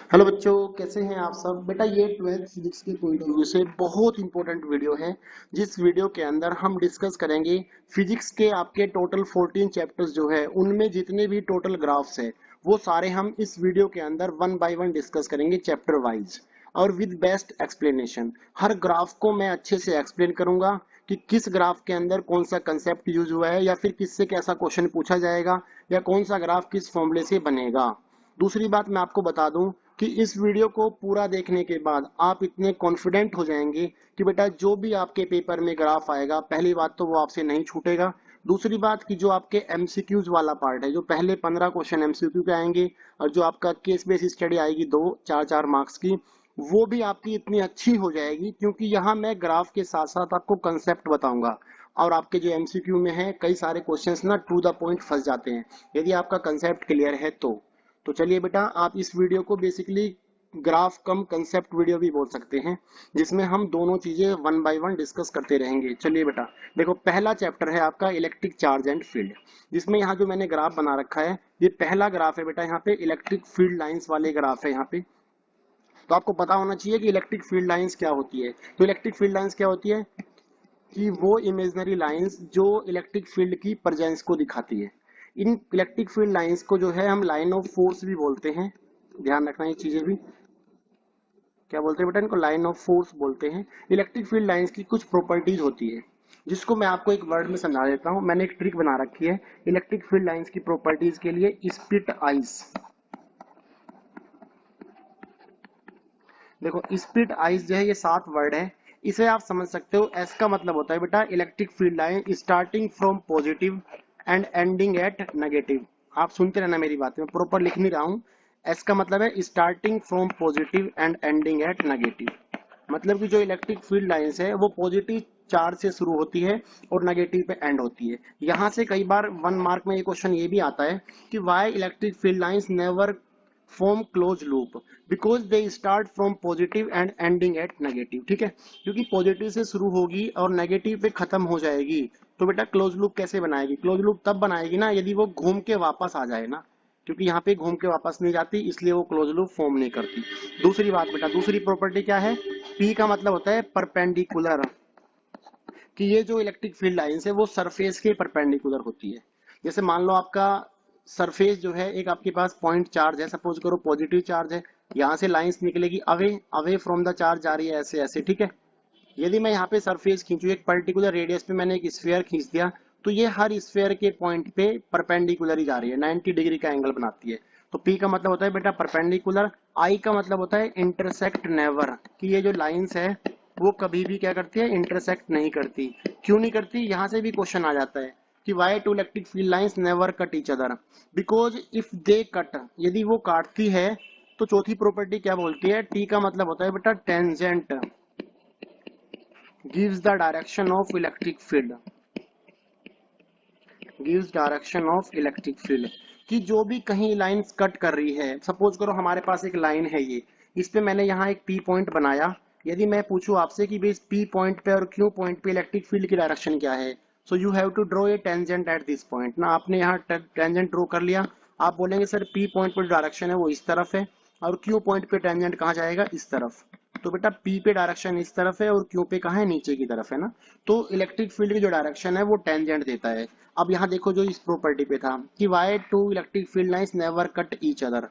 Hello बच्चों, कैसे हैं आप सब। बेटा ये 12th फिजिक्स के पॉइंट ऑफ व्यू से बहुत इंपॉर्टेंट वीडियो है। जिस वीडियो के अंदर हम डिस्कस करेंगे फिजिक्स के आपके टोटल 14 चैप्टर्स जो है उनमें जितने भी टोटल ग्राफ्स है वो सारे हम इस वीडियो के अंदर वन बाय वन डिस्कस करेंगे चैप्टर वाइज और with best explanation. Her graph को मैं अच्छे से एक्सप्लेन करूंगा कि किस ग्राफ के अंदर कौन सा कंसेप्ट यूज हुआ है या फिर किससे कैसा क्वेश्चन पूछा जाएगा या कौन सा ग्राफ किस फॉर्मूले से बनेगा। दूसरी बात मैं आपको बता दूं कि इस वीडियो को पूरा देखने के बाद आप इतने कॉन्फिडेंट हो जाएंगे कि बेटा जो भी आपके पेपर में ग्राफ आएगा पहली बात तो वो आपसे नहीं छूटेगा। दूसरी बात कि जो आपके एमसीक्यूज वाला पार्ट है, जो पहले 15 क्वेश्चन एमसीक्यू के आएंगे और जो आपका केस बेस्ड स्टडी आएगी 2 4 4 मार्क्स की, वो भी आपकी इतनी अच्छी हो जाएगी क्योंकि यहाँ मैं ग्राफ के साथ साथ आपको कंसेप्ट बताऊंगा। और आपके जो एमसीक्यू में है कई सारे क्वेश्चंस ना टू द पॉइंट फंस जाते हैं यदि आपका कंसेप्ट क्लियर है तो चलिए बेटा, आप इस वीडियो को बेसिकली ग्राफ कम कंसेप्ट वीडियो भी बोल सकते हैं, जिसमें हम दोनों चीजें वन बाय वन डिस्कस करते रहेंगे। चलिए बेटा देखो, पहला चैप्टर है आपका इलेक्ट्रिक चार्ज एंड फील्ड, जिसमें यहाँ जो मैंने ग्राफ बना रखा है ये पहला ग्राफ है बेटा। यहाँ पे इलेक्ट्रिक फील्ड लाइंस वाले ग्राफ है यहाँ पे। तो आपको पता होना चाहिए कि इलेक्ट्रिक फील्ड लाइंस क्या होती है। तो इलेक्ट्रिक फील्ड लाइंस क्या होती है कि वो इमेजिनरी लाइंस जो इलेक्ट्रिक फील्ड की प्रेजेंस को दिखाती है। इन इलेक्ट्रिक फील्ड लाइंस को जो है हम लाइन ऑफ फोर्स भी बोलते हैं। ध्यान रखना ये चीजें भी, क्या बोलते हैं बेटा, इनको लाइन ऑफ फोर्स बोलते हैं। इलेक्ट्रिक फील्ड लाइंस की कुछ प्रॉपर्टीज होती है जिसको मैं आपको एक वर्ड में समझा देता हूं। मैंने एक ट्रिक बना रखी है इलेक्ट्रिक फील्ड लाइंस की प्रॉपर्टीज के लिए, स्प्लिट आइज। देखो स्प्लिट आइज जो है ये 7 वर्ड है, इसे आप समझ सकते हो। एस का मतलब होता है बेटा electric field line starting from positive and ending eight negative. आप सुनते रहना मेरी बात, मैं प्रॉपर लिख नहीं रहा हूँ। एस का मतलब है starting from positive and ending eight negative. मतलब कि जो इलेक्ट्रिक फील्ड लाइंस है वो पॉजिटिव चार्ज से शुरू होती है और नेगेटिव पे एंड होती है। यहाँ से कई बार 1 मार्क में ये क्वेश्चन ये भी आता है कि Y electric field lines never form close loop because they start from positive and ending eight negative. ठीक है, क्योंकि पॉजिटिव से शुरू होगी और नेगेटिव पे खत्म हो जाएगी तो बेटा क्लोज लूप कैसे बनाएगी। क्लोज लूप तब बनाएगी ना यदि वो घूम के वापस आ जाए ना, क्योंकि यहाँ पे घूम के वापस नहीं जाती इसलिए वो क्लोज लूप फॉर्म नहीं करती। दूसरी बात बेटा, दूसरी प्रॉपर्टी क्या है, पी का मतलब होता है परपेंडिकुलर, कि ये जो इलेक्ट्रिक फील्ड लाइंस है वो सरफेस के परपेंडिकुलर होती है। जैसे मान लो आपका सरफेस जो है, एक आपके पास पॉइंट चार्ज है, सपोज करो पॉजिटिव चार्ज है, यहाँ से लाइंस निकलेगी away away from the charge जा रही है ऐसे ऐसे। ठीक है, यदि मैं यहाँ पे सरफेस खींचू एक पर्टिकुलर रेडियस पे, मैंने एक स्फीयर खींच दिया तो ये हर स्फीयर के पॉइंट पे परपेंडिकुलर ही जा रही है, 90 डिग्री का एंगल बनाती है। तो पी का मतलब होता है बेटा परपेंडिकुलर। आई का मतलब होता है इंटरसेक्ट नेवर, कि ये जो लाइंस है वो कभी भी क्या करती है, इंटरसेक्ट नहीं करती। क्यों नहीं करती, यहाँ से भी क्वेश्चन आ जाता है कि why two electric field lines never cut each other, because if they cut, यदि वो काटती है तो चौथी प्रॉपर्टी क्या बोलती है, टी का मतलब होता है बेटा tangent gives the direction of electric field, gives direction of electric field, कि जो भी कहीं लाइंस कट कर रही है, सपोज करो हमारे पास एक लाइन है ये, इस पे मैंने यहाँ एक पी पॉइंट बनाया। यदि मैं पूछूं आपसे कि इस पी पॉइंट पे और क्यू पॉइंट पे इलेक्ट्रिक फील्ड की डायरेक्शन क्या है, so you have to draw a tangent at this point ना। आपने यहाँ टेंजेंट ड्रॉ कर लिया, आप बोलेंगे सर पी पॉइंट पे डायरेक्शन है वो इस तरफ है और क्यू पॉइंट पे टेंजेंट कहाँ जाएगा, इस तरफ। तो बेटा पी पे डायरेक्शन इस तरफ है और क्यू पे कहाँ है, नीचे की तरफ है ना। तो इलेक्ट्रिक फील्ड की जो डायरेक्शन है वो टेंजेंट देता है। अब यहाँ देखो जो इस प्रॉपर्टी पे था कि why two electric field lines never cut each other.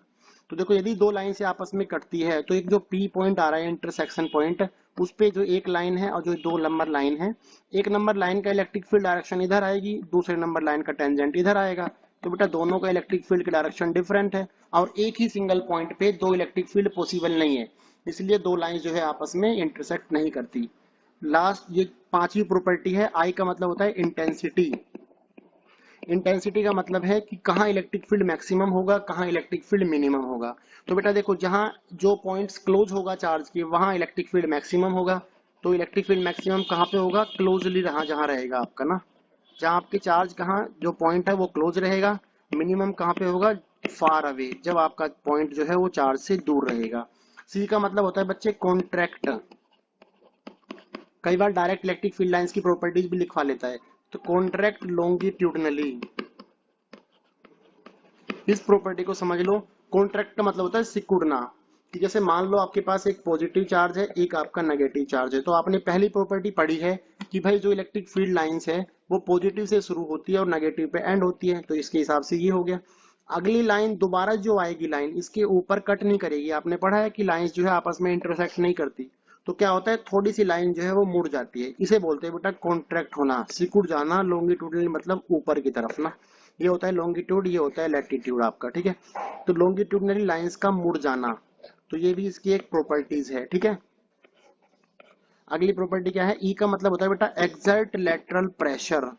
तो देखो यदि दो लाइन से आपस में कटती है तो एक जो पी पॉइंट आ रहा है इंटरसेक्शन पॉइंट, उस पे जो एक लाइन है और जो 2 नंबर लाइन है, एक नंबर लाइन का इलेक्ट्रिक फील्ड डायरेक्शन इधर आएगी, दूसरे नंबर लाइन का टेंजेंट इधर आएगा। तो बेटा दोनों का इलेक्ट्रिक फील्ड की डायरेक्शन डिफरेंट है और एक ही सिंगल पॉइंट पे 2 इलेक्ट्रिक फील्ड पॉसिबल नहीं है, इसलिए 2 लाइन जो है आपस में इंटरसेक्ट नहीं करती। लास्ट ये 5वीं प्रॉपर्टी है, आई का मतलब होता है इंटेंसिटी। इंटेंसिटी का मतलब है कि कहाँ इलेक्ट्रिक फील्ड मैक्सिमम होगा, कहाँ इलेक्ट्रिक फील्ड मिनिमम होगा। तो बेटा देखो जहाँ जो पॉइंट्स क्लोज होगा चार्ज के वहां इलेक्ट्रिक फील्ड मैक्सिमम होगा। तो इलेक्ट्रिक फील्ड मैक्सिमम कहाँ पे होगा, क्लोजली रहा जहाँ रहेगा आपका ना, जहाँ आपके चार्ज कहाँ जो पॉइंट है वो क्लोज रहेगा। मिनिमम कहाँ पे होगा, फार अवे, जब आपका पॉइंट जो है वो चार्ज से दूर रहेगा। सी का मतलब होता है बच्चे कॉन्ट्रैक्ट। कई बार डायरेक्ट इलेक्ट्रिक फील्ड लाइंस की प्रॉपर्टीज भी लिखवा लेता है, तो कॉन्ट्रैक्ट लॉन्गिट्यूडनली, इस प्रॉपर्टी को समझ लो। कॉन्ट्रैक्ट का मतलब होता है सिकुड़ना, कि जैसे मान लो आपके पास एक पॉजिटिव चार्ज है, एक आपका नेगेटिव चार्ज है, तो आपने पहली प्रॉपर्टी पढ़ी है कि भाई जो इलेक्ट्रिक फील्ड लाइंस है वो पॉजिटिव से शुरू होती है और नेगेटिव पे एंड होती है, तो इसके हिसाब से ये हो गया। अगली लाइन दोबारा जो आएगी लाइन इसके ऊपर कट नहीं करेगी। आपने पढ़ा है कि लाइंस जो है आपस में इंटरसेक्ट नहीं करती, तो क्या होता है थोड़ी सी लाइन जो है वो मुड़ जाती है, इसे बोलते हैं बेटा कॉन्ट्रैक्ट होना, सिकुड़ जाना। लॉन्गिट्यूडनल मतलब ऊपर की तरफ ना, ये होता है लॉन्गिट्यूड, ये होता है लैटिट्यूड आपका, ठीक है। तो लॉन्गिट्यूडनली लाइंस का मुड़ जाना, तो ये भी इसकी एक प्रॉपर्टीज है, ठीक है। अगली प्रॉपर्टी क्या है, ई का मतलब होता है बेटा exert lateral pressure,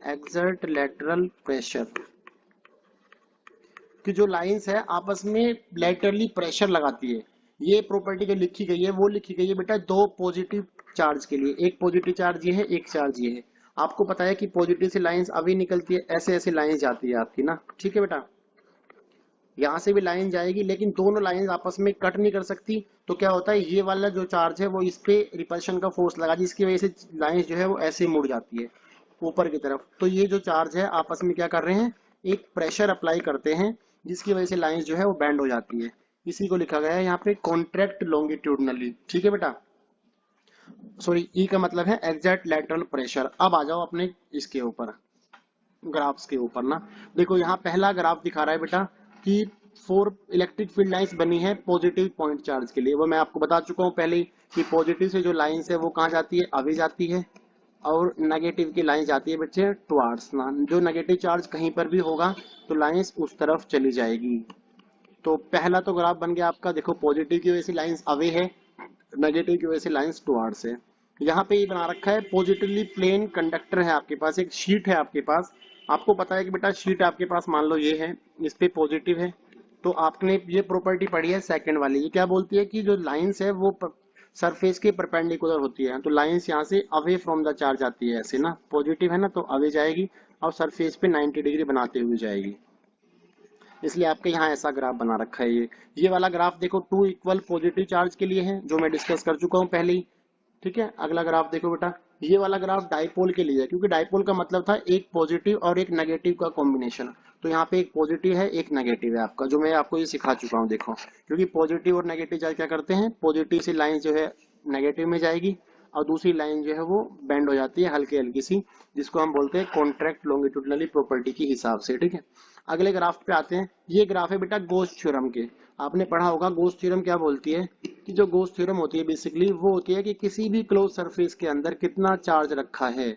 exert lateral pressure, कि जो लाइंस है आपस में लेटरली प्रेशर लगाती है। ये प्रॉपर्टी जो लिखी गई है वो लिखी गई है बेटा दो पॉजिटिव चार्ज के लिए, एक पॉजिटिव चार्ज ये है, एक चार्ज ये है। आपको पता है कि पॉजिटिव से लाइंस अभी निकलती है, ऐसे ऐसे लाइंस जाती है आपकी ना, ठीक है बेटा। यहाँ से भी लाइन जाएगी लेकिन दोनों लाइन आपस में कट नहीं कर सकती, तो क्या होता है ये वाला जो चार्ज है वो इस पे रिपल्शन का फोर्स लगा, जिसकी वजह से लाइन जो है वो ऐसे मुड़ जाती है ऊपर की तरफ। तो ये जो चार्ज है आपस में क्या कर रहे हैं, एक प्रेशर अप्लाई करते हैं, जिसकी वजह से लाइन जो है वो बैंड हो जाती है। इसी को लिखा गया है यहाँ पे कॉन्ट्रैक्ट लॉन्गिट्यूडनली, ठीक है बेटा। सॉरी, ई का मतलब है एग्जैक्ट लैटरल प्रेशर। अब आ जाओ अपने इसके ऊपर, ग्राफ्स के ऊपर ना। देखो यहाँ पहला ग्राफ दिखा रहा है बेटा कि 4 इलेक्ट्रिक फील्ड लाइंस बनी है पॉजिटिव पॉइंट चार्ज के लिए। वो मैं आपको बता चुका हूँ पहले ही कि पॉजिटिव से जो लाइंस है वो कहाँ जाती है, अवे जाती है, और नेगेटिव की लाइन जाती है बच्चे टुवार्ड्स ना। जो नेगेटिव चार्ज कहीं पर भी होगा तो लाइंस उस तरफ चली जाएगी। तो पहला तो ग्राफ बन गया आपका, देखो पॉजिटिव की वजह से लाइंस अवे है, नेगेटिव की वजह से लाइंस टुवार्ड्स है। यहाँ पे ये बना रखा है पॉजिटिवली प्लेन कंडक्टर है आपके पास, एक शीट है आपके पास। आपको पता है कि बेटा शीट आपके पास मान लो ये है, इस पे पॉजिटिव है, तो आपने ये प्रॉपर्टी पढ़ी है सेकंड वाली। ये क्या बोलती है कि जो लाइंस है वो सरफेस के परपेंडिकुलर होती है, तो लाइंस यहाँ से अवे फ्रॉम द चार्ज आती है ऐसे ना, पॉजिटिव है ना तो अवे जाएगी और सरफेस पे 90 डिग्री बनाते हुए जाएगी, इसलिए आपके यहाँ ऐसा ग्राफ बना रखा है। ये वाला ग्राफ देखो 2 इक्वल पॉजिटिव चार्ज के लिए है, जो मैं डिस्कस कर चुका हूँ पहले ही, ठीक है। अगला ग्राफ देखो बेटा, ये वाला ग्राफ डाइपोल के लिए है, क्योंकि डाइपोल का मतलब था एक पॉजिटिव और एक नेगेटिव का कॉम्बिनेशन। तो यहाँ पे एक पॉजिटिव है एक नेगेटिव है आपका, जो मैं आपको ये सिखा चुका हूँ देखो। क्योंकि पॉजिटिव और नेगेटिव चार्ज क्या करते हैं, पॉजिटिव से लाइन जो है नेगेटिव में जाएगी और दूसरी लाइन जो है वो बेंड हो जाती है हल्की हल्की सी, जिसको हम बोलते हैं कॉन्ट्रैक्ट लॉन्गिट्यूडनली प्रॉपर्टी के हिसाब से, ठीक है। अगले ग्राफ पे आते हैं। ये ग्राफ है बेटा गॉस थ्योरम के। आपने पढ़ा होगा गॉस थ्योरम क्या बोलती है, कि जो गॉस थ्योरम होती है बेसिकली वो होती है कि किसी भी क्लोज सरफेस के अंदर कितना चार्ज रखा है,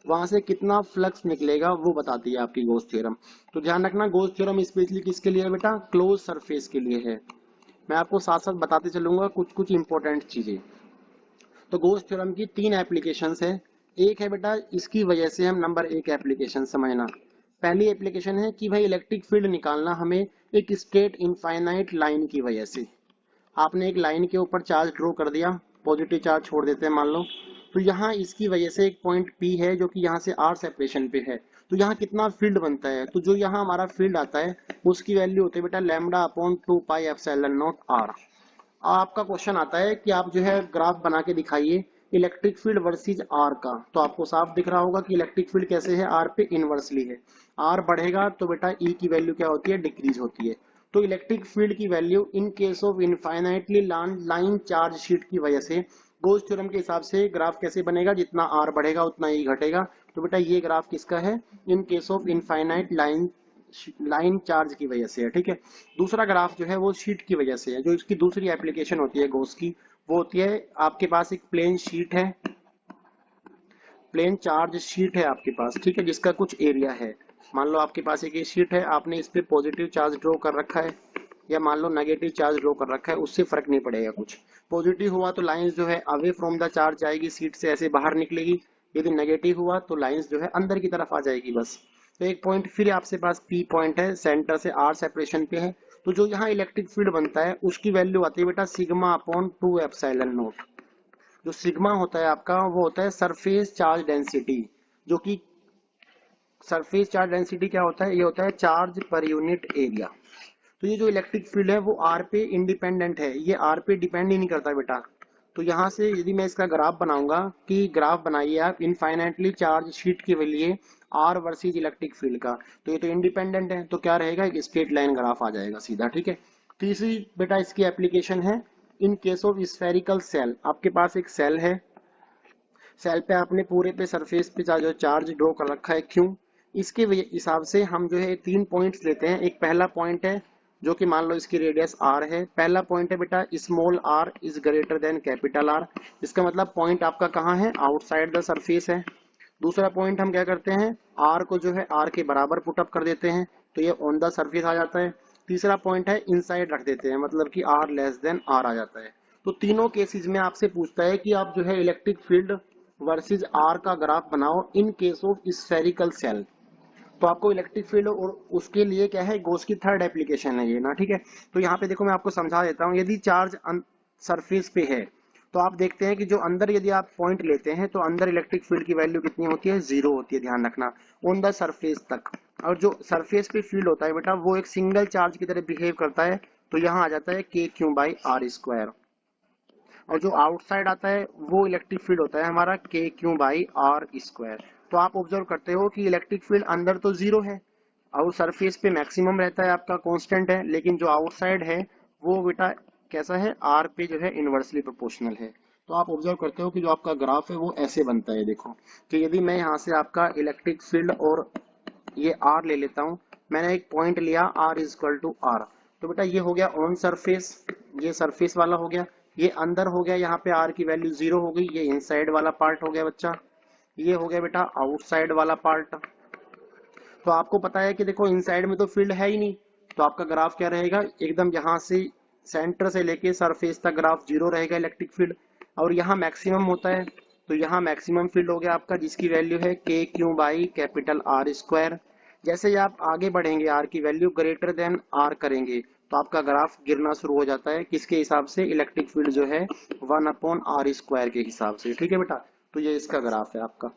वहां से कितना फ्लक्स निकलेगा वो बताती है आपकी गॉस थ्योरम। तो ध्यान रखना गॉस थ्योरम स्पेशली किसके लिए है बेटा, क्लोज सरफेस के लिए है। मैं आपको साथ साथ बताते चलूंगा कुछ कुछ इंपॉर्टेंट चीजें। तो गॉस थ्योरम की 3 एप्लीकेशंस है। एक है बेटा इसकी वजह से हम नंबर 1 एप्लीकेशन समझना। पहली एप्लीकेशन है कि भाई इलेक्ट्रिक फील्ड निकालना हमें एक स्ट्रेट इनफाइनाइट लाइन की वजह से। आपने एक लाइन के ऊपर चार्ज ड्रॉ कर दिया, पॉजिटिव चार्ज छोड़ देते हैं मान लो, तो यहाँ इसकी वजह से एक पॉइंट P है जो कि यहाँ से R सेपरेशन पे है, तो यहाँ कितना फील्ड बनता है, तो जो यहाँ हमारा फील्ड आता है उसकी वैल्यू होती है बेटा lambda upon 2 pi epsilon not R। आपका क्वेश्चन आता है कि आप जो है ग्राफ बना के दिखाइए इलेक्ट्रिक फील्ड वर्सेस आर का, तो आपको साफ दिख रहा होगा कि इलेक्ट्रिक फील्ड कैसे है, आर पे इनवर्सली है। आर बढ़ेगा तो बेटा ई की वैल्यू क्या होती है, डिक्रीज होती है। तो इलेक्ट्रिक फील्ड की value in case of infinitely line charge sheet की वजह से गॉस थ्योरम के हिसाब से ग्राफ कैसे बनेगा, जितना आर बढ़ेगा उतना ई घटेगा। तो बेटा ये ग्राफ किसका है, in case of infinite line charge की वजह से है, ठीक है। दूसरा ग्राफ जो है वो शीट की वजह से है। जो इसकी दूसरी एप्लीकेशन होती है गॉस की, वो होती है आपके पास एक प्लेन शीट है, प्लेन चार्ज शीट है आपके पास, ठीक है, जिसका कुछ एरिया है। मान लो आपके पास एक शीट है, आपने इस पे पॉजिटिव चार्ज ड्रॉ कर रखा है या मान लो नेगेटिव चार्ज ड्रॉ कर रखा है, उससे फर्क नहीं पड़ेगा कुछ। पॉजिटिव हुआ तो लाइंस जो है अवे फ्रॉम द चार्ज जाएगी, सीट से ऐसे बाहर निकलेगी। यदि नेगेटिव हुआ तो लाइंस जो है अंदर की तरफ आ जाएगी बस। तो एक पॉइंट फिर आपके पास P पॉइंट है, सेंटर से R सेपरेशन पे है, तो जो यहाँ इलेक्ट्रिक फील्ड बनता है उसकी वैल्यू आती है बेटा सिग्मा अपॉन 2 एप्सिलॉन नॉट। जो सिग्मा होता है आपका वो होता है सरफेस चार्ज डेंसिटी, जो कि सरफेस चार्ज डेंसिटी क्या होता है, ये होता है चार्ज पर यूनिट एरिया। तो ये जो इलेक्ट्रिक फील्ड है वो आर पे इंडिपेंडेंट है, ये आर पे डिपेंड ही नहीं करता बेटा। तो यहाँ से यदि मैं इसका ग्राफ बनाऊंगा कि ग्राफ बनाइए आप इनफाइनाइटली चार्ज शीट के लिए आर वर्सेस इलेक्ट्रिक फील्ड का, तो ये तो इंडिपेंडेंट है, तो क्या रहेगा एक स्ट्रेट लाइन ग्राफ आ जाएगा सीधा, ठीक है। तीसरी बेटा इसकी एप्लीकेशन है in case of spherical shell. आपके पास एक सेल है, सेल पे आपने पूरे पे सरफेस पे जो चार्ज ड्रॉ कर रखा है क्यों, इसके हिसाब से हम जो है 3 पॉइंट्स लेते हैं। एक पहला पॉइंट है जो कि मान लो इसकी रेडियस r है। पहला पॉइंट है बेटा small r is greater than capital R। इसका मतलब पॉइंट आपका कहाँ है, आउटसाइड द सरफेस है। दूसरा पॉइंट हम क्या करते हैं, r को जो है r के बराबर पुट अप कर देते हैं, तो ये ऑन द सरफेस आ जाता है। तीसरा पॉइंट है इनसाइड रख देते हैं, मतलब कि r लेस देन r आ जाता है। तो तीनों केसेस में आपसे पूछता है कि आप जो है इलेक्ट्रिक फील्ड वर्सेस आर का ग्राफ बनाओ इन केस ऑफ स्फेरिकल सेल। तो आपको इलेक्ट्रिक फील्ड और उसके लिए क्या है, गोस की थर्ड एप्लीकेशन है ये ना, ठीक है। तो यहाँ पे देखो मैं आपको समझा देता हूँ। यदि चार्ज सरफेस पे है तो आप देखते हैं कि जो अंदर यदि आप पॉइंट लेते हैं तो अंदर इलेक्ट्रिक फील्ड की वैल्यू कितनी होती है, 0 होती है, ध्यान रखना, ऑन द सरफेस तक। और जो सरफेस पे फील्ड होता है बेटा वो एक सिंगल चार्ज की तरह बिहेव करता है, तो यहाँ आ जाता है k Q by R square. और जो आउटसाइड आता है वो इलेक्ट्रिक फील्ड होता है हमारा k Q by R square. तो आप ऑब्जर्व करते हो कि इलेक्ट्रिक फील्ड अंदर तो 0 है और सरफेस पे मैक्सिमम रहता है, आपका कांस्टेंट है, लेकिन जो आउटसाइड है वो बेटा कैसा है, r पे जो है इनवर्सली प्रोपोर्शनल है। तो आप ऑब्जर्व करते हो कि जो आपका ग्राफ है वो ऐसे बनता है। देखो कि यदि मैं यहाँ से आपका इलेक्ट्रिक फील्ड और ये r ले लेता हूँ, मैंने एक पॉइंट लिया r is equal to r, तो बेटा ये हो गया ऑन सरफेस, ये सरफेस वाला हो गया, ये अंदर हो गया, यहाँ पे r की वैल्यू 0 हो गई, ये इनसाइड वाला पार्ट हो गया बच्चा, ये हो गया बेटा आउटसाइड वाला पार्ट। तो आपको पता है कि देखो इनसाइड में तो फील्ड है ही नहीं, तो आपका ग्राफ क्या रहेगा, एकदम यहाँ से सेंटर से लेके सरफेस तक ग्राफ 0 रहेगा इलेक्ट्रिक फील्ड। और यहाँ मैक्सिमम होता है, तो यहाँ मैक्सिमम फील्ड हो गया आपका जिसकी वैल्यू है k Q by capital R square. जैसे ही आप आगे बढ़ेंगे r की वैल्यू ग्रेटर देन r करेंगे तो आपका ग्राफ गिरना शुरू हो जाता है, किसके हिसाब से, इलेक्ट्रिक फील्ड जो है 1/r स्क्वायर के हिसाब से, ठीक है बेटा। तो ये इसका ग्राफ है आपका।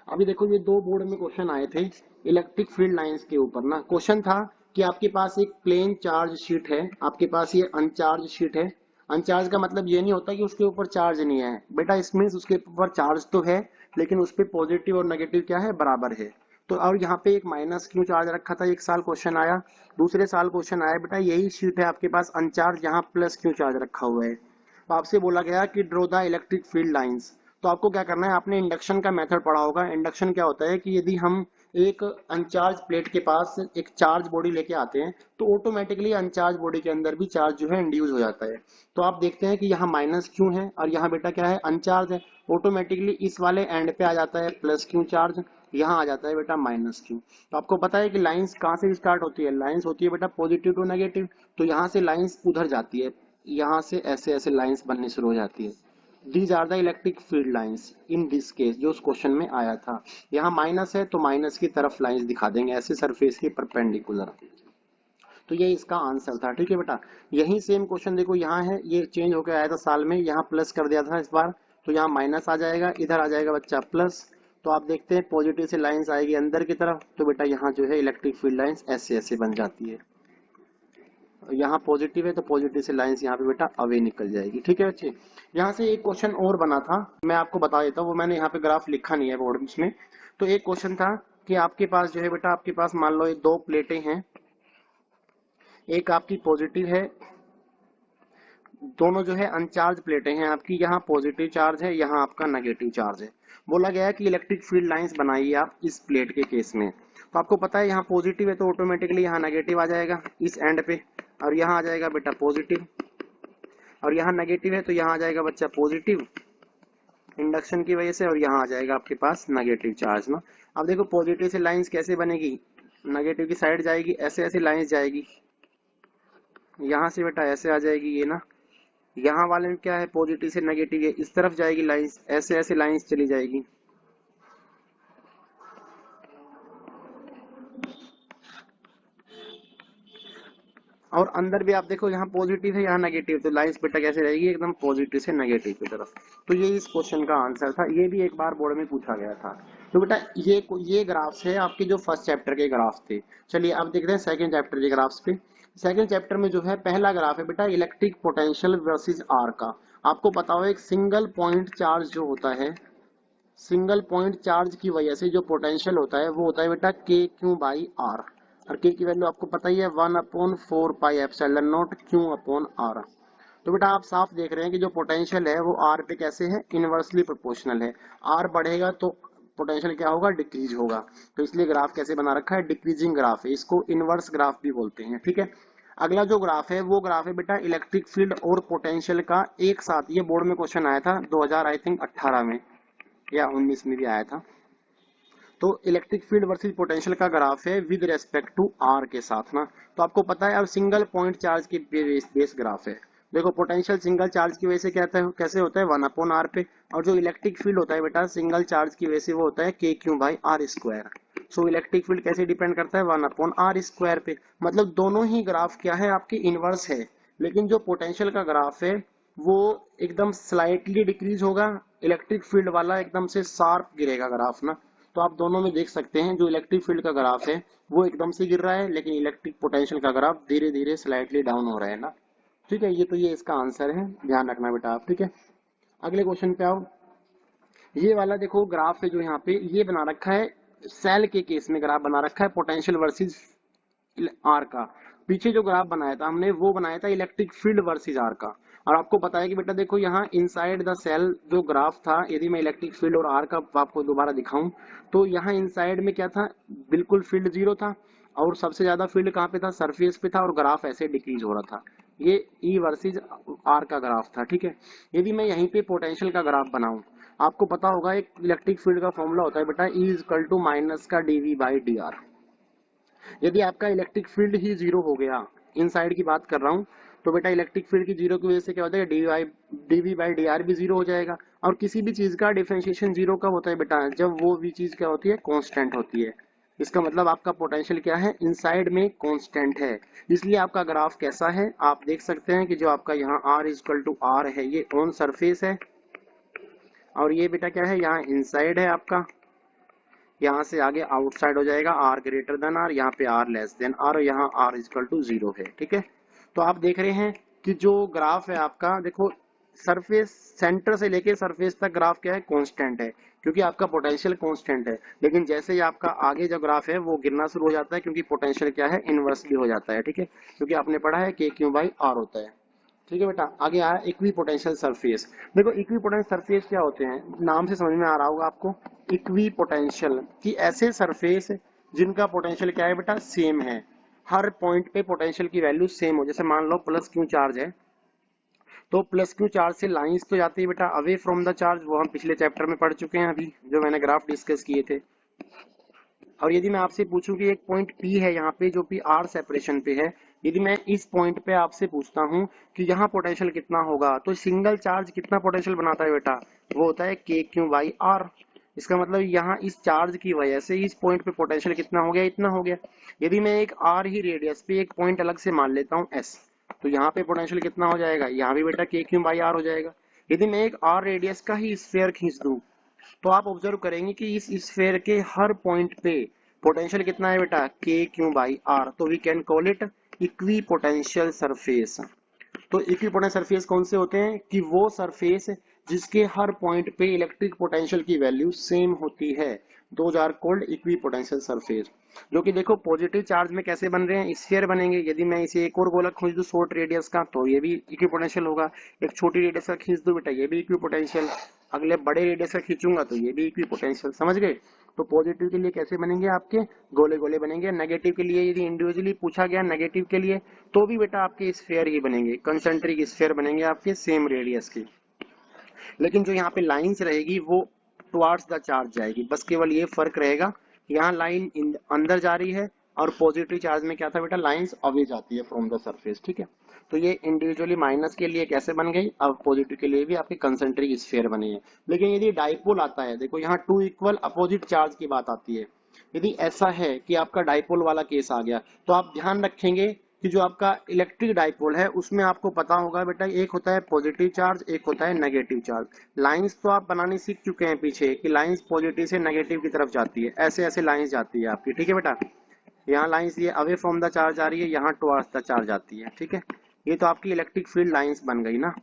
अभी देखो ये 2 बोर्ड में क्वेश्चन आए थे इलेक्ट्रिक फील्ड लाइंस के ऊपर ना। क्वेश्चन था कि आपके पास एक प्लेन चार्ज शीट है, आपके पास ये अनचार्ज शीट है। अनचार्ज का मतलब ये नहीं होता कि उसके ऊपर चार्ज नहीं है बेटा, इसमें उसके ऊपर चार्ज तो है लेकिन उस पर पॉजिटिव और नेगेटिव क्या है, बराबर है। तो और यहाँ पे एक माइनस क्यों चार्ज रखा था, एक साल क्वेश्चन आया। दूसरे साल क्वेश्चन आया बेटा यही शीट है आपके पास अनचार्ज, यहाँ प्लस क्यों चार्ज रखा हुआ है। तो आपसे बोला गया कि draw the electric field lines. तो आपको क्या करना है, आपने इंडक्शन का मेथड पढ़ा होगा। इंडक्शन क्या होता है कि यदि हम एक अनचार्ज प्लेट के पास एक चार्ज बॉडी लेके आते हैं तो ऑटोमेटिकली अनचार्ज बॉडी के अंदर भी चार्ज जो है इंड्यूस हो जाता है। तो आप देखते हैं कि यहाँ माइनस क्यों है और यहाँ बेटा क्या है, अनचार्ज है, ऑटोमेटिकली इस वाले एंड पे आ जाता है प्लस क्यू चार्ज, यहाँ आ जाता है बेटा माइनस क्यू। तो आपको पता है कि लाइंस कहाँ से स्टार्ट होती है, लाइंस होती है बेटा पॉजिटिव टू नेगेटिव, तो यहाँ से लाइंस उधर जाती है, यहाँ से ऐसे ऐसे लाइंस बननी शुरू हो जाती है। These are the electric field lines in this case, जो उस क्वेश्चन में आया था। यहाँ माइनस है तो माइनस की तरफ लाइंस दिखा देंगे ऐसे सरफेस के परपेंडिकुलर। तो ये इसका आंसर था, ठीक है बेटा। यही सेम क्वेश्चन देखो यहाँ है, ये चेंज होकर आया था साल में, यहाँ प्लस कर दिया था इस बार, तो यहाँ माइनस आ जाएगा, इधर आ जाएगा बच्चा प्लस। तो आप देखते हैं पॉजिटिव से लाइंस आएगी अंदर की तरफ, तो बेटा यहाँ जो है इलेक्ट्रिक फील्ड लाइंस ऐसे ऐसे बन जाती है। यहाँ पॉजिटिव है तो पॉजिटिव से लाइंस यहाँ पे बेटा अवे निकल जाएगी, ठीक है बच्चे। यहाँ से एक क्वेश्चन और बना था, मैं आपको बता देता हूँ, वो मैंने यहाँ पे ग्राफ लिखा नहीं है बोर्ड में। तो एक क्वेश्चन था कि आपके पास जो है बेटा, आपके पास मान लो ये 2 प्लेटें हैं, एक आपकी पॉजिटिव है, दोनों जो है अनचार्ज प्लेटें हैं आपकी, यहाँ पॉजिटिव चार्ज है, यहाँ आपका नेगेटिव चार्ज है। बोला गया है कि इलेक्ट्रिक फील्ड लाइंस बनाइए आप इस प्लेट के केस में। तो आपको पता है यहाँ पॉजिटिव है तो ऑटोमेटिकली यहाँ नेगेटिव आ जाएगा इस एंड पे, और यहाँ आ जाएगा बेटा पॉजिटिव, और यहाँ नेगेटिव है तो यहाँ आ जाएगा बच्चा पॉजिटिव इंडक्शन की वजह से, और यहाँ आ जाएगा आपके पास नेगेटिव चार्ज ना। अब देखो पॉजिटिव से लाइंस कैसे बनेगी, नेगेटिव की साइड जाएगी, ऐसे ऐसे लाइंस जाएगी, यहाँ से बेटा ऐसे आ जाएगी ये ना, यहाँ वाले में क्या है पॉजिटिव से नेगेटिव, है इस तरफ जाएगी लाइंस, ऐसे ऐसे लाइंस चली जाएगी। और अंदर भी आप देखो यहाँ पॉजिटिव है यहाँ नेगेटिव, तो लाइंस बेटा कैसे रहेगी, एकदम पॉजिटिव से नेगेटिव की तरफ। तो ये इस क्वेश्चन का आंसर था, ये भी एक बार बोर्ड में पूछा गया था। तो बेटा ये ग्राफ्स है आपके जो फर्स्ट चैप्टर के ग्राफ थे। चलिए अब देखते हैं सेकंड चैप्टर के ग्राफ्स पे। सेकंड चैप्टर में जो है पहला ग्राफ है बेटा इलेक्ट्रिक पोटेंशियल वर्सेस आर का। आपको पता हो एक सिंगल पॉइंट चार्ज जो होता है, सिंगल पॉइंट चार्ज की वजह से जो पोटेंशियल होता है वो होता है बेटा k क्यू बाई आर। और के की वैल्यू आपको पता ही है 1/4 pi epsilon naught Q upon R. तो बेटा आप साफ देख रहे हैं कि जो पोटेंशियल है वो आर पे कैसे है, इनवर्सली प्रोपोर्शनल है। आर बढ़ेगा तो पोटेंशियल क्या होगा, डिक्रीज होगा। तो इसलिए ग्राफ कैसे बना रखा है, डिक्रीजिंग ग्राफ है, इसको इनवर्स ग्राफ भी बोलते हैं। ठीक है, अगला जो ग्राफ है वो ग्राफ है बेटा इलेक्ट्रिक फील्ड और पोटेंशियल का एक साथ। ये बोर्ड में क्वेश्चन आया था 2000 आई थिंक 18 में या 19 में भी आया था। तो इलेक्ट्रिक फील्ड वर्सेस पोटेंशियल का ग्राफ है विद रेस्पेक्ट टू आर के साथ ना। तो आपको पता है अब सिंगल पॉइंट चार्ज की बेस ग्राफ है। देखो पोटेंशियल सिंगल चार्ज की वजह से कैसे होता है 1/r पे, और जो इलेक्ट्रिक फील्ड होता है बेटा सिंगल चार्ज की वजह से वो होता है KQ/r²। सो इलेक्ट्रिक फील्ड कैसे डिपेंड करता है 1/r² पे। मतलब दोनों ही ग्राफ क्या है आपके इनवर्स है, लेकिन जो पोटेंशियल का ग्राफ है वो एकदम स्लाइटली डिक्रीज होगा, इलेक्ट्रिक फील्ड वाला एकदम से शार्प गिरेगा ग्राफ ना। तो आप दोनों में देख सकते हैं जो इलेक्ट्रिक फील्ड का ग्राफ है वो एकदम से गिर रहा है, लेकिन इलेक्ट्रिक पोटेंशियल का ग्राफ धीरे धीरे स्लाइटली डाउन हो रहा है ना। ठीक है, ये इसका आंसर है, ध्यान रखना बेटा आप। ठीक है, अगले क्वेश्चन पे आओ। ये वाला देखो ग्राफ है जो यहाँ पे ये बना रखा है, सेल के केस में ग्राफ बना रखा है पोटेंशियल वर्सेस आर का। पीछे जो ग्राफ बनाया था हमने वो बनाया था इलेक्ट्रिक फील्ड वर्सेस आर का। और आपको पता है कि बेटा देखो यहाँ इनसाइड द सेल जो ग्राफ था, यदि मैं इलेक्ट्रिक फील्ड और आर का आपको दोबारा दिखाऊं तो यहाँ इनसाइड में क्या था, बिल्कुल फील्ड जीरो था, और सबसे ज्यादा फील्ड कहाँ पे था, सरफेस पे था, और ग्राफ ऐसे डिक्रीज हो रहा था। ये ई वर्सेस आर का ग्राफ था। ठीक है, यदि मैं यहीं पे पोटेंशियल का ग्राफ बनाऊं, आपको पता होगा एक इलेक्ट्रिक फील्ड का फॉर्मूला होता है बेटा E = माइनस का dV/dr। यदि आपका इलेक्ट्रिक फील्ड ही जीरो हो गया, इनसाइड की बात कर रहा हूँ, तो बेटा इलेक्ट्रिक फील्ड की जीरो की वजह से क्या होता है dV/dr भी जीरो हो जाएगा। और किसी भी चीज का डिफरेंशिएशन जीरो कब होता है बेटा, जब वो भी चीज क्या होती है, कांस्टेंट होती है। इसका मतलब आपका पोटेंशियल क्या है, इनसाइड में कांस्टेंट है। इसलिए आपका ग्राफ कैसा है आप देख सकते हैं कि जो आपका यहाँ R है ये ऑन सरफेस है, और ये बेटा क्या है यहाँ इनसाइड है आपका, यहाँ से आगे आउटसाइड हो जाएगा R greater than R, यहाँ पे R<r और यहाँ R=0 है। ठीक है, तो आप देख रहे हैं कि जो ग्राफ है आपका देखो सरफेस सेंटर से लेके सरफेस तक ग्राफ क्या है, कांस्टेंट है, क्योंकि आपका पोटेंशियल कांस्टेंट है। लेकिन जैसे ही आपका आगे जो ग्राफ है वो गिरना शुरू हो जाता है, क्योंकि पोटेंशियल क्या है, इनवर्सली हो जाता है। ठीक है, क्योंकि आपने पढ़ा है KQ/R होता है। ठीक है बेटा, आगे आया इक्वी पोटेंशियल सरफेस। देखो इक्वी पोटेंशियल सरफेस क्या होते हैं, नाम से समझ में आ रहा होगा आपको, इक्वी पोटेंशियल की ऐसे सरफेस जिनका पोटेंशियल क्या है बेटा, सेम है। हर पॉइंट पे पोटेंशियल की वैल्यू सेम हो। जैसे मान लो प्लस क्यू चार्ज है, तो प्लस क्यू चार्ज से लाइंस तो जाती है बेटा अवे फ्रॉम द चार्ज, वो हम पिछले चैप्टर में पढ़ चुके हैं अभी जो मैंने ग्राफ डिस्कस किए थे। और यदि मैं आपसे पूछूं कि एक पॉइंट P है यहाँ पे जो कि R सेपरेशन पे है, यदि मैं इस पॉइंट पे आपसे पूछता हूँ कि यहाँ पोटेंशियल कितना होगा, तो सिंगल चार्ज कितना पोटेंशियल बनाता है बेटा, वो होता है KQ/R। इसका मतलब यहाँ इस चार्ज की वजह से इस पॉइंट पे पोटेंशियल कितना हो गया, इतना हो गया। यदि मैं एक R ही रेडियस पे एक पॉइंट अलग से मान लेता हूँ S, तो यहाँ पे पोटेंशियल कितना हो जाएगा, यहाँ भी बेटा KQ/R हो जाएगा। यदि मैं एक R रेडियस का ही स्फीयर खींच दूं, तो आप ऑब्जर्व करेंगे कि इस स्फीयर के हर पॉइंट पे पोटेंशियल कितना है बेटा, KQ/R। तो we can call it equipotential surface. तो इक्वी पोटेंशियल सरफेस कौन से होते हैं, कि वो सरफेस जिसके हर पॉइंट पे इलेक्ट्रिक पोटेंशियल की वैल्यू सेम होती है, those are called equipotential surface. जो कि देखो पॉजिटिव चार्ज में कैसे बन रहे हैं, स्फीयर बनेंगे। यदि मैं इसे एक और गोलक खींच दूं शॉर्ट रेडियस का, तो ये भी इक्वी पोटेंशियल होगा। एक छोटी रेडियस का खींच दूं बेटा, ये भी इक्वी पोटेंशियल। अगले बड़े रेडियस का खींचूंगा तो ये भी इक्वी पोटेंशियल। समझ गए। तो पॉजिटिव के लिए कैसे बनेंगे, आपके गोले गोले बनेंगे। नेगेटिव के लिए यदि इंडिविजुअली पूछा गया नेगेटिव के लिए, तो भी बेटा आपके स्फीयर ही बनेंगे, कंसेंट्रिक स्फीयर बनेंगे आपके सेम रेडियस की। लेकिन जो यहाँ पे लाइंस रहेगी वो टुवार्ड्स द चार्ज जाएगी, बस केवल ये फर्क रहेगा, यहाँ लाइन अंदर जा रही है और पॉजिटिव चार्ज में क्या था बेटा, लाइंस अवे जाती है फ्रॉम द सरफेस। ठीक है, तो ये इंडिविजुअली माइनस के लिए कैसे बन गई, अब पॉजिटिव के लिए भी आपके कंसेंट्रिक स्फीयर बने हैं। लेकिन यदि डाइपोल आता है, देखो यहाँ 2 इक्वल अपोजिट चार्ज की बात आती है। यदि ऐसा है कि आपका डाइपोल वाला केस आ गया, तो आप ध्यान रखेंगे कि जो आपका इलेक्ट्रिक डाइपोल है उसमें आपको पता होगा बेटा एक होता है पॉजिटिव चार्ज, एक होता है नेगेटिव चार्ज। लाइंस तो आप बनाने सीख चुके हैं पीछे कि लाइंस पॉजिटिव से नेगेटिव की तरफ जाती है, ऐसे ऐसे लाइंस जाती है आपकी। ठीक है बेटा, यहाँ लाइंस ये अवे फ्रॉम द चार्ज आ रही है, यहाँ टुवर्ड्स द चार्ज आती है। ठीक है, ये तो आपकी इलेक्ट्रिक फील्ड लाइंस बन गई ना।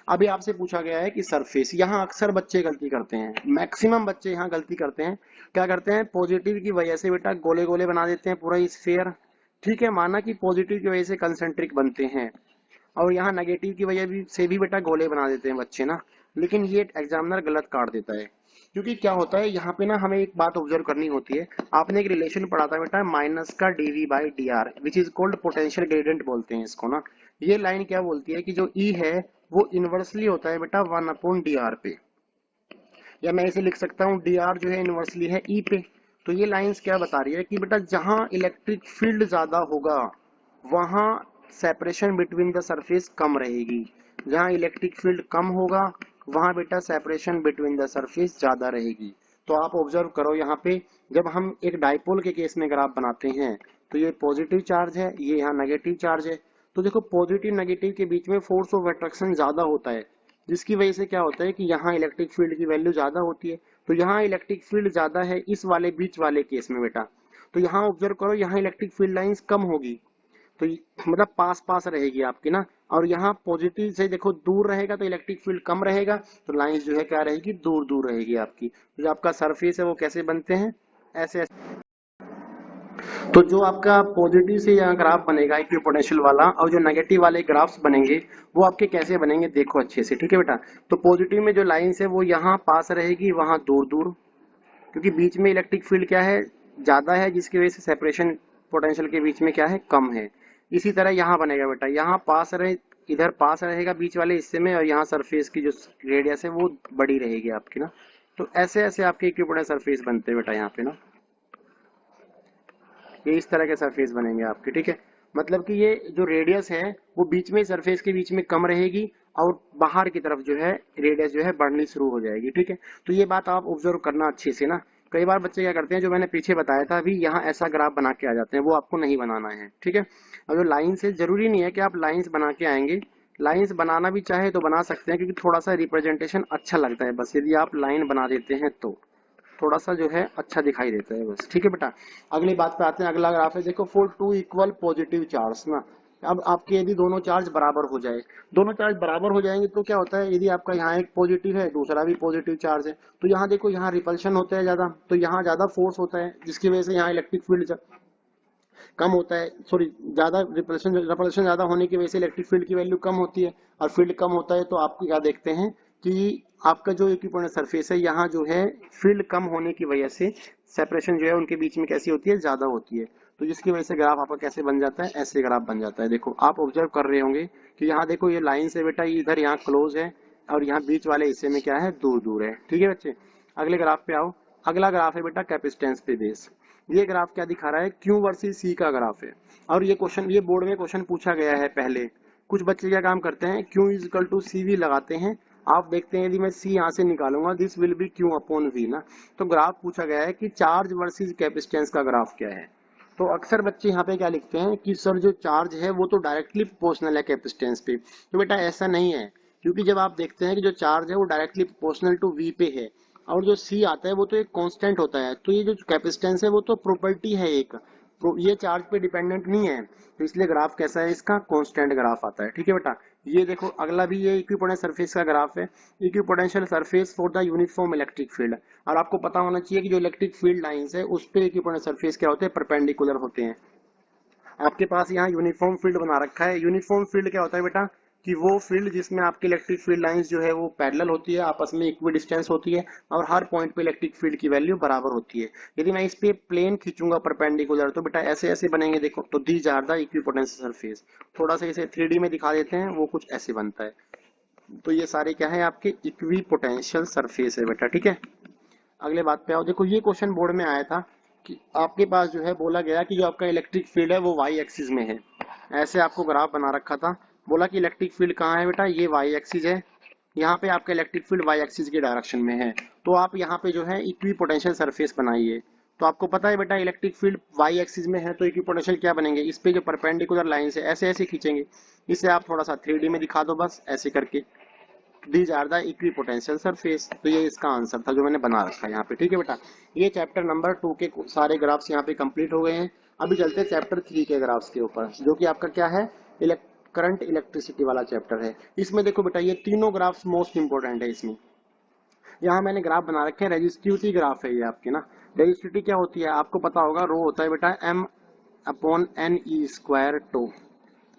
अभी आपसे पूछा गया है कि सरफेस, यहाँ अक्सर बच्चे गलती करते हैं, मैक्सिमम बच्चे यहाँ गलती करते हैं। क्या करते हैं, पॉजिटिव की वजह से बेटा गोले गोले बना देते हैं पूरा स्फीयर, ठीक है, माना कि पॉजिटिव की वजह से कंसेंट्रिक बनते हैं और यहाँ नेगेटिव की वजह भी से भी बेटा गोले बना देते हैं बच्चे ना, लेकिन ये एग्जामिनर गलत काट देता है। क्योंकि क्या होता है यहाँ पे ना हमें एक बात ऑब्जर्व करनी होती है। आपने एक रिलेशन पढ़ा था बेटा माइनस का d v by d r which is called potential gradient बोलते हैं इसको ना। ये लाइन क्या बोलती है कि जो ई है वो इनवर्सली होता है बेटा 1/dr पे, या मैं इसे लिख सकता हूँ डी आर जो है इनवर्सली है ई पे। तो ये लाइंस क्या बता रही है कि बेटा जहां इलेक्ट्रिक फील्ड ज्यादा होगा वहां सेपरेशन बिटवीन द सरफेस कम रहेगी, जहां इलेक्ट्रिक फील्ड कम होगा वहां बेटा सेपरेशन बिटवीन द सरफेस ज्यादा रहेगी। तो आप ऑब्जर्व करो यहाँ पे जब हम एक डाइपोल के केस में ग्राफ बनाते हैं तो ये पॉजिटिव चार्ज है, ये यहाँ नेगेटिव चार्ज है। तो देखो पॉजिटिव नेगेटिव के बीच में फोर्स ऑफ अट्रैक्शन ज्यादा होता है, जिसकी वजह से क्या होता है कि यहाँ इलेक्ट्रिक फील्ड की वैल्यू ज्यादा होती है। तो यहाँ इलेक्ट्रिक फील्ड ज्यादा है इस वाले बीच वाले केस में बेटा। तो यहाँ ऑब्जर्व करो यहाँ इलेक्ट्रिक फील्ड लाइंस कम होगी, तो मतलब पास पास रहेगी आपकी ना। और यहाँ पॉजिटिव से देखो दूर रहेगा तो इलेक्ट्रिक फील्ड कम रहेगा, तो लाइंस जो है क्या रहेगी, दूर दूर रहेगी आपकी। जो आपका सरफेस है वो कैसे बनते हैं, ऐसे ऐसे। तो जो आपका पॉजिटिव से यहाँ ग्राफ बनेगा इक्विपोटेंशियल वाला और जो नेगेटिव वाले ग्राफ्स बनेंगे वो आपके कैसे बनेंगे देखो अच्छे से, ठीक है बेटा। तो पॉजिटिव में जो लाइंस है वो यहाँ पास रहेगी वहां दूर दूर, क्योंकि बीच में इलेक्ट्रिक फील्ड क्या है, ज्यादा है, जिसकी वजह से सेपरेशन पोटेंशियल के बीच में क्या है, कम है। इसी तरह यहाँ बनेगा बेटा, यहाँ पास रहे, इधर पास रहेगा बीच वाले हिस्से में, और यहाँ सरफेस की जो रेडियस है वो बड़ी रहेगी आपकी ना। तो ऐसे ऐसे आपके इक्विपोटेंशियल सरफेस बनते हैं बेटा यहाँ पे ना, ये इस तरह के सरफेस बनेंगे आपके, ठीक है। मतलब कि ये जो रेडियस है वो बीच में सरफेस के बीच में कम रहेगी और बाहर की तरफ जो है रेडियस जो है बढ़नी शुरू हो जाएगी, ठीक है। तो ये बात आप ऑब्जर्व करना अच्छे से ना। कई बार बच्चे क्या करते हैं, जो मैंने पीछे बताया था अभी, यहाँ ऐसा ग्राफ बना के आ जाते हैं, वो आपको नहीं बनाना है, ठीक है। और जो लाइन से जरूरी नहीं है कि आप लाइंस बना के आएंगे, लाइंस बनाना भी चाहे तो बना सकते हैं, क्योंकि थोड़ा सा रिप्रेजेंटेशन अच्छा लगता है बस, यदि आप लाइन बना देते हैं तो थोड़ा सा जो है अच्छा दिखाई देता है बस, ठीक है बेटा। अगली बात पे आते हैं, अगला ग्राफ है देखो for two equal positive charge ना। अब आपके यदि दोनों चार्ज बराबर हो जाए, दोनों चार्ज बराबर हो जाएंगे तो क्या होता है, यदि आपका यहाँ एक पॉजिटिव है दूसरा भी पॉजिटिव चार्ज है, तो यहाँ देखो यहाँ रिपल्शन होता है ज्यादा, तो यहाँ ज्यादा फोर्स होता है, जिसकी वजह से यहाँ इलेक्ट्रिक फील्ड कम होता है, सॉरी ज्यादा रिपल्शन रिपल्शन ज्यादा होने की वजह से इलेक्ट्रिक फील्ड की वैल्यू कम होती है, और फील्ड कम होता है तो आपको क्या देखते हैं कि आपका जो इक्विपोटेंशियल सरफेस है यहाँ जो है फील्ड कम होने की वजह से सेपरेशन जो है उनके बीच में कैसी होती है, ज्यादा होती है। तो जिसकी वजह से ग्राफ आपका कैसे बन जाता है, ऐसे ग्राफ बन जाता है। देखो आप ऑब्जर्व कर रहे होंगे कि यहाँ देखो ये लाइन से बेटा इधर यहाँ क्लोज है और यहाँ बीच वाले हिस्से में क्या है, दूर दूर है, ठीक है बच्चे। अगले ग्राफ पे आओ, अगला ग्राफ है बेटा कैपेसिटेंस पे बेस। ये ग्राफ क्या दिखा रहा है, क्यू वर्सेस सी का ग्राफ है। और ये क्वेश्चन, ये बोर्ड में क्वेश्चन पूछा गया है पहले। कुछ बच्चे क्या काम करते हैं, Q is equal to C V लगाते हैं। आप देखते हैं यदि मैं सी यहाँ से निकालूंगा, this will be Q upon V ना। तो ग्राफ पूछा गया है कि चार्ज वर्सेस कैपेसिटेंस का ग्राफ क्या है। तो अक्सर बच्चे यहाँ पे क्या लिखते हैं कि सर जो चार्ज है वो तो डायरेक्टली प्रोपोर्शनल है कैपेसिटेंस पे। तो बेटा ऐसा नहीं है, क्योंकि जब आप देखते हैं कि जो चार्ज है वो डायरेक्टली प्रोपोर्शनल टू वी पे है, और जो सी आता है वो तो एक कांस्टेंट होता है। तो ये जो कैपेसिटेंस है वो तो प्रॉपर्टी है एक, तो ये चार्ज पे डिपेंडेंट नहीं है। तो इसलिए ग्राफ कैसा है इसका, कांस्टेंट ग्राफ आता है, ठीक है बेटा। ये देखो अगला भी ये इक्विपोटेंशियल सरफेस का ग्राफ है, equipotential surface for the uniform electric field. और आपको पता होना चाहिए कि जो इलेक्ट्रिक फील्ड लाइंस है उस पे इक्विपोटेंशियल सरफेस क्या होते हैं, परपेंडिकुलर होते हैं। आपके पास यहाँ यूनिफॉर्म फील्ड बना रखा है। यूनिफॉर्म फील्ड क्या होता है बेटा, कि वो फील्ड जिसमें आपकी इलेक्ट्रिक फील्ड लाइंस जो है वो पैरेलल होती है, आपस में इक्वी डिस्टेंस होती है, और हर पॉइंट पे इलेक्ट्रिक फील्ड की वैल्यू बराबर होती है। यदि मैं इस पे प्लेन खींचूंगा परपेंडिकुलर, तो बेटा ऐसे ऐसे बनेंगे देखो। तो these are the equipotential surface. थोड़ा सा इसे 3D में दिखा देते हैं, वो कुछ ऐसे बनता है। तो ये सारे क्या है, आपके इक्विपोटेंशियल सरफेस है बेटा, ठीक है। अगले बात पे आओ, देखो ये क्वेश्चन बोर्ड में आया था कि आपके पास जो है बोला गया कि जो आपका इलेक्ट्रिक फील्ड है वो वाई एक्सिस में है। ऐसे आपको ग्राफ बना रखा था, बोला कि इलेक्ट्रिक फील्ड कहाँ है बेटा, ये वाई एक्सिस है, यहाँ पे आपका इलेक्ट्रिक फील्ड वाई एक्सिस के डायरेक्शन में है। तो आप यहाँ पे जो है इक्वी पोटेंशियल सरफेस बनाइए। तो आपको पता है बेटा इलेक्ट्रिक फील्ड वाई एक्सिस में है, तो इक्वी पोटेंशियल क्या बनेंगे, इस पे जो परपेंडिकुलर लाइन है ऐसे ऐसे खींचेंगे। इसे आप थोड़ा सा 3D में दिखा दो बस ऐसे करके, these are the equipotential surface. तो ये इसका आंसर था जो मैंने बना रखा है यहाँ पे, ठीक है बेटा। ये चैप्टर नंबर 2 के सारे ग्राफ्स यहाँ पे कंप्लीट हो गए हैं। अभी चलते हैं चैप्टर 3 के ग्राफ्स के ऊपर, जो कि आपका क्या है, करंट इलेक्ट्रिसिटी वाला चैप्टर है। इसमें देखो बेटा ये तीनों ग्राफ्स मोस्ट इंपोर्टेंट है इसमें। यहाँ मैंने ग्राफ बना रखे हैं, रेजिस्टिविटी ग्राफ है ये आपके ना। रेजिस्टिविटी क्या होती है आपको पता होगा, रो होता है बेटा m upon n e square tau.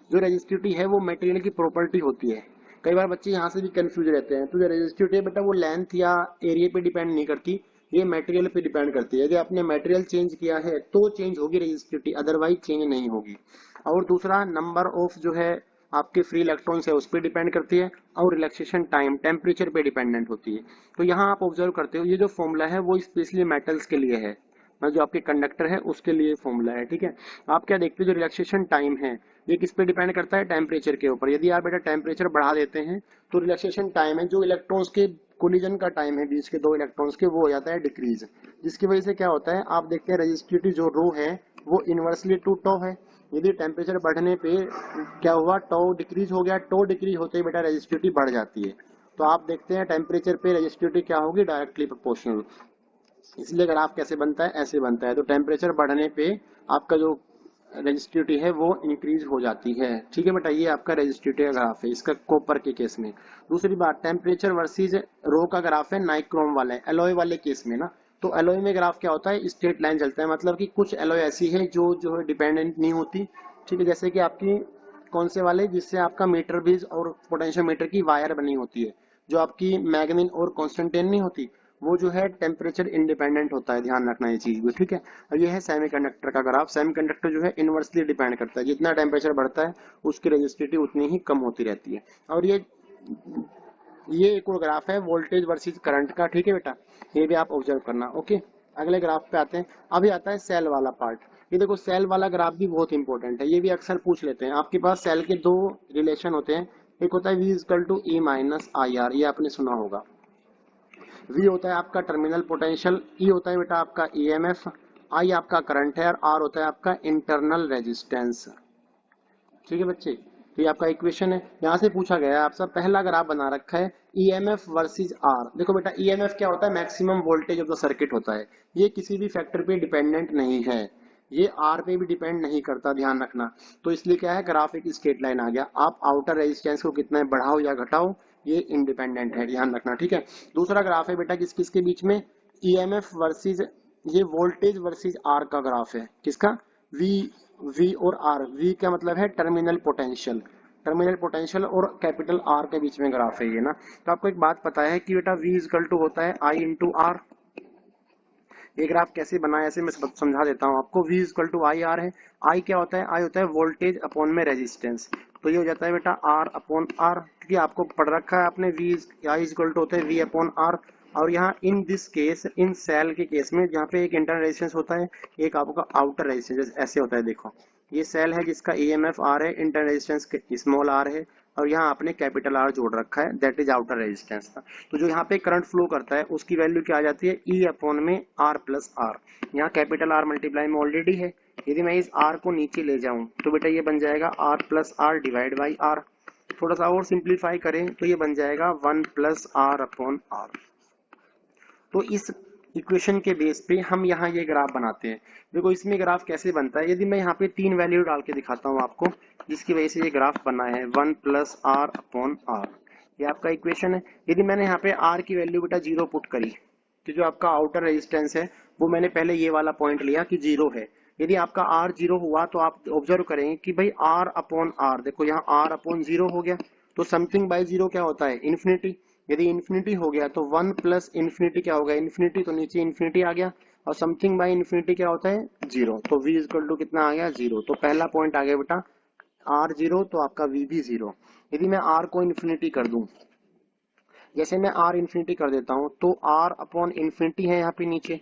जो रेजिस्टिविटी है वो मटेरियल की प्रॉपर्टी होती है। कई बार बच्चे यहाँ से भी कंफ्यूज रहते हैं। तो जो रेजिस्टिविटी है बेटा वो लेंथ या एरिया पे डिपेंड नहीं करती, ये मटेरियल पे डिपेंड करती है। यदि आपने मटेरियल चेंज किया है तो चेंज होगी रेजिस्टिविटी, अदरवाइज चेंज नहीं होगी। और दूसरा नंबर ऑफ जो है आपके फ्री इलेक्ट्रॉन्स है उस पर डिपेंड करती है, और रिलैक्सेशन टाइम टेम्परेचर पे डिपेंडेंट होती है। तो यहाँ आप ऑब्जर्व करते हो ये जो फॉर्मूला है वो स्पेशली मेटल्स के लिए है, जो आपके कंडक्टर है उसके लिए फॉर्मूला है, ठीक है। आप क्या देखते हो जो रिलैक्सेशन टाइम है ये किस पे डिपेंड करता है, टेम्परेचर के ऊपर। यदि आप बेटा टेम्परेचर बढ़ा देते हैं तो रिलैक्सेशन टाइम है, जो इलेक्ट्रॉन्स के कोलिजन का टाइम है बीच के दो इलेक्ट्रॉन्स के, वो हो जाता है डिक्रीज। जिसकी वजह से क्या होता है, आप देखते हैं रेजिस्टिविटी जो रो है वो इनवर्सली टू टो है। यदि टेम्परेचर बढ़ने पे क्या हुआ, टो डिक्रीज हो गया, टो डिक्रीज होते ही बेटा रेजिस्टिविटी बढ़ जाती है। तो आप देखते हैं टेम्परेचर पे रेजिस्टिविटी क्या होगी, डायरेक्टली प्रोपोर्शनल। इसलिए ग्राफ कैसे बनता है, ऐसे बनता है। तो टेम्परेचर बढ़ने पे आपका जो रेजिस्टिविटी है वो इंक्रीज हो जाती है, ठीक है बेटा। ये आपका रेजिस्टिविटी का ग्राफ है इसका कॉपर के केस में। दूसरी बात, टेम्परेचर वर्सेस रो का ग्राफ है नाइक्रोम वाले एलॉय वाले केस में ना। तो एलॉय में ग्राफ क्या होता है, स्ट्रेट लाइन चलता है, मतलब कि कुछ एलॉय ऐसी है जो है डिपेंडेंट नहीं होती, ठीक है। जैसे कि आपकी कौन से वाले, जिससे आपका मीटर बेज और पोटेंशियोमीटर की वायर बनी होती है। जो आपकी मैग्नीन और कॉन्स्टेंटेन नहीं होती, वो जो है टेम्परेचर इंडिपेंडेंट होता है, ध्यान रखना ये चीज भी, ठीक है। और ये है सेमीकंडक्टर का ग्राफ। सेमीकंडक्टर जो है इनवर्सली डिपेंड करता है, जितना टेम्परेचर बढ़ता है उसकी रेजिस्टिविटी उतनी ही कम होती रहती है। और ये एक और ग्राफ है वोल्टेज वर्सेस करंट का, ठीक है बेटा, ये भी आप ऑब्जर्व करना। ओके, अगले ग्राफ पे आते हैं। अभी आता है सेल वाला पार्ट। ये देखो सेल वाला ग्राफ भी बहुत इंपॉर्टेंट है, ये भी अक्सर पूछ लेते हैं। आपके पास सेल के दो रिलेशन होते हैं, एक होता है V equal to E minus I R, ये आपने सुना होगा। V होता है आपका टर्मिनल पोटेंशियल, E होता है बेटा आपका EMF, I आपका करंट है, और R होता है आपका इंटरनल रेजिस्टेंस, ठीक है बच्चे। तो ये आपका इक्वेशन है, यहाँ से पूछा गया है आपसे। पहला ग्राफ बना रखा है EMF वर्सेस R। देखो बेटा EMF क्या होता है, maximum voltage of the circuit होता है। ये किसी भी फैक्टर पे डिपेंडेंट नहीं है, ये R पे भी डिपेंड नहीं करता, ध्यान रखना। तो इसलिए क्या है, ग्राफ एक स्ट्रेट लाइन आ गया। आप आउटर रेजिस्टेंस को कितना बढ़ाओ या घटाओ ये इंडिपेंडेंट है, ध्यान रखना, ठीक है। दूसरा ग्राफ है बेटा किस किस के बीच में, EMF वर्सेस, ये वोल्टेज वर्सेस R का ग्राफ है। किसका, V और R। V का मतलब है टर्मिनल पोटेंशियल, टर्मिनल पोटेंशियल और कैपिटल R के बीच में ग्राफ है ये ना। तो आपको एक बात पता है कि बेटा V इक्वल टू होता है I इंटू R। ये ग्राफ कैसे बनाया ऐसे मैं समझा देता हूँ आपको। V equal to I R है। I क्या होता है, I होता है वोल्टेज अपॉन में रेजिस्टेंस। तो ये हो जाता है बेटा R अपॉन R, क्योंकि आपको पढ़ रखा है आपने I इक्वल टू होता है V अपॉन R। और यहाँ in this case, in cell के केस में जहाँ पे एक इंटरनल रेजिस्टेंस होता है, एक आपका आउटर रेजिस्टेंस ऐसे होता है। देखो ये सेल है जिसका EMF R है, इंटरनल रेजिस्टेंस स्मॉल r है, और यहाँ आपने कैपिटल R जोड़ रखा है, दैट इज आउटर रेजिस्टेंस का। तो जो यहाँ पे करंट फ्लो करता है उसकी वैल्यू क्या आ जाती है, E अपॉन में R प्लस R। यहाँ कैपिटल R मल्टीप्लाई में ऑलरेडी है, यदि मैं इस R को नीचे ले जाऊं तो बेटा ये बन जाएगा R plus R divide by R। थोड़ा सा और सिंप्लीफाई करें तो ये बन जाएगा 1 प्लस R अपॉन R। तो इस इक्वेशन के बेस पे हम यहाँ ये ग्राफ बनाते हैं। देखो इसमें ग्राफ कैसे बनता है, यदि मैं यहाँ पे तीन वैल्यू डाल के दिखाता हूँ आपको, जिसकी वजह से ये ग्राफ बना है 1 प्लस R अपॉन R। ये आपका इक्वेशन है। यदि मैंने यहाँ पे R की वैल्यू बेटा 0 पुट करी, तो जो आपका आउटर रेजिस्टेंस है वो मैंने पहले ये वाला पॉइंट लिया कि 0 है। यदि आपका R 0 हुआ तो आप ऑब्जर्व करेंगे कि भाई R अपॉन R, देखो यहाँ R अपॉन 0 हो गया, तो समथिंग बाय 0 क्या होता है, इन्फिनिटी। यदि इन्फिनिटी हो गया तो 1 प्लस इन्फिनिटी क्या होगा, इन्फिनिटी, तो नीचे इन्फिनिटी आ गया, और समथिंग बाय इन्फिनिटी क्या होता है, 0। तो V इक्वल टू कितना आ गया, 0। तो पहला पॉइंट आ गया बेटा R 0, तो आपका V भी 0। यदि मैं R को इन्फिनिटी कर दूं, जैसे मैं R इन्फिनिटी कर देता हूं, तो R अपॉन इन्फिनिटी है यहाँ पे नीचे,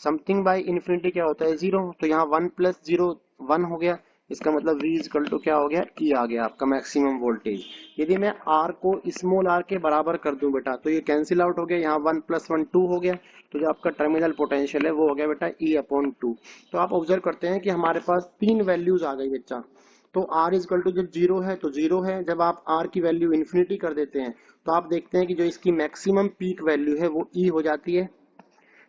समथिंग बाय इन्फिनिटी क्या होता है, 0। तो यहाँ 1 प्लस 0 1 हो गया, इसका मतलब V इक्वल टू क्या हो गया, E आ गया आपका मैक्सिमम वोल्टेज। यदि मैं R को स्मॉल r के बराबर कर दूं बेटा, तो ये कैंसिल आउट हो गया, यहाँ 1 प्लस 1 2 हो गया, तो जो आपका टर्मिनल पोटेंशियल है वो हो गया बेटा E अपॉन 2। तो आप ऑब्जर्व करते हैं कि हमारे पास तीन वैल्यूज आ गई बच्चा। तो R इक्वल टू जब 0 है तो 0 है, जब आप R की वैल्यू इन्फिनिटी कर देते हैं तो आप देखते हैं कि जो इसकी मैक्सिमम पीक वैल्यू है वो E हो जाती है।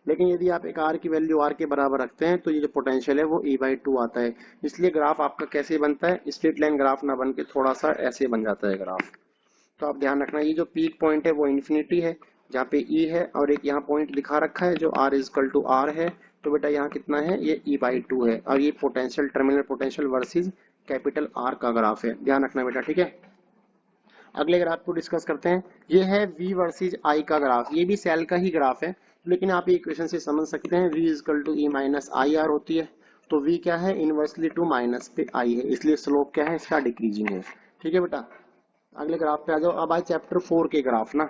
लेकिन यदि आप एक R की वैल्यू R के बराबर रखते हैं तो ये जो पोटेंशियल है वो E/2 आता है। इसलिए ग्राफ आपका कैसे बनता है, स्ट्रेट लाइन ग्राफ ना बन के थोड़ा सा ऐसे बन जाता है ग्राफ। तो आप ध्यान रखना, ये जो पीक पॉइंट है वो इन्फिनिटी है जहाँ पे E है, और एक यहाँ पॉइंट दिखा रखा है जो R इक्वल टू R है, तो बेटा यहाँ कितना है, ये E/2 है। और ये potential, terminal potential versus capital R का ग्राफ है, ध्यान रखना बेटा, ठीक है। अगले ग्राफ को डिस्कस करते हैं। ये है V वर्सेस I का ग्राफ, ये भी सेल का ही ग्राफ है, लेकिन आप ये इक्वेशन से समझ सकते हैं V equal to E minus I R होती है। तो V क्या है, इनवर्सली टू माइनस पे I है, इसलिए स्लोप क्या है इसका, डिक्रीजिंग है, ठीक है बेटा। अगले ग्राफ पे आ जाओ। अब आए चैप्टर 4 के ग्राफ ना।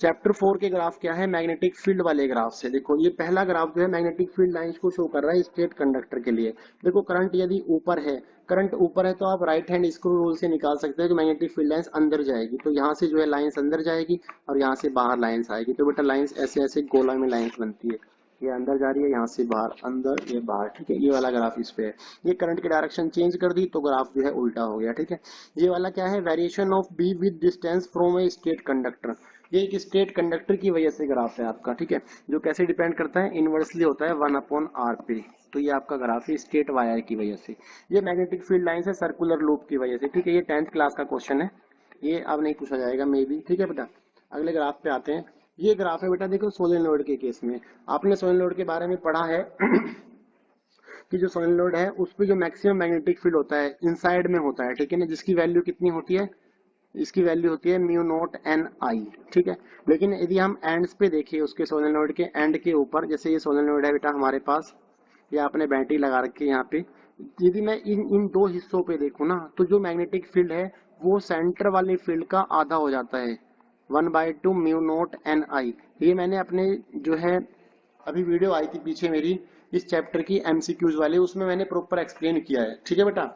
चैप्टर 4 के ग्राफ क्या है, मैग्नेटिक फील्ड वाले ग्राफ से। देखो ये पहला ग्राफ जो है मैग्नेटिक फील्ड लाइंस को शो कर रहा है स्ट्रेट कंडक्टर के लिए। देखो करंट यदि ऊपर है, करंट ऊपर है, तो आप राइट हैंड स्क्रू रूल से निकाल सकते हैं कि मैग्नेटिक फील्ड लाइंस अंदर जाएगी, तो यहाँ से जो है लाइंस अंदर जाएगी और यहाँ से बाहर लाइंस आएगी। तो बेटा लाइंस ऐसे ऐसे गोला में लाइंस बनती है, ये अंदर जा रही है, यहाँ से बाहर, अंदर, ये बाहर, ठीक है। ये वाला ग्राफ इस पे है। ये करंट की डायरेक्शन चेंज कर दी तो ग्राफ जो है उल्टा हो गया, ठीक है। ये वाला क्या है, variation of be with distance from a straight conductor. ये एक स्ट्रेट कंडक्टर की वजह से ग्राफ है आपका, ठीक है, जो कैसे डिपेंड करता है, इनवर्सली होता है 1/r पे। तो ये आपका ग्राफ है स्ट्रेट वायर की वजह से। ये मैग्नेटिक फील्ड लाइन है सर्कुलर लूप की वजह से, ठीक है। ये 10th क्लास का क्वेश्चन है, ये अब नहीं पूछा जाएगा मे बी, ठीक है बेटा। अगले ग्राफ पे आते हैं। ये ग्राफ है बेटा, देखो सोलेनोइड के केस में आपने सोलेनोइड के बारे में पढ़ा है कि जो सोलेनोइड है उस पे जो मैक्सिमम मैग्नेटिक फील्ड होता है इनसाइड में होता है, ठीक है ना, जिसकी वैल्यू कितनी होती है, इसकी वैल्यू होती है μ0 Ni, ठीक है। लेकिन यदि हम एंड्स पे देखिए, उसके सोलेनोइड के एंड के ऊपर, जैसे ये सोलेनोइड है बेटा हमारे पास, ये आपने बैटरी लगा रखी है यहाँ पे, यदि मैं इन दो हिस्सों पे देखूँ ना, तो जो मैग्नेटिक फील्ड है वो सेंटर वाले फील्ड का आधा हो जाता है, 1/2 μ0 Ni। ये मैंने अपने जो है अभी वीडियो आई थी पीछे मेरी इस चैप्टर की MCQs वाले, उसमें मैंने प्रॉपर एक्सप्लेन किया है, ठीक है बेटा।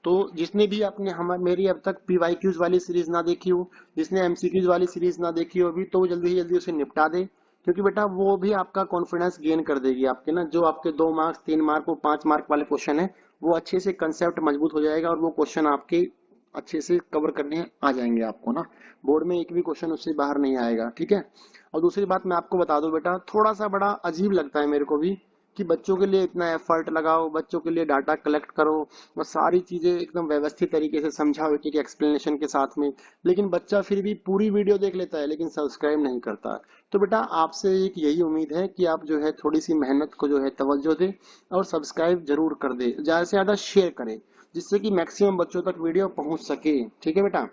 तो जिसने भी अपने मेरी अब तक PYQs वाली सीरीज ना देखी हो, जिसने MCQs वाली सीरीज ना देखी हो अभी, तो वो जल्दी से जल्दी उसे निपटा दे, क्योंकि बेटा वो भी आपका कॉन्फिडेंस गेन कर देगी आपके ना। जो आपके 2 मार्क्स 3 मार्क और 5 मार्क वाले क्वेश्चन है, वो अच्छे से कंसेप्ट मजबूत हो जाएगा और वो क्वेश्चन आपके अच्छे से कवर करने आ जाएंगे आपको ना। बोर्ड में एक भी क्वेश्चन उससे बाहर नहीं आएगा, ठीक है। और दूसरी बात मैं आपको बता दूं बेटा, थोड़ा सा बड़ा अजीब लगता है मेरे को भी कि बच्चों के लिए इतना एफर्ट लगाओ, बच्चों के लिए डाटा कलेक्ट करो, बस सारी चीजें एकदम व्यवस्थित तरीके से समझाओ एक एक एक्सप्लेनेशन के साथ में, लेकिन बच्चा फिर भी पूरी वीडियो देख लेता है लेकिन सब्सक्राइब नहीं करता। तो बेटा आपसे एक यही उम्मीद है कि आप जो है थोड़ी सी मेहनत को जो है तवज्जो दे और सब्सक्राइब जरूर कर दे, ज्यादा से ज्यादा शेयर करे, जिससे कि मैक्सिमम बच्चों तक वीडियो पहुंच सके, ठीक है बेटा।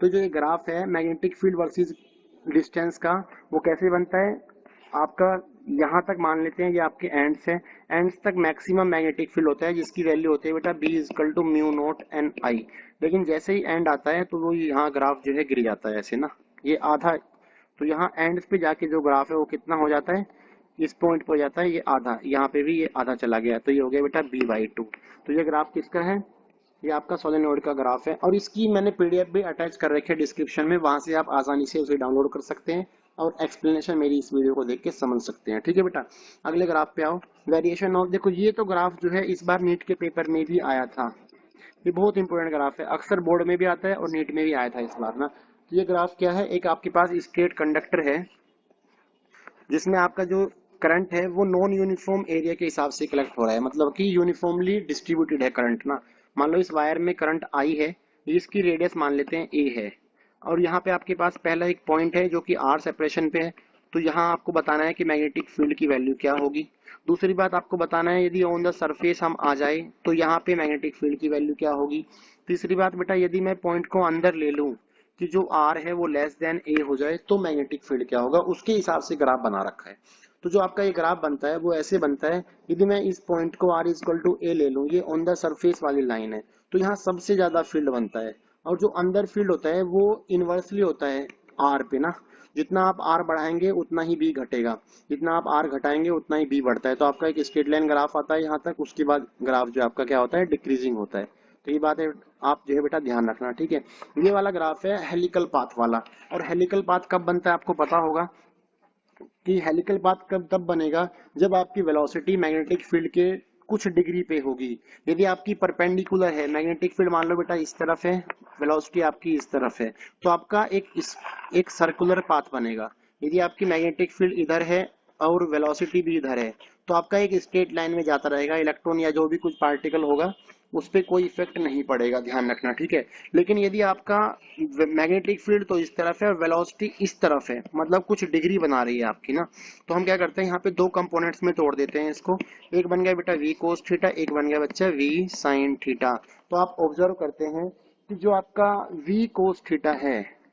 तो जो ये ग्राफ है मैग्नेटिक फील्ड वर्सेस डिस्टेंस का, वो कैसे बनता है आपका, यहाँ तक मान लेते हैं ये आपके एंड्स है, एंड्स तक मैक्सिमम मैग्नेटिक फील्ड होता है जिसकी वैल्यू होती है बेटा B इजकल टू μ0 Ni। लेकिन जैसे ही एंड आता है तो वो यहाँ ग्राफ जो है गिर जाता है ऐसे ना, ये आधा। तो यहाँ एंड्स पे जाके जो ग्राफ है वो कितना हो जाता है, इस पॉइंट पर हो जाता है ये आधा, यहाँ पे भी ये आधा चला गया, तो ये हो गया बेटा B/2। तो ये ग्राफ किसका है, ये आपका सोलेनोइड का ग्राफ है, और इसकी मैंने PDF भी अटैच कर रखी है डिस्क्रिप्शन में, वहां से आप आसानी से उसे डाउनलोड कर सकते हैं और एक्सप्लेनेशन मेरी इस वीडियो को देख के समझ सकते हैं, ठीक है बेटा। अगले ग्राफ पे आओ, वेरिएशन ऑफ। देखो ये तो ग्राफ जो है इस बार नीट के पेपर में भी आया था, ये बहुत इंपॉर्टेंट ग्राफ है, अक्सर बोर्ड में भी आता है और नीट में भी आया था इस बार ना। तो ये ग्राफ क्या है, एक आपके पास स्ट्रेट कंडक्टर है जिसमें आपका जो करंट है वो नॉन यूनिफॉर्म एरिया के हिसाब से कलेक्ट हो रहा है, मतलब कि यूनिफॉर्मली डिस्ट्रीब्यूटेड है करंट ना। मान लो इस वायर में करंट आई है, इसकी रेडियस मान लेते हैं ए है, और यहाँ पे आपके पास पहला एक पॉइंट है जो कि R सेपरेशन पे है, तो यहाँ आपको बताना है कि मैग्नेटिक फील्ड की वैल्यू क्या होगी। दूसरी बात आपको बताना है यदि ऑन द सरफेस हम आ जाए तो यहाँ पे मैग्नेटिक फील्ड की वैल्यू क्या होगी। तीसरी बात बेटा, यदि मैं पॉइंट को अंदर ले लूँ कि जो R है वो लेस देन A हो जाए तो मैग्नेटिक फील्ड क्या होगा, उसके हिसाब से ग्राफ बना रखा है। तो जो आपका ये ग्राफ बनता है वो ऐसे बनता है, यदि मैं इस पॉइंट को R इक्वल टू A ले लूँ, ये ऑन द सरफेस वाली लाइन है, तो यहाँ सबसे ज्यादा फील्ड बनता है, और जो अंदर फील्ड होता है वो इनवर्सली होता है R पे ना। जितना आप R बढ़ाएंगे उतना ही B घटेगा, जितना आप R घटाएंगे उतना ही B बढ़ता है। तो आपका एक स्ट्रेट लाइन ग्राफ आता है यहाँ तक, उसके बाद ग्राफ जो आपका क्या होता है, डिक्रीजिंग होता है। तो ये बात है आप जो है बेटा ध्यान रखना, ठीक है। ये वाला ग्राफ है हेलिकल पाथ वाला, और हेलिकल पाथ कब बनता है आपको पता होगा कि हेलिकल पाथ कब तब बनेगा जब आपकी वेलोसिटी मैग्नेटिक फील्ड के कुछ डिग्री पे होगी। यदि आपकी परपेंडिकुलर है मैग्नेटिक फील्ड, मान लो बेटा इस तरफ है, वेलोसिटी आपकी इस तरफ है, तो आपका एक सर्कुलर पाथ बनेगा। यदि आपकी मैग्नेटिक फील्ड इधर है और वेलोसिटी भी इधर है, तो आपका एक स्ट्रेट लाइन में जाता रहेगा, इलेक्ट्रॉन या जो भी कुछ पार्टिकल होगा उस पर कोई इफेक्ट नहीं पड़ेगा, ध्यान रखना, ठीक है। लेकिन यदि आपका मैग्नेटिक फील्ड तो इस तरफ है और वेलोसिटी इस तरफ है, मतलब कुछ डिग्री बना रही है आपकी ना, तो हम क्या करते हैं यहाँ पे दो कंपोनेंट्स में तोड़ देते हैं इसको। एक बन गया बेटा v कोस थीटा, एक बन गया बच्चा v साइन थीटा। तो आप ऑब्जर्व करते हैं कि जो आपका v कोस थीटा है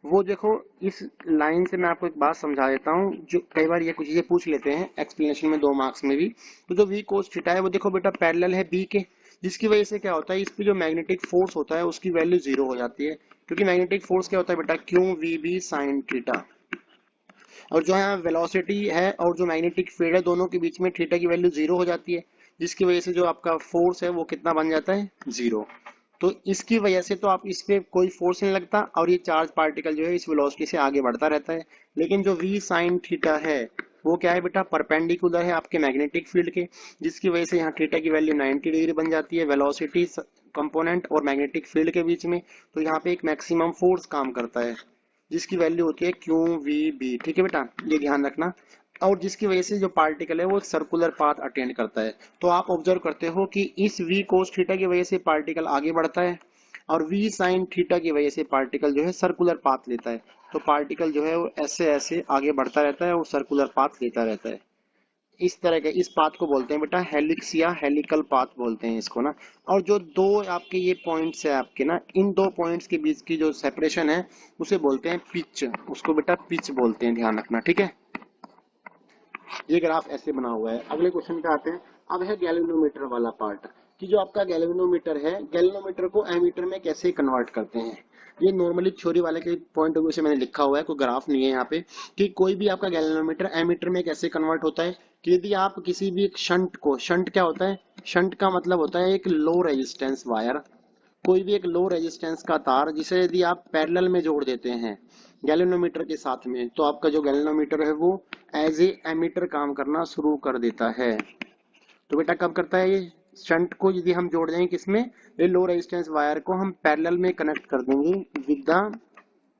वो देखो, इस लाइन से मैं आपको एक बात समझा देता हूँ, जो कई बार ये कुछ चीजें पूछ लेते हैं एक्सप्लेनेशन में 2 मार्क्स में भी। तो जो v कोस थीटा है वो देखो बेटा पैरेलल है b के, जिसकी वजह से क्या होता है, इस पे जो मैग्नेटिक फोर्स होता है उसकी वैल्यू 0 हो जाती है, क्योंकि मैग्नेटिक फोर्स क्या होता है बेटा, Q V B sine theta. और जो है वेलोसिटी है और जो मैग्नेटिक फील्ड है, दोनों के बीच में थीटा की वैल्यू 0 हो जाती है, जिसकी वजह से जो आपका फोर्स है वो कितना बन जाता है, 0। तो इसकी वजह से तो आप इस पे कोई फोर्स नहीं लगता और ये चार्ज पार्टिकल जो है इस वेलोसिटी से आगे बढ़ता रहता है। लेकिन जो v साइन थीटा है वो क्या है बेटा, परपेंडिकुलर है आपके मैग्नेटिक फील्ड के, जिसकी वजह से यहाँ थीटा की वैल्यू 90 डिग्री बन जाती है वेलोसिटी कंपोनेंट और मैग्नेटिक फील्ड के बीच में। तो यहाँ पे एक मैक्सिमम फोर्स काम करता है जिसकी वैल्यू होती है क्यू वी बी, ठीक है बेटा, ये ध्यान रखना। और जिसकी वजह से जो पार्टिकल है वो एक सर्कुलर पाथ अटेंड करता है। तो आप ऑब्जर्व करते हो कि इस v कोस थीटा की वजह से पार्टिकल आगे बढ़ता है और v साइन थीटा की वजह से पार्टिकल जो है सर्कुलर पाथ लेता है। तो पार्टिकल जो है वो ऐसे ऐसे आगे बढ़ता रहता है और सर्कुलर पाथ लेता रहता है। इस तरह के इस पाथ को बोलते हैं बेटा हेलिक्स या हेलिकल पाथ बोलते हैं इसको ना। और जो दो आपके ये पॉइंट्स है आपके ना, इन दो पॉइंट्स के बीच की जो सेपरेशन है उसे बोलते हैं पिच, उसको बेटा पिच बोलते हैं, ध्यान रखना, ठीक है। ये ग्राफ ऐसे बना हुआ है। अगले क्वेश्चन पे आते हैं। अब है गैल्वेनोमीटर वाला पार्ट, कि जो आपका गैल्वेनोमीटर है, गैल्वेनोमीटर को एमीटर में कैसे कन्वर्ट करते हैं। ये नॉर्मली थ्योरी वाले के पॉइंट ऑफ व्यू से मैंने लिखा हुआ है, कोई ग्राफ नहीं है यहाँ पे, कि कोई भी आपका गैल्वेनोमीटर एमीटर में कैसे कन्वर्ट होता है। कि यदि आप किसी भी एक शंट को, शंट क्या होता है, शंट का मतलब होता है एक लो रेजिस्टेंस वायर, कोई भी एक लो रेजिस्टेंस का तार जिसे यदि आप पैरेलल में जोड़ देते हैं गैल्वेनोमीटर के साथ में, तो आपका जो गैल्वेनोमीटर है वो एज ए एमीटर काम करना शुरू कर देता है। तो बेटा कब करता है ये, शंट को यदि हम जोड़ देंगे किसमें, ये लो रेजिस्टेंस वायर को हम पैरेलल में कनेक्ट कर देंगे विद द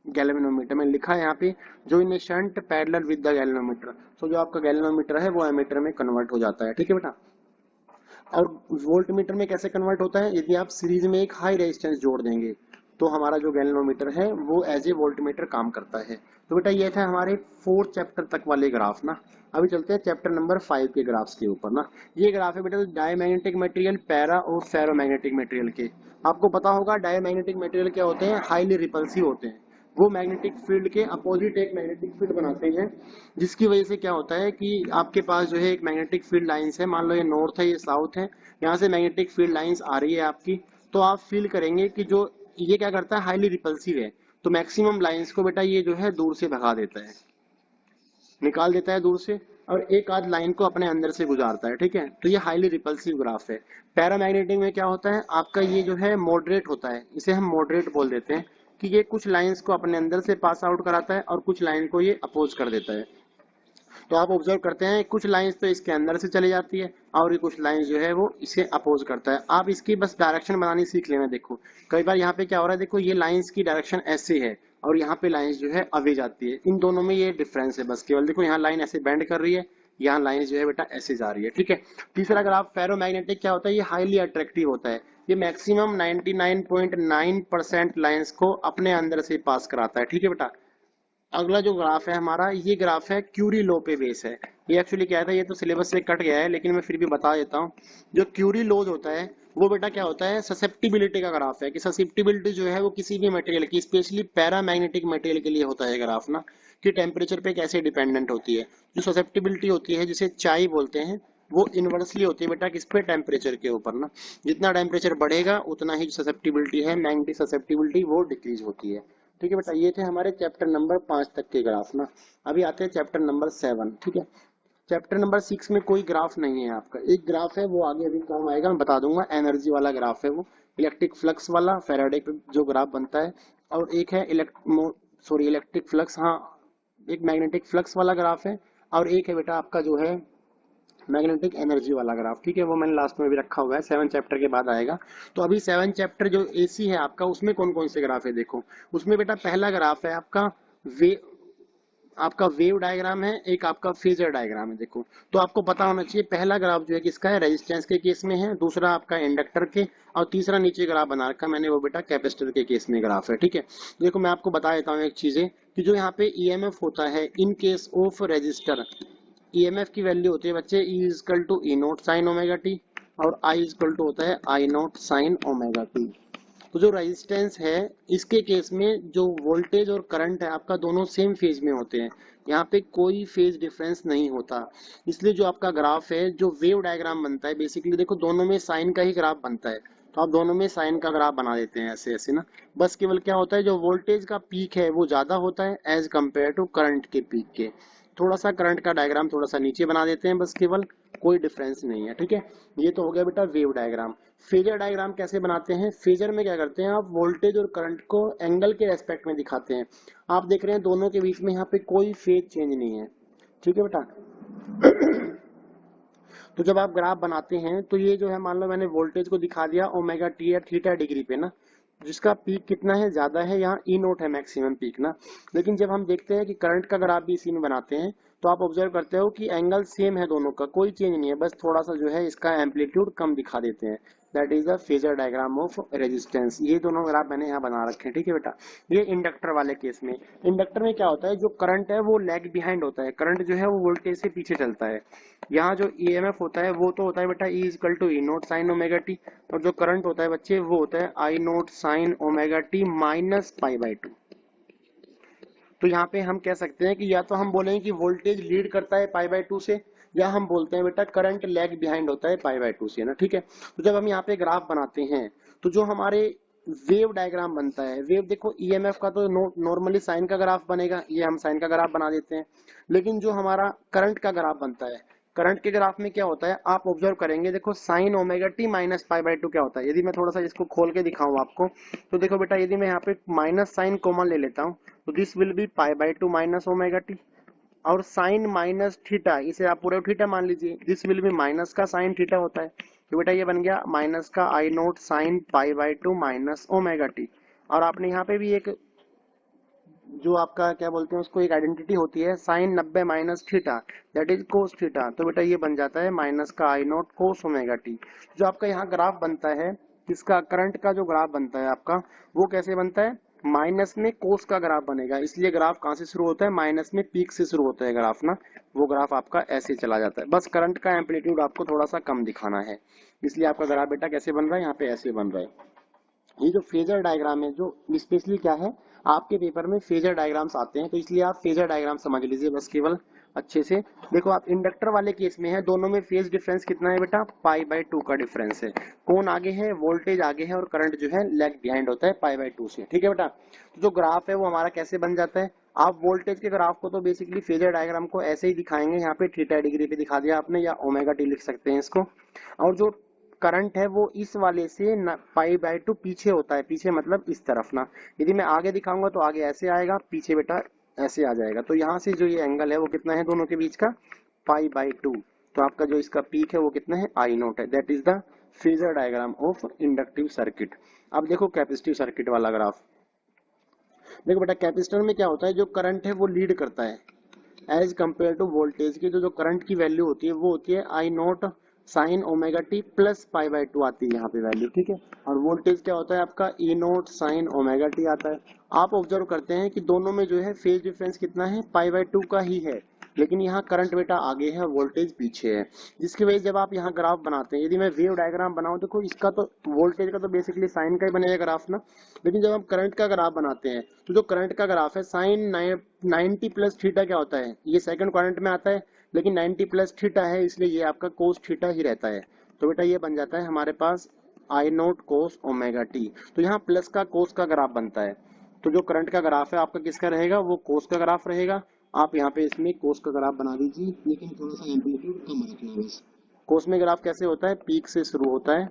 गैल्वेनोमीटर में लिखा है यहाँ पे, जो इन shunt parallel with the galvanometer. तो जो आपका गैल्वेनोमीटर है वो एमीटर में कन्वर्ट हो जाता है, ठीक है बेटा। और वोल्टमीटर में कैसे कन्वर्ट होता है, यदि आप सीरीज में एक हाई रेजिस्टेंस जोड़ देंगे तो हमारा जो गैल्वेनोमीटर है वो एज ए वोल्टमीटर काम करता है। तो बेटा ये था हमारे 4 चैप्टर तक वाले ग्राफ ना। अभी चलते हैं चैप्टर नंबर 5 के ग्राफ्स के ऊपर ना। ये ग्राफ है बेटा डायमैग्नेटिक मटेरियल, पैरा और फेरोमैग्नेटिक मटेरियल के। आपको पता होगा डायमैग्नेटिक मटेरियल क्या होते हैं, हाईली रिपल्सिव होते हैं, वो मैग्नेटिक फील्ड के अपोजिट एक मैग्नेटिक फील्ड बनाते हैं, जिसकी वजह से क्या होता है कि आपके पास जो है एक मैग्नेटिक फील्ड लाइंस है, मान लो ये नॉर्थ है ये साउथ है, यहाँ से मैग्नेटिक फील्ड लाइंस आ रही है आपकी, तो आप फील करेंगे कि जो ये क्या करता है, हाईली रिपल्सिव है, तो मैक्सिमम लाइंस को बेटा ये जो है दूर से भगा देता है, निकाल देता है दूर से, और एक आध लाइन को अपने अंदर से गुजारता है, ठीक है। तो ये हाईली रिपल्सिव ग्राफ है। पैरामैग्नेटिक में क्या होता है आपका, ये जो है मॉडरेट होता है, इसे हम मॉडरेट बोल देते हैं, कि ये कुछ लाइंस को अपने अंदर से पास आउट कराता है और कुछ लाइन को ये अपोज कर देता है। तो आप ऑब्जर्व करते हैं कुछ लाइंस तो इसके अंदर से चली जाती है और ये कुछ लाइंस जो है वो इसे अपोज करता है। आप इसकी बस डायरेक्शन बनानी सीख लेना। देखो कई बार यहाँ पे क्या हो रहा है, देखो ये लाइंस की डायरेक्शन ऐसे है और यहाँ पे लाइंस जो है अवे जाती है, इन दोनों में ये डिफरेंस है बस केवल। देखो यहाँ लाइन ऐसे बेंड कर रही है, यहाँ लाइन जो है बेटा ऐसे जा रही है, ठीक है। तीसरा ग्राफ फेरोमैग्नेटिक क्या होता है, ये हाईली अट्रैक्टिव होता है, ये मैक्सिमम 99.9% लाइंस को अपने अंदर से पास कराता है, ठीक है बेटा। अगला जो ग्राफ है हमारा, ये ग्राफ है क्यूरी लॉ पे बेस है। ये एक्चुअली क्या था, ये तो सिलेबस से कट गया है लेकिन मैं फिर भी बता देता हूँ। जो क्यूरी लॉ होता है वो बेटा क्या होता है, ससेप्टिबिलिटी का ग्राफ है, कि ससेप्टिबिलिटी जो है वो किसी भी मटेरियल की, स्पेशली पैरामैग्नेटिक मटेरियल के लिए होता है ग्राफ ना, कि टेम्परेचर पे कैसे डिपेंडेंट होती है। जो ससेप्टिबिलिटी होती है जिसे चाई बोलते हैं, वो इनवर्सली होती है बेटा किस पे, टेम्परेचर के ऊपर ना। जितना टेम्परेचर बढ़ेगा उतना ही ससेप्टिबिलिटी है, मैग्नेटिक ससेप्टिबिलिटी वो डिक्रीज होती है, ठीक है बेटा। ये थे हमारे चैप्टर नंबर 5 तक के ग्राफ ना। अभी आते हैं चैप्टर नंबर 7, ठीक है। चैप्टर नंबर 6 में कोई ग्राफ नहीं है आपका, एक ग्राफ है वो आगे अभी काम आएगा, मैं बता दूंगा। एनर्जी वाला ग्राफ है वो, इलेक्ट्रिक फ्लक्स वाला, फैराडे का जो ग्राफ बनता है। और एक है इलेक्ट्रिक फ्लक्स, हाँ एक मैग्नेटिक फ्लक्स वाला ग्राफ है, और एक है बेटा आपका जो है मैग्नेटिक एनर्जी वाला ग्राफ, ठीक है। वो मैंने लास्ट में भी रखा हुआ है, 7 चैप्टर के बाद आएगा। तो अभी 7 चैप्टर जो एसी है आपका, उसमें कौन कौन से ग्राफ है देखो। उसमें बेटा पहला ग्राफ है आपका वे आपका वेव डायग्राम है, एक आपका फेजर डायग्राम है। देखो तो आपको पता होना चाहिए पहला ग्राफ जो है किसका है, रेजिस्टेंस के केस में है, दूसरा आपका इंडक्टर के, और तीसरा नीचे ग्राफ बना रखा मैंने वो बेटा कैपेसिटर के केस में ग्राफ है। ठीक है, देखो मैं आपको बता देता हूँ एक चीजें कि जो यहाँ पे ईएमएफ होता है in case of resistor, EMF की वैल्यू होती है बच्चे E equal to E naught sine omega t, और आई इजकल टू होता है I naught sine omega t. तो जो रेजिस्टेंस है इसके केस में जो वोल्टेज और करंट है आपका दोनों सेम फेज में होते हैं, यहाँ पे कोई फेज डिफरेंस नहीं होता। इसलिए जो आपका ग्राफ है, जो वेव डायग्राम बनता है, बेसिकली देखो दोनों में साइन का ही ग्राफ बनता है, तो आप दोनों में साइन का ग्राफ बना देते हैं ऐसे ऐसे ना। बस केवल क्या होता है, जो वोल्टेज का पीक है वो ज्यादा होता है एज कम्पेयर टू करंट के पीक के। थोड़ा सा करंट का डायग्राम थोड़ा सा नीचे बना देते हैं, बस केवल, कोई डिफरेंस नहीं है। ठीक है, ये तो हो गया बेटा वेव डायग्राम। फेजर डायग्राम कैसे बनाते हैं, फेजर में क्या करते हैं आप वोल्टेज और करंट को एंगल के रेस्पेक्ट में दिखाते हैं। आप देख रहे हैं दोनों के बीच में यहाँ पे कोई फेज चेंज नहीं है। ठीक है बेटा तो जब आप ग्राफ बनाते हैं तो ये जो है, मान लो मैंने वोल्टेज को दिखा दिया ओमेगा टी या थीटा डिग्री पे ना, जिसका पीक कितना है, ज्यादा है, यहाँ ई नोट है मैक्सिमम पीक ना। लेकिन जब हम देखते हैं कि करंट का ग्राफ भी इसी में बनाते हैं तो आप ऑब्जर्व करते हो कि एंगल सेम है दोनों का, कोई चेंज नहीं है, बस थोड़ा सा जो है इसका एम्पलीट्यूड कम दिखा देते हैं। That is the phasor diagram of resistance. ये दोनों ग्राफ मैंने यहाँ बना रखे हैं। ठीक है बेटा, ये इंडक्टर वाले केस में, इंडक्टर में क्या होता है, जो करंट है वो लैग बिहाइंड होता है, करंट जो है वो वोल्टेज से पीछे चलता है। यहाँ जो ईएमएफ होता है वो तो होता है बेटा E equal to E naught sine omega t, और जो करंट होता है बच्चे वो होता है I naught sine omega t minus pi by two. तो यहाँ पे हम कह सकते हैं कि या तो हम बोलेंगे कि वोल्टेज लीड करता है पाई बाई टू से, या हम बोलते हैं बेटा करंट लैग बिहाइंड होता है पाई बाई टू से ना। ठीक है, तो जब हम यहाँ पे ग्राफ बनाते हैं तो जो हमारे वेव डायग्राम बनता है, वेव देखो ईएमएफ का तो नॉर्मली साइन का ग्राफ बनेगा, ये हम साइन का ग्राफ बना देते हैं। लेकिन जो हमारा करंट का ग्राफ बनता है, करंट के ग्राफ में क्या होता है आप ऑब्जर्व करेंगे, देखो sign omega t minus pi by to क्या होता है। यदि मैं थोड़ा सा इसको खोल के दिखाऊं आपको, तो देखो बेटा यदि मैं यहाँ पे माइनस साइन कॉमन ले लेता हूँ तो this will be pi by two minus omega t, और साइन माइनस थीटा, इसे आप पूरे थीटा मान लीजिए, दिस विल बी माइनस का साइन थीटा होता है, तो बेटा ये बन गया माइनस का I naught sine pi by two minus omega t. और आपने यहाँ पे भी एक जो आपका क्या बोलते हैं उसको, एक आइडेंटिटी होती है sine 90 minus theta, that is cos theta, तो बेटा ये बन जाता है माइनस का I nought cos omega t. जो आपका यहाँ ग्राफ बनता है, इसका करंट का जो ग्राफ बनता है आपका, वो कैसे बनता है, माइनस में कोस का ग्राफ बनेगा। इसलिए ग्राफ कहाँ से शुरू होता है, माइनस में पीक से शुरू होता है ग्राफ ना, वो ग्राफ आपका ऐसे चला जाता है। बस करंट का एम्पलीट्यूड आपको थोड़ा सा कम दिखाना है, इसलिए आपका ग्राफ बेटा कैसे बन रहा है, यहाँ पे ऐसे बन रहा है। ये जो फेजर डायग्राम है, जो स्पेशली क्या है आपके पेपर में फेजर डायग्राम्स आते हैं, तो इसलिए आप फेजर डायग्राम समझ लीजिए बस केवल अच्छे से। देखो आप इंडक्टर वाले केस में है, दोनों में फेज डिफरेंस कितना है बेटा, पाई बाई टू का डिफरेंस है। कौन आगे है, वोल्टेज आगे है, और करंट जो है लैग बिहाइंड होता है पाई बाई टू से। ठीक है बेटा, तो जो ग्राफ है वो हमारा कैसे बन जाता है, आप वोल्टेज के ग्राफ को तो बेसिकली फेजर डायग्राम को ऐसे ही दिखाएंगे, यहाँ पे थीटा डिग्री पे दिखा दिया आपने, या ओमेगा टी लिख सकते हैं इसको। और जो करंट है वो इस वाले से पाई बाई टू पीछे होता है, पीछे मतलब इस तरफ ना, यदि मैं आगे दिखाऊंगा तो आगे ऐसे आएगा, पीछे बेटा ऐसे आ जाएगा। तो यहाँ से जो ये एंगल है वो कितना है दोनों के बीच का, पाई बाई टू। तो आपका जो इसका पीक है वो कितना है, आई नोट है। That is the phasor diagram of inductive circuit. अब देखो कैपेसिटिव सर्किट वाला ग्राफ, देखो बेटा कैपेसिटर में क्या होता है, जो करंट है वो लीड करता है एज कंपेयर टू वोल्टेज की। जो करंट की वैल्यू होती है वो होती है I naught sine omega t plus pi by two आती है यहाँ पे वैल्यू। ठीक है, और वोल्टेज क्या होता है आपका, ई नोट साइन ओमेगा टी आता है। आप ऑब्जर्व करते हैं कि दोनों में जो है फेज डिफरेंस कितना है, पाई बाई टू का ही है, लेकिन यहाँ करंट बेटा आगे है, वोल्टेज पीछे है, जिसकी वजह से जब आप यहाँ ग्राफ बनाते हैं, यदि मैं वेव डायग्राम बनाऊं, देखो इसका तो वोल्टेज का तो बेसिकली साइन का ही बनेगा ग्राफ ना, लेकिन जब हम करंट का ग्राफ बनाते हैं तो जो करंट का ग्राफ है साइन 90 प्लस थीटा क्या होता है, ये सेकंड क्वाड्रेंट में आता है, लेकिन 90 प्लस थीटा है इसलिए ये आपका कोस थीटा ही रहता है। तो बेटा ये बन जाता है हमारे पास आई नोट कोस ओमेगा टी। तो यहाँ प्लस का कोस का ग्राफ बनता है, तो जो करंट का ग्राफ है आपका किसका रहेगा, वो कोस का ग्राफ रहेगा। आप यहाँ पे इसमें कोस का ग्राफ बना दीजिए, लेकिन थोड़ा सा एम्पलीट्यूड कम रखना बस। कोस में ग्राफ कैसे होता है, पीक से शुरू होता है,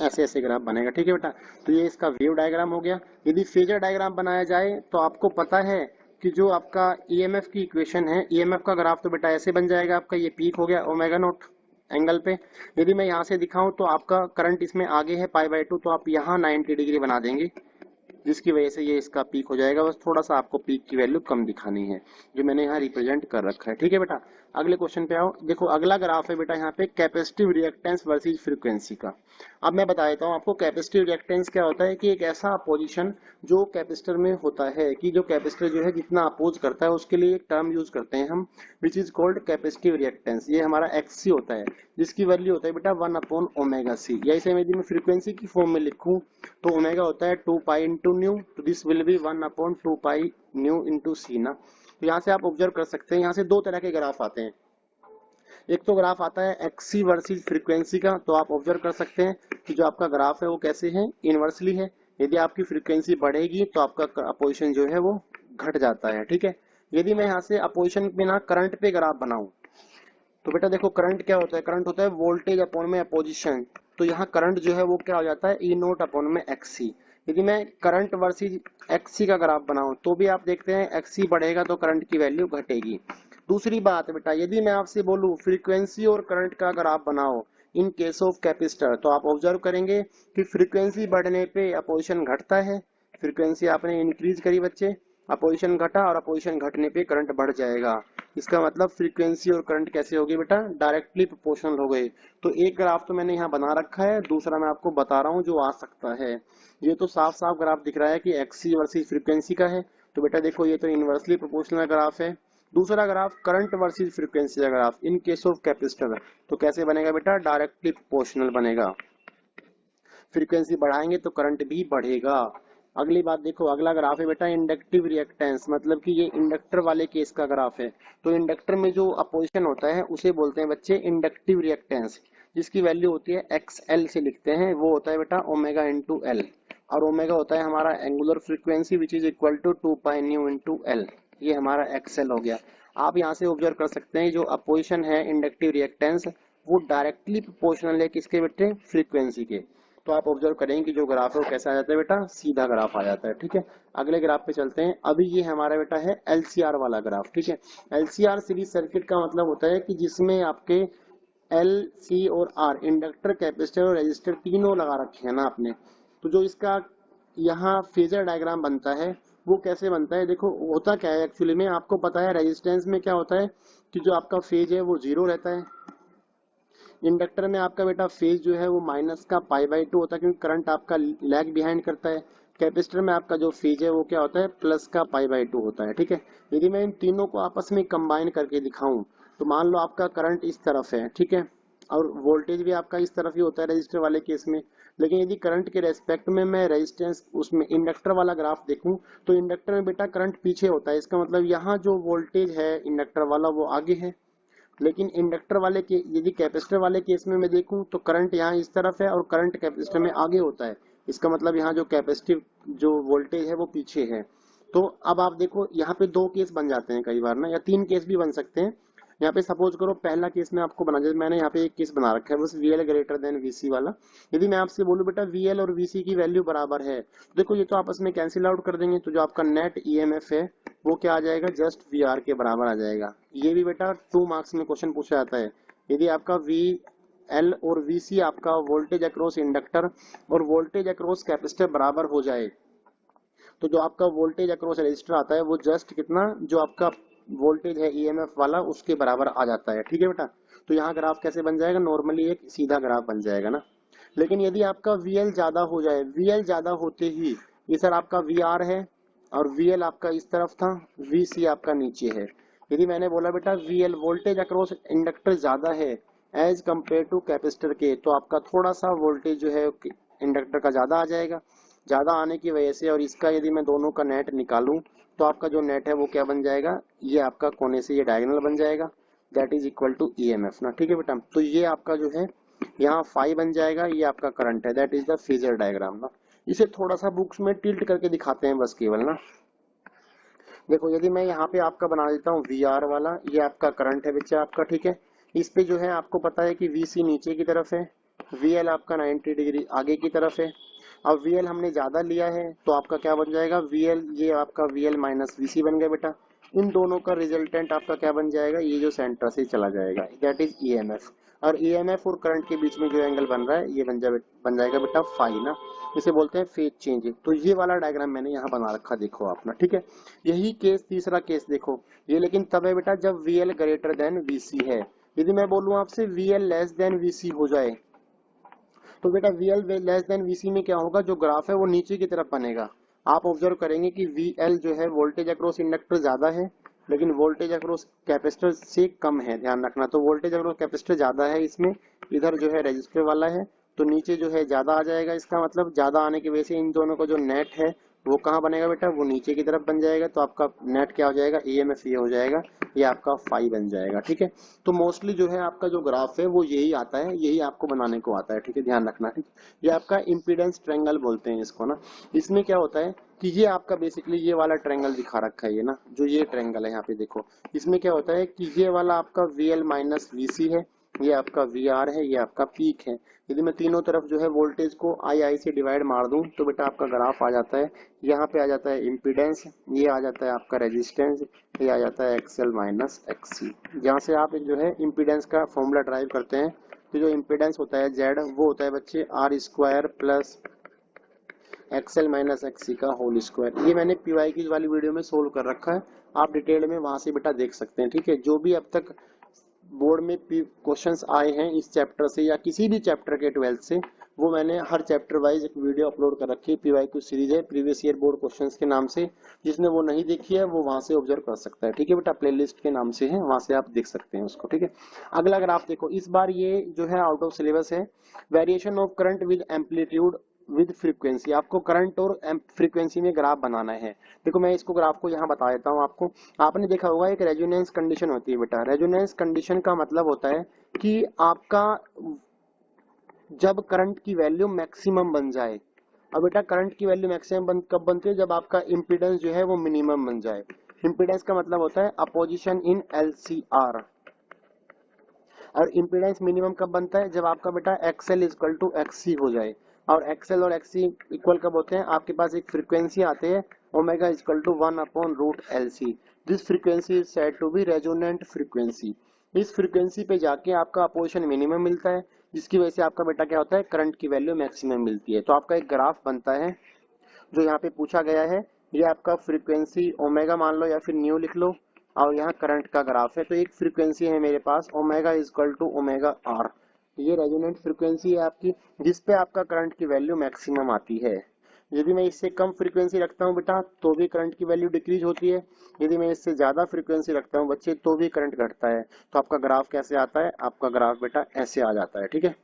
ऐसे ऐसे ग्राफ बनेगा। ठीक है बेटा, तो ये इसका वेव डायग्राम हो गया। यदि फेजर डायग्राम बनाया जाए तो आपको पता है कि जो आपका ईएमएफ की इक्वेशन है, ईएमएफ का ग्राफ तो बेटा ऐसे बन जाएगा आपका, ये पीक हो गया ओमेगा नोट एंगल पे। यदि मैं यहाँ से दिखाऊं तो आपका करंट इसमें आगे है पाई बाई टू, तो आप यहाँ 90 डिग्री बना देंगे, जिसकी वजह से ये इसका पीक हो जाएगा। बस थोड़ा सा आपको पीक की वैल्यू कम दिखानी है, जो मैंने यहाँ रिप्रेजेंट कर रखा है। ठीक है बेटा, अगले क्वेश्चन पे आओ। देखो अगला ग्राफ है बेटा यहाँ पे कैपेसिटिव रिएक्टेंस वर्सेस फ्रीक्वेंसी का। अब मैं बता देता हूँ आपको कैपेसिटिव रिएक्टेंस क्या होता है कि एक ऐसा अपोजिशन जो कैपेसिटर में होता है कि जो कैपेसिटर जो है जितना अपोज करता है उसके लिए एक टर्म यूज करते हैं हम, विच इज कॉल्ड कैपेसिटिव रिएक्टेंस। ये हमारा एक्सी होता है, जिसकी वैल्यू होता है बेटा 1/ओमेगा सी। या इसे यदि मैं फ्रीक्वेंसी की फॉर्म में लिखूं तो ओमेगा होता है 2 पाई इंटू न्यू, तो this will be 1/2 pi nu into C ना। तो यहाँ से आप ऑब्जर्व कर सकते हैं, यहाँ से दो तरह के ग्राफ आते हैं। एक तो ग्राफ आता है एक्सी वर्सेस फ्रीक्वेंसी का, तो आप ऑब्जर्व कर सकते हैं कि जो आपका ग्राफ है वो कैसे है, इनवर्सली है। यदि आपकी फ्रीक्वेंसी बढ़ेगी तो आपका अपोजिशन जो है वो घट जाता है। ठीक है, यदि मैं यहाँ से अपोजिशन पे ना करंट पे ग्राफ बनाऊं तो बेटा देखो करंट क्या होता है, करंट होता है वोल्टेज अपॉन में अपोजिशन। तो यहाँ करंट जो है वो क्या हो जाता है, ई नोट अपॉन में एक्सी। यदि मैं करंट वर्सेस एक्सी का ग्राफ बनाऊं तो भी आप देखते हैं एक्सी बढ़ेगा तो करंट की वैल्यू घटेगी। दूसरी बात बेटा, यदि मैं आपसे बोलूं फ्रीक्वेंसी और करंट का ग्राफ बनाओ इन केस ऑफ कैपेसिटर, तो आप ऑब्जर्व करेंगे कि फ्रीक्वेंसी बढ़ने पे अपोजिशन घटता है। फ्रीक्वेंसी आपने इंक्रीज करी बच्चे, अपोजिशन घटा, और अपोजिशन घटने पे करंट बढ़ जाएगा। इसका मतलब फ्रीक्वेंसी और करंट कैसे होगी बेटा, डायरेक्टली प्रोपोर्शनल हो गए। तो एक ग्राफ तो मैंने यहाँ बना रखा है, दूसरा मैं आपको बता रहा हूँ जो आ सकता है। ये तो साफ साफ ग्राफ दिख रहा है कि एक्सी वर्सेस फ्रीक्वेंसी का है, तो बेटा देखो ये तो इनवर्सली प्रोपोर्शनल ग्राफ है। दूसरा ग्राफ करंट वर्सेस फ्रीक्वेंसी का graph in case of capacitor, तो कैसे बनेगा बेटा, डायरेक्टली प्रोपोर्शनल बनेगा। फ्रीक्वेंसी बढ़ाएंगे तो करंट भी बढ़ेगा। अगली बात देखो, अगला ग्राफ है बेटा इंडक्टिव रिएक्टेंस, मतलब कि ये इंडक्टर वाले केस का ग्राफ है। तो इंडक्टर में जो अपोजिशन होता है उसे बोलते हैं बच्चे इंडक्टिव रिएक्टेंस, जिसकी वैल्यू होती है एक्सएल से लिखते हैं, वो होता है बेटा ओमेगा इंटू एल। और ओमेगा होता है हमारा angular frequency which is equal to 2 pi nu into L. ये हमारा एक्सएल हो गया। आप यहाँ से ऑब्जर्व कर सकते हैं जो अपोजिशन है इंडक्टिव रिएक्टेंस वो डायरेक्टली प्रोपोर्शनल है किसके बेटे, फ्रीक्वेंसी के। तो आप ऑब्जर्व करेंगे कि जो ग्राफ है वो कैसा आ जाता है बेटा, सीधा ग्राफ आ जाता है। ठीक है, अगले ग्राफ पे चलते हैं। अभी ये हमारा बेटा है एलसीआर वाला ग्राफ। ठीक है, एलसीआर सीरीज सर्किट का मतलब होता है कि जिसमें आपके एल, सी और आर, इंडक्टर, कैपेसिटर और रेजिस्टर तीनों लगा रखे हैं ना आपने। तो जो इसका यहाँ फेजर डायग्राम बनता है वो कैसे बनता है, देखो होता क्या है एक्चुअली में, आपको पता है रेजिस्टेंस में क्या होता है कि जो आपका फेज है वो 0 रहता है। इंडक्टर में आपका बेटा फेज जो है वो माइनस का π/2 होता है, क्योंकि करंट आपका लैग बिहाइंड करता है। कैपेसिटर में आपका जो फेज है वो क्या होता है, प्लस का π/2 होता है। ठीक है, यदि मैं इन तीनों को आपस में कंबाइन करके दिखाऊं तो मान लो आपका करंट इस तरफ है, ठीक है, और वोल्टेज भी आपका इस तरफ ही होता है रजिस्टर वाले केस में। लेकिन यदि करंट के रेस्पेक्ट में मैं रेजिस्टेंस उसमें इंडक्टर वाला ग्राफ देखूं तो इंडक्टर में बेटा करंट पीछे होता है। इसका मतलब यहाँ जो वोल्टेज है इंडक्टर वाला वो आगे है। लेकिन इंडक्टर वाले के, यदि कैपेसिटर वाले केस में मैं देखूं तो करंट यहाँ इस तरफ है और करंट कैपेसिटर में आगे होता है। इसका मतलब यहाँ जो कैपेसिटिव जो वोल्टेज है वो पीछे है। तो अब आप देखो यहाँ पे दो केस बन जाते हैं कई बार ना, या तीन केस भी बन सकते हैं। यहाँ पे सपोज करो पहला केस में आपको बना, जैसे मैंने यहाँ पे एक केस बना रखा है बस VL ग्रेटर देन VC वाला। यदि मैं आपसे बोलूं बेटा VL और VC की वैल्यू बराबर है, देखो ये तो आपस में कैंसिल आउट कर देंगे, तो जो आपका नेट EMF है वो क्या आ जाएगा, जस्ट VR के बराबर आ जाएगा। ये भी बेटा 2 मार्क्स में क्वेश्चन पूछा जाता है। यदि आपका VL और VC आपका वोल्टेज अक्रॉस इंडक्टर और वोल्टेज अक्रॉस कैपेसिटर बराबर हो जाए तो जो आपका वोल्टेज अक्रॉस रजिस्टर आता है वो जस्ट कितना, जो आपका वोल्टेज है EMF वाला उसके बराबर आ जाता है। ठीक है बेटा, तो यहाँ ग्राफ कैसे बन जाएगा, नॉर्मली एक सीधा ग्राफ बन जाएगा ना। लेकिन यदि आपका VL ज्यादा हो जाए, VL ज्यादा होते ही ये सर आपका VR है और VL आपका इस तरफ था, VC आपका नीचे है। यदि मैंने बोला बेटा VL वोल्टेज अक्रॉस इंडक्टर ज्यादा है एज कंपेयर टू कैपेसिटर के, तो आपका थोड़ा सा वोल्टेज जो है इंडक्टर का ज्यादा आ जाएगा। ज्यादा आने की वजह से और इसका यदि मैं दोनों का नेट निकालूं तो आपका जो नेट है वो क्या बन जाएगा, ये आपका कोने से ये डायगोनल बन जाएगा, that is equal to EMF ना। ठीक है बेटा, तो ये आपका जो है यहाँ फाई बन जाएगा, ये आपका करंट है, that is the phasor diagram ना। इसे थोड़ा सा बुक्स में टिल्ट करके दिखाते हैं बस केवल ना। देखो यदि मैं यहाँ पे आपका बना देता हूँ VR वाला, ये आपका करंट है बच्चा आपका। ठीक है, इस पे जो है आपको पता है कि VC नीचे की तरफ है, VL आपका 90 डिग्री आगे की तरफ है। अब VL हमने ज्यादा लिया है तो आपका क्या बन जाएगा, VL, ये आपका VL माइनस VC बन गया बेटा। इन दोनों का रिजल्टेंट आपका क्या बन जाएगा, ये जो सेंटर से चला जाएगा, दैट इज EMF। और EMF और करंट के बीच में जो एंगल बन रहा है ये बन जाएगा बेटा फाई ना। इसे बोलते हैं फेज चेंज। तो ये वाला डायग्राम मैंने यहाँ बना रखा, देखो अपना, ठीक है। यही केस, तीसरा केस देखो, ये लेकिन तब है बेटा जब VL ग्रेटर देन VC है। यदि मैं बोलूँ आपसे VL लेस देन VC हो जाए, तो बेटा VL लेस देन VC में क्या होगा, जो ग्राफ है वो नीचे की तरफ बनेगा। आप ऑब्जर्व करेंगे कि VL जो है वोल्टेज अक्रॉस इंडक्टर ज्यादा है, लेकिन वोल्टेज अक्रॉस कैपेसिटर से कम है, ध्यान रखना। तो वोल्टेज अक्रॉस कैपेसिटर ज्यादा है इसमें, इधर जो है रेजिस्टर वाला है, तो नीचे जो है ज्यादा आ जाएगा। इसका मतलब ज्यादा आने की वजह से इन दोनों का जो नेट है वो कहाँ बनेगा बेटा, वो नीचे की तरफ बन जाएगा। तो आपका नेट क्या हो जाएगा, EMF ये हो जाएगा, ये आपका फाई बन जाएगा, ठीक है। तो मोस्टली जो है आपका जो ग्राफ है वो यही आता है, यही आपको बनाने को आता है, ठीक है, ध्यान रखना, ठीक। ये आपका इम्पीडेंस ट्रायंगल बोलते हैं इसको ना। इसमें क्या होता है कि ये आपका बेसिकली ये वाला ट्रायंगल दिखा रखा है, ये ना, जो ये ट्रायंगल है यहाँ पे देखो, इसमें क्या होता है कि ये वाला आपका VL माइनस VC है, ये आपका VR है, ये आपका पीक है। यदि मैं तीनों तरफ जो है वोल्टेज को आई से डिवाइड मार दूं तो बेटा आपका ग्राफ आ जाता है। यहाँ पे आ जाता है इम्पीडेंस, ये आ जाता है आपका रेजिस्टेंस, ये आ जाता है XL माइनस XC। जहाँ से आप एक जो है इम्पीडेंस का फॉर्मूला ड्राइव करते हैं, तो जो इम्पीडेंस होता है Z, वो होता है बच्चे R² plus XL minus XC का होल स्क्वायर। ये मैंने PYQ वाली वीडियो में सोल्व कर रखा है, आप डिटेल में वहां से बेटा देख सकते हैं, ठीक है। जो भी अब तक बोर्ड में क्वेश्चंस आए हैं इस चैप्टर से या किसी भी चैप्टर के 12th से, वो मैंने हर चैप्टर वाइज एक वीडियो अपलोड कर रखी है। PYQ सीरीज है, प्रीवियस ईयर बोर्ड क्वेश्चंस के नाम से। जिसने वो नहीं देखी है वो वहां से ऑब्जर्व कर सकता है, ठीक है बेटा, प्लेलिस्ट के नाम से है, वहां से आप देख सकते हैं उसको, ठीक है। अगला अगर आप देखो, इस बार ये जो है आउट ऑफ सिलेबस है, variation of current with amplitude with frequency. आपको करंट और फ्रीक्वेंसी में ग्राफ बनाना है। देखो मैं इसको ग्राफ को यहाँ बता देता हूँ आपको। आपने देखा होगा एक रेजोनेंस कंडीशन होती है बेटा। रेजोनेंस कंडीशन का मतलब होता है कि आपका जब करंट की वैल्यू मैक्सिमम बन जाए। अब बेटा करंट की वैल्यू मैक्सिमम कब बनती है, जब आपका इम्पीडेंस जो है वो मिनिमम बन जाए। इम्पीडेंस का मतलब होता है अपोजिशन इन LCR। और इम्पीडेंस मिनिमम कब बनता है, जब आपका बेटा XL इक्वल टू XC हो जाए। और XL और XC इक्वल कब होते हैं, आपके पास एक फ्रीक्वेंसी आते हैं omega equal to 1/√LC। This frequency is said to be resonant frequency. इस फ्रीक्वेंसी पे जाके आपका अपोजिशन मिनिमम मिलता है, जिसकी वजह से आपका बेटा क्या होता है, करंट की वैल्यू मैक्सिमम मिलती है। तो आपका एक ग्राफ बनता है जो यहाँ पे पूछा गया है। ये आपका फ्रीक्वेंसी ओमेगा मान लो या फिर न्यू लिख लो, और यहाँ करंट का ग्राफ है। तो एक फ्रीक्वेंसी है मेरे पास omega equal to omega R, ये रेजोनेंट फ्रीक्वेंसी है आपकी, जिसपे आपका करंट की वैल्यू मैक्सिमम आती है। यदि मैं इससे कम फ्रीक्वेंसी रखता हूँ बेटा तो भी करंट की वैल्यू डिक्रीज होती है। यदि मैं इससे ज्यादा फ्रीक्वेंसी रखता हूँ बच्चे तो भी करंट घटता है। तो आपका ग्राफ कैसे आता है, आपका ग्राफ बेटा ऐसे आ जाता है, ठीक है।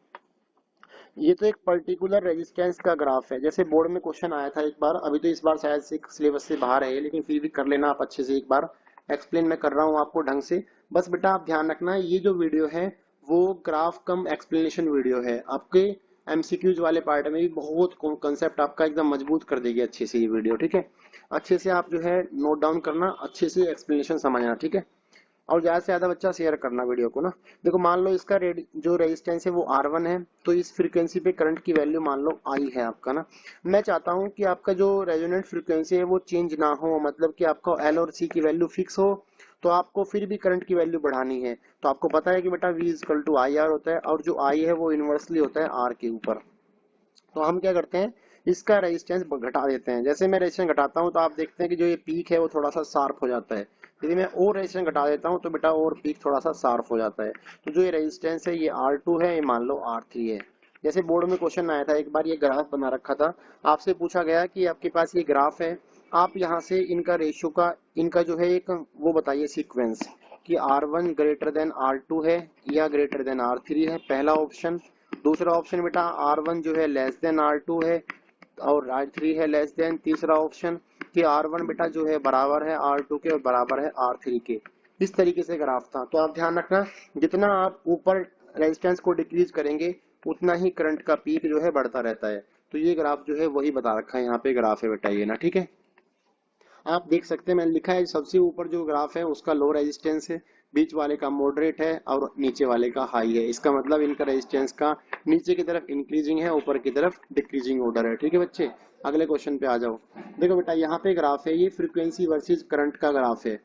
ये तो एक पर्टिकुलर रेजिस्टेंस का ग्राफ है, जैसे बोर्ड में क्वेश्चन आया था एक बार, अभी तो इस बार शायद से सिलेबस से बाहर है, लेकिन फिर भी कर लेना आप अच्छे से। एक बार एक्सप्लेन मैं कर रहा हूँ आपको ढंग से, बस बेटा आप ध्यान रखना। ये जो वीडियो है वो ग्राफ कम एक्सप्लेनेशन वीडियो है, आपके MCQs वाले पार्ट में भी बहुत कंसेप्ट आपका एकदम मजबूत कर देगी अच्छे से ये वीडियो, ठीक है। अच्छे से आप जो है नोट डाउन करना, अच्छे से एक्सप्लेनेशन समझना, ठीक है। और ज्यादा से ज्यादा बच्चा शेयर करना वीडियो को ना। देखो मान लो इसका जो रेजिस्टेंस है वो R1 है, तो इस फ्रीक्वेंसी पे करंट की वैल्यू मान लो I है आपका ना। मैं चाहता हूँ कि आपका जो रेजोनेंट फ्रीक्वेंसी है वो चेंज ना हो, मतलब कि आपका L और C की वैल्यू फिक्स हो, तो आपको फिर भी करंट की वैल्यू बढ़ानी है। तो आपको पता है कि बेटा V इक्वल टू IR होता है, और जो I है वो इनवर्सली होता है R के ऊपर। तो हम क्या करते हैं, इसका रेजिस्टेंस घटा देते हैं। जैसे मैं रेजिस्टेंस घटाता हूं तो आप देखते हैं कि जो ये पीक है वो थोड़ा सा शार्प हो जाता है। यदि मैं और रेजिस्टेंस घटा देता हूं तो बेटा और पीक थोड़ा सा शार्प हो जाता है। तो जो ये रेजिस्टेंस है ये R2 है, ये मान लो R3 है। जैसे बोर्ड में क्वेश्चन आया था एक बार, ये ग्राफ बना रखा था, आपसे पूछा गया कि आपके पास ये ग्राफ है, आप यहाँ से इनका रेशियो का, इनका जो है एक वो बताइए सीक्वेंस, कि R1 ग्रेटर देन R2 है या ग्रेटर देन R3 है, पहला ऑप्शन। दूसरा ऑप्शन बेटा R1 जो है लेस देन R2 है और R3 है लेस देन। तीसरा ऑप्शन कि R1 बेटा जो है बराबर है R2 के और बराबर है R3 के। इस तरीके से ग्राफ था। तो आप ध्यान रखना, जितना आप ऊपर रेजिस्टेंस को डिक्रीज करेंगे उतना ही करंट का पीक जो है बढ़ता रहता है। तो ये ग्राफ जो है वही बता रखा है, यहाँ पे ग्राफ है बेटा ये ना, ठीक है। आप देख सकते हैं मैंने लिखा है सबसे ऊपर जो ग्राफ है उसका लो रेजिस्टेंस है, बीच वाले का मॉडरेट है और नीचे वाले का हाई है। इसका मतलब इनका रेजिस्टेंस का नीचे की तरफ इंक्रीजिंग है, ऊपर की तरफ डिक्रीजिंग ऑर्डर है, ठीक है बच्चे। अगले क्वेश्चन पे आ जाओ। देखो बेटा यहाँ पे ग्राफ है, ये फ्रीक्वेंसी वर्सेस करंट का ग्राफ है।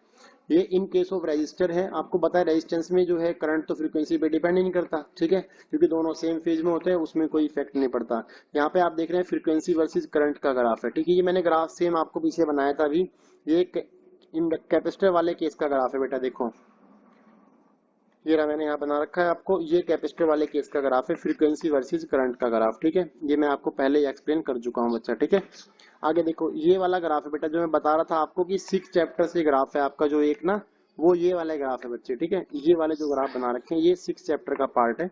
ये इन केस ऑफ रेजिस्टर है। आपको पता है रेजिस्टेंस में जो है करंट तो फ्रीक्वेंसी पे डिपेंड ही नहीं करता, ठीक है, क्योंकि दोनों सेम फेज में होते हैं, उसमें कोई इफेक्ट नहीं पड़ता। यहाँ पे आप देख रहे हैं फ्रीक्वेंसी वर्सेस करंट का ग्राफ है, ठीक है। ये मैंने ग्राफ सेम आपको पीछे बनाया था अभी, ये कैपेसिटर वाले केस का ग्राफ है बेटा, देखो ये रहा, मैंने यहाँ बना रखा है आपको, ये कैपेसिटर वाले केस का ग्राफ है, फ्रीक्वेंसी वर्सेस करंट का ग्राफ, ठीक है। ये मैं आपको पहले ही एक्सप्लेन कर चुका हूँ बच्चा, ठीक है। आगे देखो ये वाला ग्राफ है बेटा, जो मैं बता रहा था आपको कि 6 चैप्टर से ग्राफ है आपका, जो एक ना वो ये वाला ग्राफ है बच्चे, ठीक है। ये वाले जो ग्राफ बना रखे हैं ये 6 चैप्टर का पार्ट है।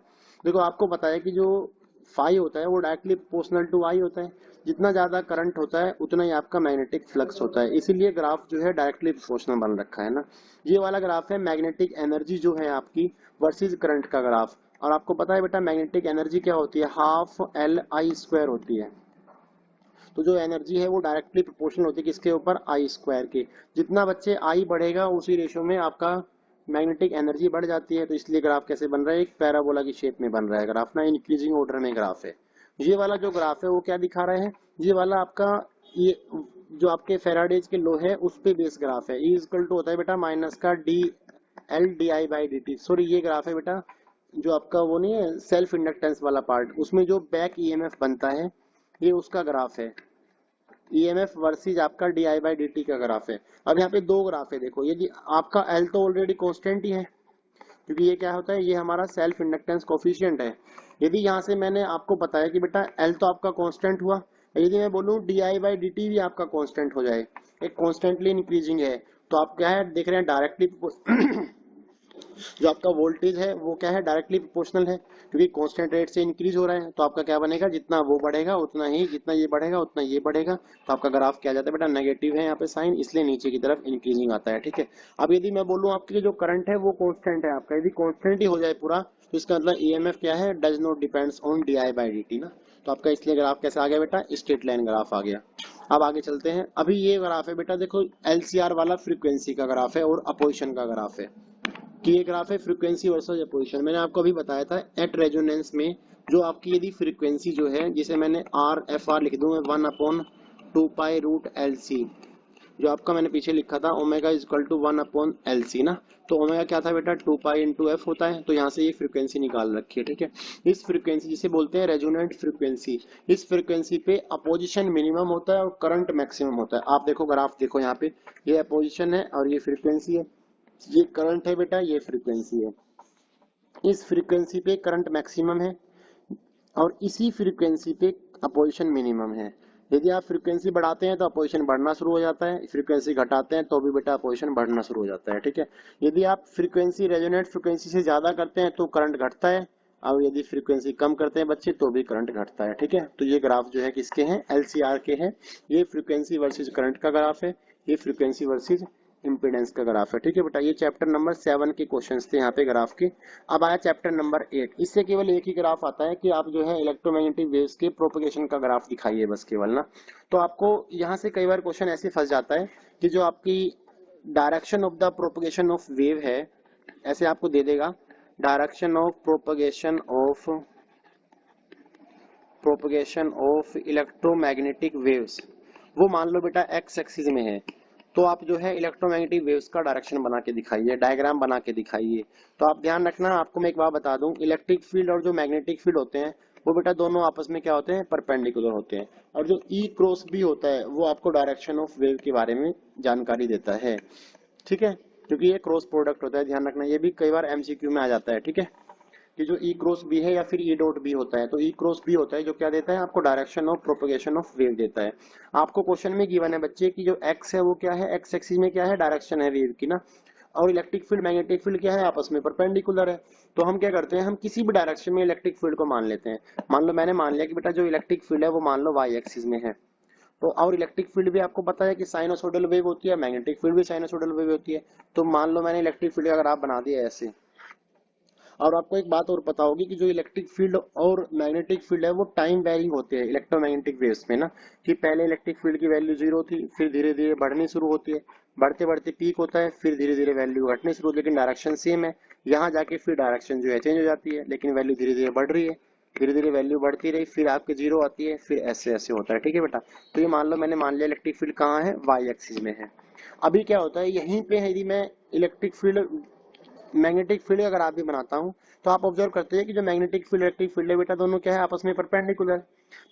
देखो आपको पता है कि जो फाई होता है वो डायरेक्टली प्रोपोर्शनल टू आई होता है, जितना ज्यादा करंट होता है उतना ही आपका मैग्नेटिक फ्लक्स होता है, इसीलिए ग्राफ जो है डायरेक्टली प्रोपोर्शनल बन रखा है ना। ये वाला ग्राफ है मैग्नेटिक एनर्जी जो है आपकी वर्सेस करंट का ग्राफ। और आपको पता है बेटा मैग्नेटिक एनर्जी क्या होती है, हाफ एल आई स्क्वायर होती है। तो जो एनर्जी है वो डायरेक्टली प्रोपोर्शनल होती है किसके ऊपर, आई स्क्वायर के। जितना बच्चे आई बढ़ेगा उसी रेशो में आपका मैग्नेटिक एनर्जी बढ़ जाती है। तो इसलिए ग्राफ कैसे बन रहा है, एक पैराबोला की शेप में बन रहा है ग्राफ ना, इंक्रीजिंग ऑर्डर में ग्राफ है। ये वाला जो ग्राफ है वो क्या दिखा रहा है, ये वाला आपका ये जो आपके फेराडेज के लो है उस पे बेस ग्राफ है। ई इक्वल टू होता है बेटा माइनस का D L D I by D T. Sorry ये ग्राफ है बेटा जो आपका वो नहीं है सेल्फ इंडक्टेंस वाला पार्ट, उसमें जो बैक ईएमएफ बनता है ये उसका ग्राफ है, ईएमएफ वर्सेस आपका D I by D T का ग्राफ है। अब यहाँ पे दो ग्राफ है, देखो ये आपका एल तो ऑलरेडी कॉन्स्टेंट ही है, क्योंकि ये क्या होता है, ये हमारा सेल्फ इंडक्टेंस कोफिशिएंट है। यदि यहाँ से मैंने आपको बताया कि बेटा एल तो आपका कांस्टेंट हुआ, यदि मैं बोलूँ D I by D T भी आपका कांस्टेंट हो जाए, एक कॉन्स्टेंटली इंक्रीजिंग है, तो आप क्या है देख रहे हैं डायरेक्टली जो आपका वोल्टेज है वो क्या है डायरेक्टली प्रोपोर्शनल है, क्योंकि कांस्टेंट रेट से इंक्रीज हो रहा है। तो आपका क्या बनेगा, जितना वो बढ़ेगा उतना ही, जितना ये बढ़ेगा उतना ये बढ़ेगा। तो आपका ग्राफ क्या जाता है बेटा, नेगेटिव है यहाँ पे साइन, इसलिए नीचे की तरफ इंक्रीजिंग आता है, ठीक है। अब यदि मैं बोलूँ आपके जो करंट है वो कांस्टेंट है आपका, यदि कांस्टेंट ही हो जाए पूरा, तो इसका मतलब ईएमएफ क्या है, does not depends on D I by D T ना। तो आपका इसलिए ग्राफ कैसे आ गया बेटा, स्ट्रेट लाइन ग्राफ आ गया। अब आगे चलते हैं, अभी ये ग्राफ है बेटा, देखो एलसीआर वाला फ्रीक्वेंसी का ग्राफ है और अपोजिशन का ग्राफ है, कि ये ग्राफ है फ्रीक्वेंसी वर्सेस अपोजिशन। मैंने आपको अभी बताया था एट रेजोनेंस में जो आपकी यदि फ्रीक्वेंसी जो है, जिसे मैंने आर एफ आर लिख दूं 1/2 पाई रूट एल सी, जो आपका मैंने पीछे लिखा था omega is equal to 1/LC ना। तो ओमेगा क्या था बेटा 2 पाई इंटू एफ होता है, तो यहाँ से ये फ्रीक्वेंसी निकाल रखी है, ठीक है। इस फ्रीक्वेंसी जिसे बोलते हैं रेजोनेंट फ्रीक्वेंसी, इस फ्रीक्वेंसी पे अपोजिशन मिनिमम होता है और करंट मैक्सिमम होता है। आप देखो ग्राफ देखो यहाँ पे, ये अपोजिशन है और ये फ्रीक्वेंसी है, ये करंट है बेटा, ये फ्रीक्वेंसी है। इस फ्रीक्वेंसी पे करंट मैक्सिमम है और इसी फ्रीक्वेंसी पे अपोजिशन मिनिमम है। यदि आप फ्रीक्वेंसी बढ़ाते हैं तो अपोजिशन बढ़ना शुरू हो जाता है, फ्रीक्वेंसी घटाते हैं तो भी बेटा अपोजिशन बढ़ना शुरू हो जाता है, ठीक है। यदि आप फ्रीक्वेंसी रेजोनेट फ्रीक्वेंसी से ज्यादा करते हैं तो करंट घटता है, और यदि फ्रीक्वेंसी कम करते हैं बच्चे तो भी करंट घटता है, ठीक है। तो ये ग्राफ जो है किसके हैं, एलसीआर के हैं। ये फ्रीक्वेंसी वर्सेज करंट का ग्राफ है, ये फ्रीक्वेंसी वर्सेज इम्पीडेंस का ग्राफ है, ठीक है बेटा। ये चैप्टर नंबर 7 के क्वेश्चंस थे यहाँ पे ग्राफ के। अब आया चैप्टर नंबर 8, इससे केवल एक ही ग्राफ आता है कि आप जो है इलेक्ट्रोमैग्नेटिक वेव्स के प्रोपगेशन का ग्राफ दिखाइए बस केवल ना। तो आपको यहाँ से कई बार क्वेश्चन ऐसे फंस जाता है कि जो आपकी direction of the propagation of wave है, ऐसे आपको दे देगा direction of propagation of electromagnetic waves, वो मान लो बेटा एक्स एक्सिस में है, तो आप जो है इलेक्ट्रोमैग्नेटिक वेव्स का डायरेक्शन बना के दिखाइए, डायग्राम बना के दिखाइए। तो आप ध्यान रखना, आपको मैं एक बात बता दूं, इलेक्ट्रिक फील्ड और जो मैग्नेटिक फील्ड होते हैं वो बेटा दोनों आपस में क्या होते हैं, परपेंडिकुलर होते हैं। और जो ई क्रॉस बी होता है वो आपको डायरेक्शन ऑफ वेव के बारे में जानकारी देता है, ठीक है, क्योंकि ये क्रॉस प्रोडक्ट होता है। ध्यान रखना, ये भी कई बार एमसीक्यू में आ जाता है, ठीक है, कि जो ई क्रॉस बी है या फिर ई डॉट बी होता है, तो ई क्रॉस बी होता है जो क्या देता है आपको, direction of propagation of wave देता है। आपको क्वेश्चन में गिवन है बच्चे की जो एक्स है वो क्या है, एक्स एक्सिस में क्या है, डायरेक्शन है वेव की ना, और इलेक्ट्रिक फील्ड मैग्नेटिक फील्ड क्या है, आपस में परपेंडिकुलर है। तो हम क्या करते हैं, हम किसी भी डायरेक्शन में इलेक्ट्रिक फील्ड को मान लेते हैं। मान लो मैंने मान लिया कि बेटा जो इलेक्ट्रिक फील्ड है वो मान लो वाई एक्सिस में है, तो और इलेक्ट्रिक फील्ड भी आपको पता है कि साइनोसोडल वेव होती है, मैग्नेटिक फील्ड भी साइनोसोडल वेव होती है। तो मान लो मैंने इलेक्ट्रिक फील्ड का ग्राफ बना दिया ऐसे। और आपको एक बात और पता होगी कि जो इलेक्ट्रिक फील्ड और मैग्नेटिक फील्ड है वो टाइम वेरिंग होते हैं इलेक्ट्रोमैग्नेटिक वेव्स में ना, कि पहले इलेक्ट्रिक फील्ड की वैल्यू 0 थी, फिर धीरे धीरे बढ़नी शुरू होती है, बढ़ते बढ़ते पीक होता है, फिर धीरे धीरे वैल्यू घटनी शुरू होती है, लेकिन डायरेक्शन सेम है। यहाँ जाके फिर डायरेक्शन जो है चेंज हो जाती है, लेकिन वैल्यू धीरे धीरे बढ़ रही है। धीरे धीरे वैल्यू बढ़ती रही, फिर आपके जीरो आती है, फिर ऐसे ऐसे होता है। ठीक है बेटा, तो ये मान लो मैंने मान लिया इलेक्ट्रिक फील्ड कहाँ है, वाई एक्सिस में है। अभी क्या होता है, यहीं पे यदि मैं इलेक्ट्रिक फील्ड मैग्नेटिक फील्ड अगर आप भी बनाता हूँ, तो आप ऑब्जर्व करते हैं कि जो मैग्नेटिक फील्ड इलेक्ट्रिक फील्ड है बेटा, दोनों क्या है आपस में परपेंडिकुलर।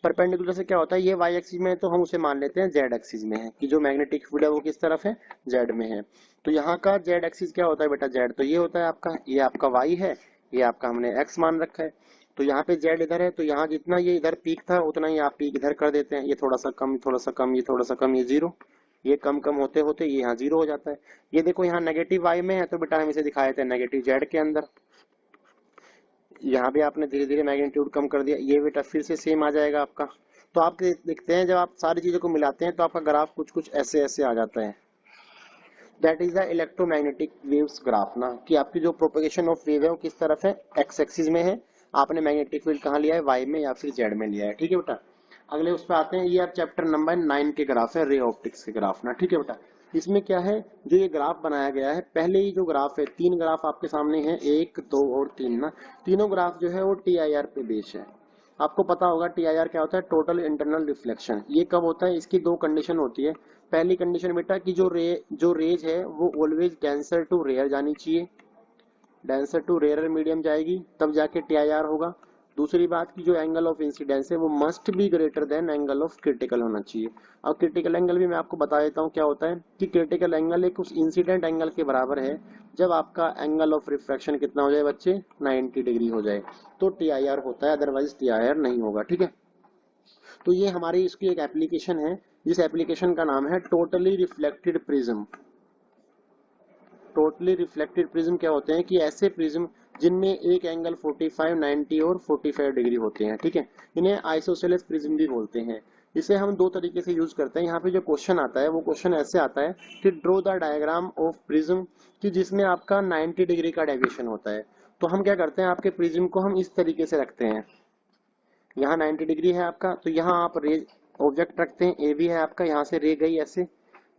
परपेंडिकुलर से क्या होता है, ये वाई एक्सिस में है तो हम उसे मान लेते हैं जेड एक्सिस में है, कि जो मैग्नेटिक फील्ड है वो किस तरफ है, जेड में है। तो यहाँ का जेड एक्सिस क्या होता है बेटा, जेड तो ये होता है आपका, ये आपका वाई है, ये आपका हमने एक्स मान रखा है। तो यहाँ पे जेड इधर है, तो यहाँ जितना ये इधर पीक था उतना ही आप पीक इधर कर देते हैं, ये थोड़ा सा कम, थोड़ा सा कम, ये थोड़ा सा कम, ये जीरो, ये कम कम होते होते ये यहाँ जीरो हो जाता है। ये देखो यहाँ नेगेटिव वाई में है, तो बेटा हम इसे दिखाए थे नेगेटिव जेड के अंदर। यहाँ भी आपने धीरे धीरे मैग्नीट्यूड कम कर दिया, ये बेटा फिर से सेम आ जाएगा आपका। तो आप देखते हैं जब आप सारी चीजों को मिलाते हैं तो आपका ग्राफ कुछ कुछ ऐसे ऐसे आ जाता है। That is the electromagnetic waves graph ना, कि आपकी जो प्रोपगेशन ऑफ वेव है वो किस तरफ है, एक्स एक्सिस में है। आपने मैग्नेटिक फील्ड कहाँ लिया है, वाई में या फिर जेड में लिया है। ठीक है बेटा, अगले उस पर आते हैं। ये आप चैप्टर नंबर 9 के ग्राफ है, रे ऑप्टिक्स के ग्राफ ना। ठीक है बेटा, इसमें क्या है, जो ये ग्राफ बनाया गया है, पहले ही जो ग्राफ है, 3 ग्राफ आपके सामने है, 1 2 और 3 ना। तीनों ग्राफ जो है वो टीआईआर पे बेस है। आपको पता होगा टीआईआर क्या होता है, टोटल इंटरनल रिफ्लेक्शन। ये कब होता है, इसकी 2 कंडीशन होती है। पहली कंडीशन बेटा कि जो रेज है वो ऑलवेज डेंसर टू रेयर जानी चाहिए, डेंसर टू रेयर मीडियम जाएगी तब जाके टीआईआर होगा। दूसरी बात की जो एंगल ऑफ इंसिडेंस है वो must be greater than angle of critical होना चाहिए। अब क्रिटिकल एंगल भी मैं आपको बता देता हूँ क्या होता है, कि क्रिटिकल एंगल एक उस इंसिडेंट एंगल के बराबर है जब आपका एंगल ऑफ रिफ्रैक्शन कितना हो जाए बच्चे, 90 डिग्री हो जाए, तो टीआईआर होता है, अदरवाइज टीआईआर नहीं होगा। ठीक है, तो ये हमारी इसकी एक एप्लीकेशन है, जिस एप्लीकेशन का नाम है totally reflected prism. Totally reflected prism क्या होते हैं, कि ऐसे प्रिज्म जिनमें एक एंगल 45, 90 और 45 डिग्री होते हैं। ठीक है, इन्हें आइसोसेलेस प्रिज्म भी बोलते हैं। इसे हम 2 तरीके से यूज करते हैं। यहाँ पे जो क्वेश्चन आता है वो क्वेश्चन ऐसे आता है कि draw the diagram of prism, कि जिसमें आपका 90 डिग्री का डेविएशन होता है। तो हम क्या करते हैं, आपके प्रिज्म को हम इस तरीके से रखते हैं, यहाँ 90 डिग्री है आपका, तो यहाँ आप रे ऑब्जेक्ट रखते हैं, ए भी है आपका, यहाँ से रे गई ऐसे,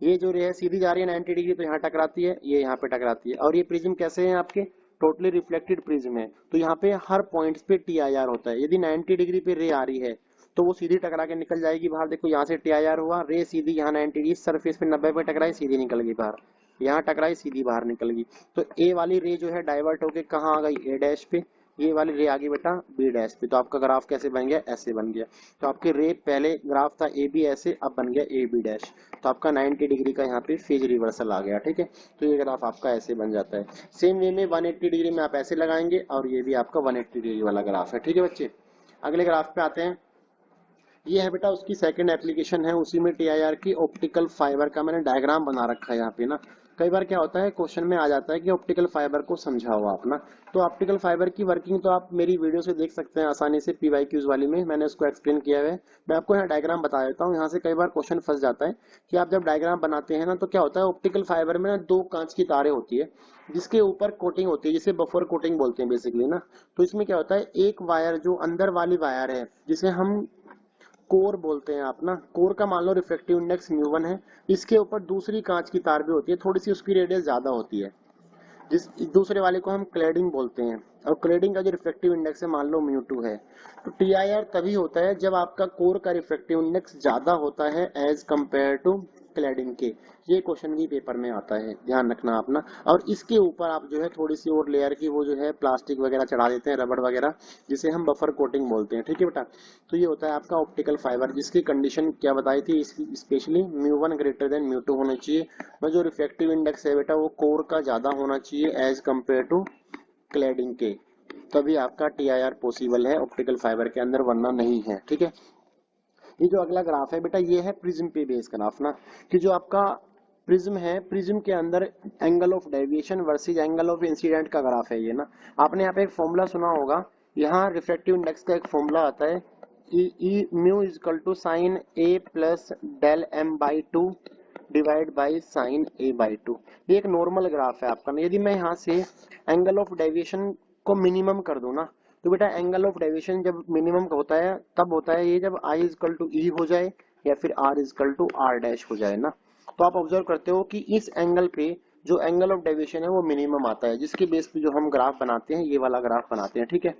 ये जो रे है सीधी जा रही है 90 डिग्री, तो यहाँ टकराती है, ये यहाँ पे टकराती है। और ये प्रिज्म कैसे है आपके, टोटली रिफ्लेक्टेड प्रिज्म है। तो यहाँ पे हर पॉइंट्स पे टीआईआर होता है। यदि 90 डिग्री पे रे आ रही है तो वो सीधी टकरा के निकल जाएगी बाहर। देखो यहाँ से टीआईआर हुआ, रे सीधी यहाँ 90 इस सरफेस पे 90 पे टकराई, सीधी निकल गई बाहर, यहाँ टकराई सीधी बाहर निकल गई। तो ए वाली रे जो है डाइवर्ट होके कहाँ आ गई, ए डैश पे, ये वाली रे आ गई बेटा बी डैश पे। तो आपका ग्राफ कैसे बन गया, ऐसे बन गया। तो आपके रे पहले ग्राफ था ए बी ऐसे, अब बन गया ए बी डैश। तो आपका 90 डिग्री का यहाँ पे फेज रिवर्सल आ गया। ठीक है, तो ये ग्राफ आपका ऐसे बन जाता है। सेम वे में 180 डिग्री में आप ऐसे लगाएंगे, और ये भी आपका 180 डिग्री वाला ग्राफ है। ठीक है बच्चे, अगले ग्राफ पे आते हैं। ये है बेटा उसकी सेकंड एप्लीकेशन है, उसी में टीआईआर की ऑप्टिकल फाइबर का मैंने डायग्राम बना रखा है यहाँ पे ना। कई बार क्या होता है क्वेश्चन में आ जाता है कि ऑप्टिकल फाइबर को समझाओ आप ना। तो ऑप्टिकल फाइबर की वर्किंग तो आप मेरी वीडियो से देख सकते हैं आसानी से, पीवाईक्यूज वाली में मैंने उसको एक्सप्लेन किया है। मैं आपको यहाँ डायग्राम बता देता हूँ। यहाँ से कई बार क्वेश्चन फंस जाता है कि आप जब डायग्राम बनाते हैं ना, तो क्या होता है ऑप्टिकल फाइबर में ना 2 कांच की तारें होती है, जिसके ऊपर कोटिंग होती है, जिसे बफर कोटिंग बोलते हैं बेसिकली ना। तो इसमें क्या होता है, एक वायर जो अंदर वाली वायर है, जिसे हम कोर बोलते हैं आप ना, कोर का मान लो रिफ्लेक्टिव इंडेक्स μ1 है, इसके ऊपर दूसरी कांच की तार भी होती है, थोड़ी सी उसकी रेडियस ज्यादा होती है, जिस दूसरे वाले को हम क्लैडिंग बोलते हैं। और क्लैडिंग का जो रिफ्लेक्टिव इंडेक्स है मान लो μ2 है। तो टीआईआर तभी होता है जब आपका कोर का रिफ्लेक्टिव इंडेक्स ज्यादा होता है एज कंपेयर टू क्लैडिंग के। ये क्वेश्चन भी पेपर में आता है, ध्यान रखना अपना। और इसके ऊपर आप जो है थोड़ी सी और लेयर की वो जो है प्लास्टिक वगैरह चढ़ा देते हैं, रबड़ वगैरह, जिसे हम बफर कोटिंग बोलते हैं। ठीक है बेटा, तो ये होता है आपका ऑप्टिकल फाइबर, जिसकी कंडीशन क्या बताई थी, स्पेशली μ1 ग्रेटर देन μ2 होना चाहिए, और जो रिफ्लेक्टिव इंडेक्स है बेटा वो कोर का ज्यादा होना चाहिए एज कंपेयर टू क्लैडिंग के, तभी आपका टीआईआर पॉसिबल है ऑप्टिकल फाइबर के अंदर, वरना नहीं है। ठीक है, ये जो अगला ग्राफ है बेटा ये है प्रिज्म पे बेस ग्राफ ना, कि जो आपका प्रिज्म है, प्रिज्म के अंदर angle of deviation versus angle of incident का ग्राफ है ये ना। आपने यहाँ पे एक फॉर्मूला सुना होगा, यहाँ रिफ्लेक्टिव इंडेक्स का एक फॉर्मूला आता है, ई mu equal to sine A plus del M by 2 divide by sine A by 2। ये एक नॉर्मल ग्राफ है आपका। यदि मैं यहाँ से एंगल ऑफ डेविएशन को मिनिमम कर दूं ना, तो बेटा एंगल ऑफ डेविएशन जब मिनिमम होता है तब होता है ये जब आई इजकल टू ई हो जाए या फिर R equal to R dash हो जाए ना। तो आप ऑब्जर्व करते हो कि इस एंगल पे जो एंगल ऑफ डेविएशन है वो मिनिमम आता है, जिसके बेस पे जो हम ग्राफ बनाते हैं ये वाला ग्राफ बनाते हैं। ठीक है,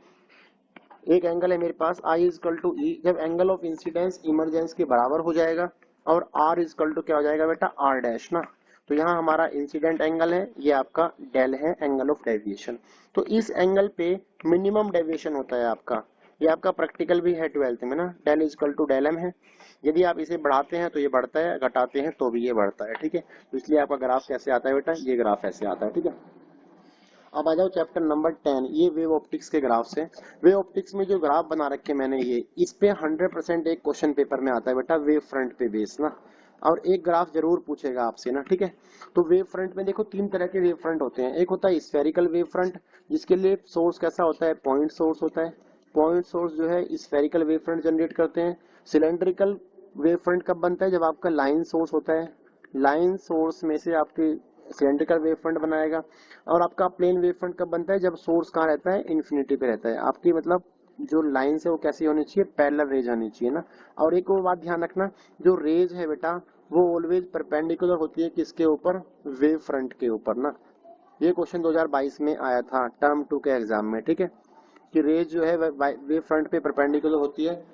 एक एंगल है मेरे पास आई इजकल टू ई, जब एंगल ऑफ इंसिडेंस इमरजेंस के बराबर हो जाएगा और आर इजकल टू क्या हो जाएगा बेटा, आर डैश ना। तो यहाँ हमारा इंसिडेंट एंगल है, ये आपका डेल है, एंगल ऑफ डेविएशन। तो इस एंगल पे मिनिमम डेविएशन होता है आपका, ये आपका प्रैक्टिकल भी है 12th में ना, del equal to del M है। यदि आप इसे बढ़ाते हैं तो ये बढ़ता है, घटाते हैं तो भी ये बढ़ता है, ठीक है। तो इसलिए आपका ग्राफ कैसे आता है बेटा, ये ग्राफ ऐसे आता है, ठीक है। अब आ जाओ चैप्टर नंबर 10, ये वेव ऑप्टिक्स के ग्राफ से। वेव ऑप्टिक्स में जो ग्राफ बना रखे मैंने ये, इस पे 100% एक क्वेश्चन पेपर में आता है बेटा, वेव फ्रंट पे बेस ना, और एक ग्राफ जरूर पूछेगा आपसे ना, ठीक है। तो वेव फ्रंट में देखो तीन तरह के वेव फ्रंट होते हैं, एक होता है स्फेरिकल वेव फ्रंट, जिसके लिए सोर्स कैसा होता है, पॉइंट सोर्स होता है। पॉइंट सोर्स जो है स्फेरिकल वेव फ्रंट जनरेट करते हैं। सिलेंड्रिकल वेव फ्रंट कब बनता है, जब आपका लाइन सोर्स होता है, लाइन सोर्स में से आपके सिलेंड्रिकल वेव फ्रंट बनाएगा। और आपका प्लेन वेव फ्रंट कब बनता है, जब सोर्स कहाँ रहता है, इन्फिनिटी पे रहता है आपकी, मतलब जो लाइन है वो कैसी होनी चाहिए, पैरेलल रेज होनी चाहिए ना। और एक और बात ध्यान रखना, जो रेज है बेटा वो ऑलवेज परपेंडिकुलर होती है किसके ऊपर, वेव फ्रंट के ऊपर ना। ये क्वेश्चन 2022 में आया था टर्म 2 के एग्जाम में, ठीक है, कि रेज जो है वेव फ्रंट पे परपेंडिकुलर होती है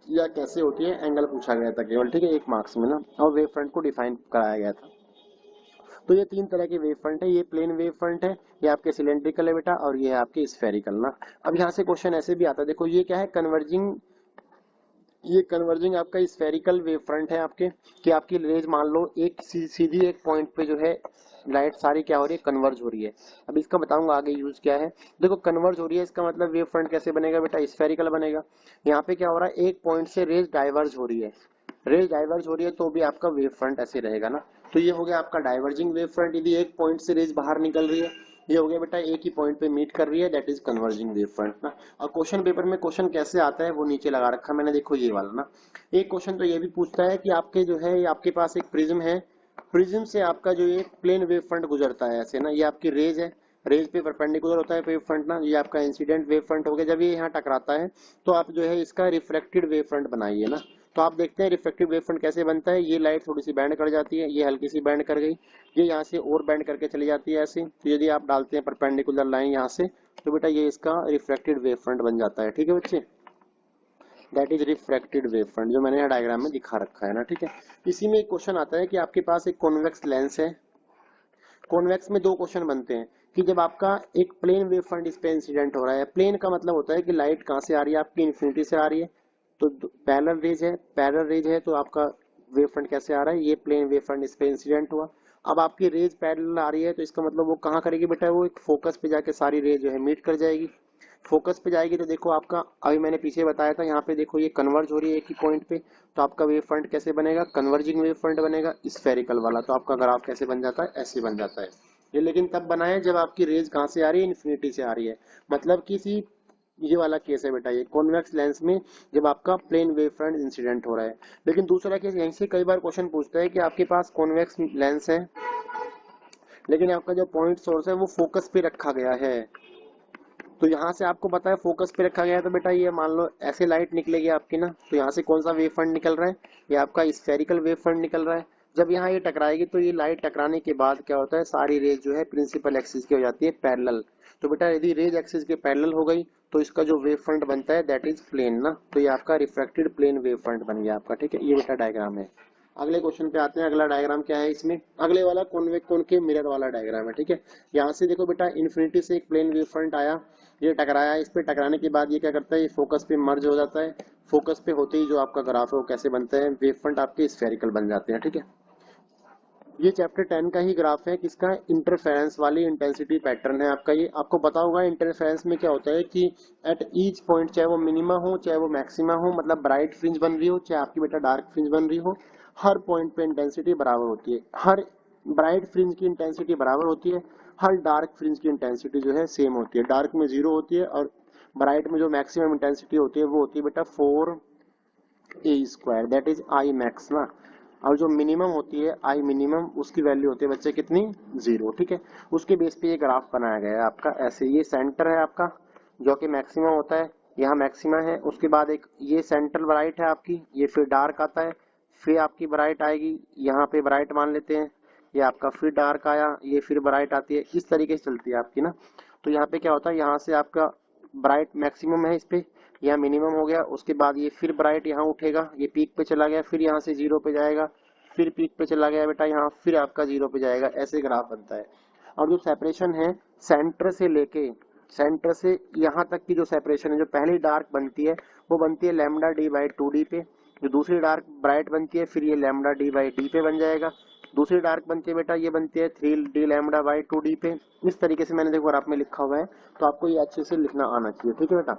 या कैसे होती है, एंगल पूछा गया था केवल, ठीक है, 1 मार्क्स में ना, और वेव फ्रंट को डिफाइन कराया गया था। तो ये तीन तरह के वेव फ्रंट है, ये प्लेन वेव फ्रंट है, ये आपके सिलेंड्रिकल है बेटा, और ये है आपके स्फेरिकल ना। अब यहाँ से क्वेश्चन ऐसे भी आता है, देखो ये क्या है, कन्वर्जिंग, ये कन्वर्जिंग आपका स्फेरिकल वेव फ्रंट है आपके, कि आपकी रेज मान लो एक सीधी एक पॉइंट पे जो है लाइट सारी क्या हो रही है, कन्वर्ज हो रही है। अब इसका बताऊंगा आगे यूज क्या है। देखो कन्वर्ज हो रही है, इसका मतलब वेव फ्रंट कैसे बनेगा बेटा, स्फेरिकल बनेगा। यहाँ पे क्या हो रहा है, एक पॉइंट से रेज डाइवर्ज हो रही है, रेज डाइवर्ज हो रही है तो भी आपका वेव फ्रंट ऐसे रहेगा ना। तो ये हो गया आपका डाइवर्जिंग वेव फ्रंट, यदि एक पॉइंट से रेज बाहर निकल रही है, ये हो गया बेटा एक ही पॉइंट पे मीट कर रही है, that is converging wave front ना। और क्वेश्चन पेपर में क्वेश्चन कैसे आता है वो नीचे लगा रखा मैंने, देखो ये वाला ना। एक क्वेश्चन तो ये भी पूछता है कि आपके जो है आपके पास एक प्रिज्म है, प्रिज्म से आपका जो ये प्लेन वेव फ्रंट गुजरता है ऐसे ना, ये आपकी रेज है, रेज पे परपेंडिकुलर होता है वेव फ्रंट ना, ये आपका इंसिडेंट वेव फ्रंट हो गया। जब ये यहाँ टकराता है तो आप जो है इसका रिफ्लेक्टेड वेव फ्रंट बनाइए ना। तो आप देखते हैं रिफ्लेक्टिव वेव फ्रंट कैसे बनता है, ये लाइट थोड़ी सी बैंड कर जाती है, ये हल्की सी बैंड कर गई, ये यहाँ से और बैंड करके चली जाती है ऐसे। तो यदि आप डालते हैं परपेंडिकुलर लाइन यहाँ से, तो बेटा ये इसका रिफ्लेक्टेड वेव फ्रंट बन जाता है, ठीक है बच्चे, that is refracted wave front, जो मैंने यहाँ डायग्राम में दिखा रखा है ना, ठीक है। इसी में एक क्वेश्चन आता है कि आपके पास एक कॉन्वेक्स लेंस है, कॉन्वेक्स में दो क्वेश्चन बनते हैं कि जब आपका एक प्लेन वेव फ्रंट इस पे इंसिडेंट हो रहा है, प्लेन का मतलब होता है कि लाइट कहाँ से आ रही है, आपकी इन्फिनिटी से आ रही है, तो पैरेलल रेज है, पैरेलल रेज है तो आपका वेव फ्रंट कैसे आ रहा है, ये प्लेन वेव फ्रंट इस पे इंसिडेंट हुआ। अब आपकी रेज पैरेलल आ रही है तो इसका मतलब वो कहाँ करेगी बेटा, वो एक फोकस पे जाके सारी रेज जो है मीट कर जाएगी। फोकस पे जाएगी तो देखो आपका, अभी मैंने पीछे बताया था, यहाँ पे देखो ये कन्वर्ज हो रही है एक ही पॉइंट पे, तो आपका वेव फ्रंट कैसे बनेगा, कन्वर्जिंग वेव फ्रंट बनेगा, स्फेरिकल वाला। तो आपका ग्राफ कैसे बन जाता है, ऐसे बन जाता है। ये लेकिन तब बना है जब आपकी रेज कहाँ से आ रही है, इन्फिनिटी से आ रही है, मतलब किसी, ये वाला केस है बेटा ये कॉन्वेक्स लेंस में, जब आपका प्लेन वेव फ्रंट इंसिडेंट हो रहा है। लेकिन दूसरा केस, यहीं से कई बार क्वेश्चन पूछता है कि आपके पास कॉन्वेक्स लेंस है, लेकिन आपका जो पॉइंट सोर्स है वो फोकस पे रखा गया है। तो यहाँ से आपको पता है फोकस पे रखा गया है, तो बेटा ये मान लो ऐसे लाइट निकलेगी आपकी ना, तो यहाँ से कौन सा वेव फ्रंट निकल रहा है, ये आपका स्फेरिकल वेव फ्रंट निकल रहा है। जब यहाँ ये टकराएगी तो ये लाइट टकराने के बाद क्या होता है, सारी रेज जो है प्रिंसिपल एक्सिस की हो जाती है पैरेलल। तो बेटा यदि रेज एक्सिस के पैरेलल हो गई तो इसका जो वेव फ्रंट बनता है दैट इज प्लेन ना, तो ये आपका रिफ्रैक्टेड प्लेन वेव फ्रंट बन गया आपका, ठीक है। ये बेटा डायग्राम है। अगले क्वेश्चन पे आते हैं, अगला डायग्राम क्या है इसमें, अगले वाला कॉन्वेक्स कॉनकेव मिरर वाला डायग्राम है, ठीक है। यहाँ से देखो बेटा इन्फिनिटी से एक प्लेन वेव फ्रंट आया, ये टकराया, इस पे टकराने के बाद ये क्या करता है, ये फोकस पे मर्ज हो जाता है, फोकस पे होते ही जो आपका ग्राफ है वो कैसे बनता है, वेव फ्रंट आपके स्फेरिकल बन जाते हैं, ठीक है। ये चैप्टर 10 का ही ग्राफ है, किसका, इंटरफेरेंस वाली इंटेंसिटी पैटर्न है आपका। ये आपको पता होगा इंटरफेरेंस में क्या होता है कि एट ईच पॉइंट, चाहे वो मिनिमा हो चाहे वो मैक्सिमा हो, मतलब ब्राइट फ्रिंज बन रही हो चाहे आपकी बेटा डार्क फ्रिंज बन रही हो, हर पॉइंट पे इंटेंसिटी बराबर होती है, हर ब्राइट फ्रिंज की इंटेंसिटी बराबर होती है, हर डार्क फ्रिंज की इंटेंसिटी जो है सेम होती है, डार्क में 0 होती है और ब्राइट में जो मैक्सिमम इंटेंसिटी होती है वो होती है बेटा 4a² that is I max ना। और जो मिनिमम होती है आई मिनिमम, उसकी वैल्यू होती है बच्चे कितनी, 0, ठीक है। उसके बेस पे ये ग्राफ बनाया गया है आपका ऐसे, ये सेंटर है आपका जो कि मैक्सिमम होता है, यहाँ मैक्सिमा है, उसके बाद एक ये सेंट्रल ब्राइट है आपकी, ये फिर डार्क आता है, फिर आपकी ब्राइट आएगी, यहाँ पे ब्राइट मान लेते हैं, ये आपका फिर डार्क आया, ये फिर ब्राइट आती है, इस तरीके से चलती है आपकी ना। तो यहाँ पे क्या होता है, यहाँ से आपका ब्राइट मैक्सिमम है इस पे, यहाँ मिनिमम हो गया, उसके बाद ये फिर ब्राइट यहाँ उठेगा, ये पीक पे चला गया, फिर यहाँ से 0 पे जाएगा, फिर पीक पे चला गया बेटा यहाँ, फिर आपका 0 पे जाएगा, ऐसे ग्राफ बनता है। और जो सेपरेशन है सेंटर से लेके सेंटर से यहाँ तक की जो सेपरेशन है, जो पहली डार्क बनती है वो बनती है लैम्डा डी बाई 2d पे, जो दूसरी डार्क ब्राइट बनती है फिर ये लैम्डा डी बाई डी पे बन जाएगा, दूसरी डार्क बनती है बेटा ये बनती है 3d लैम्डा बाई 2d पे। इस तरीके से मैंने देखो ग्राफ में लिखा हुआ है, तो आपको ये अच्छे से लिखना आना चाहिए, ठीक है बेटा।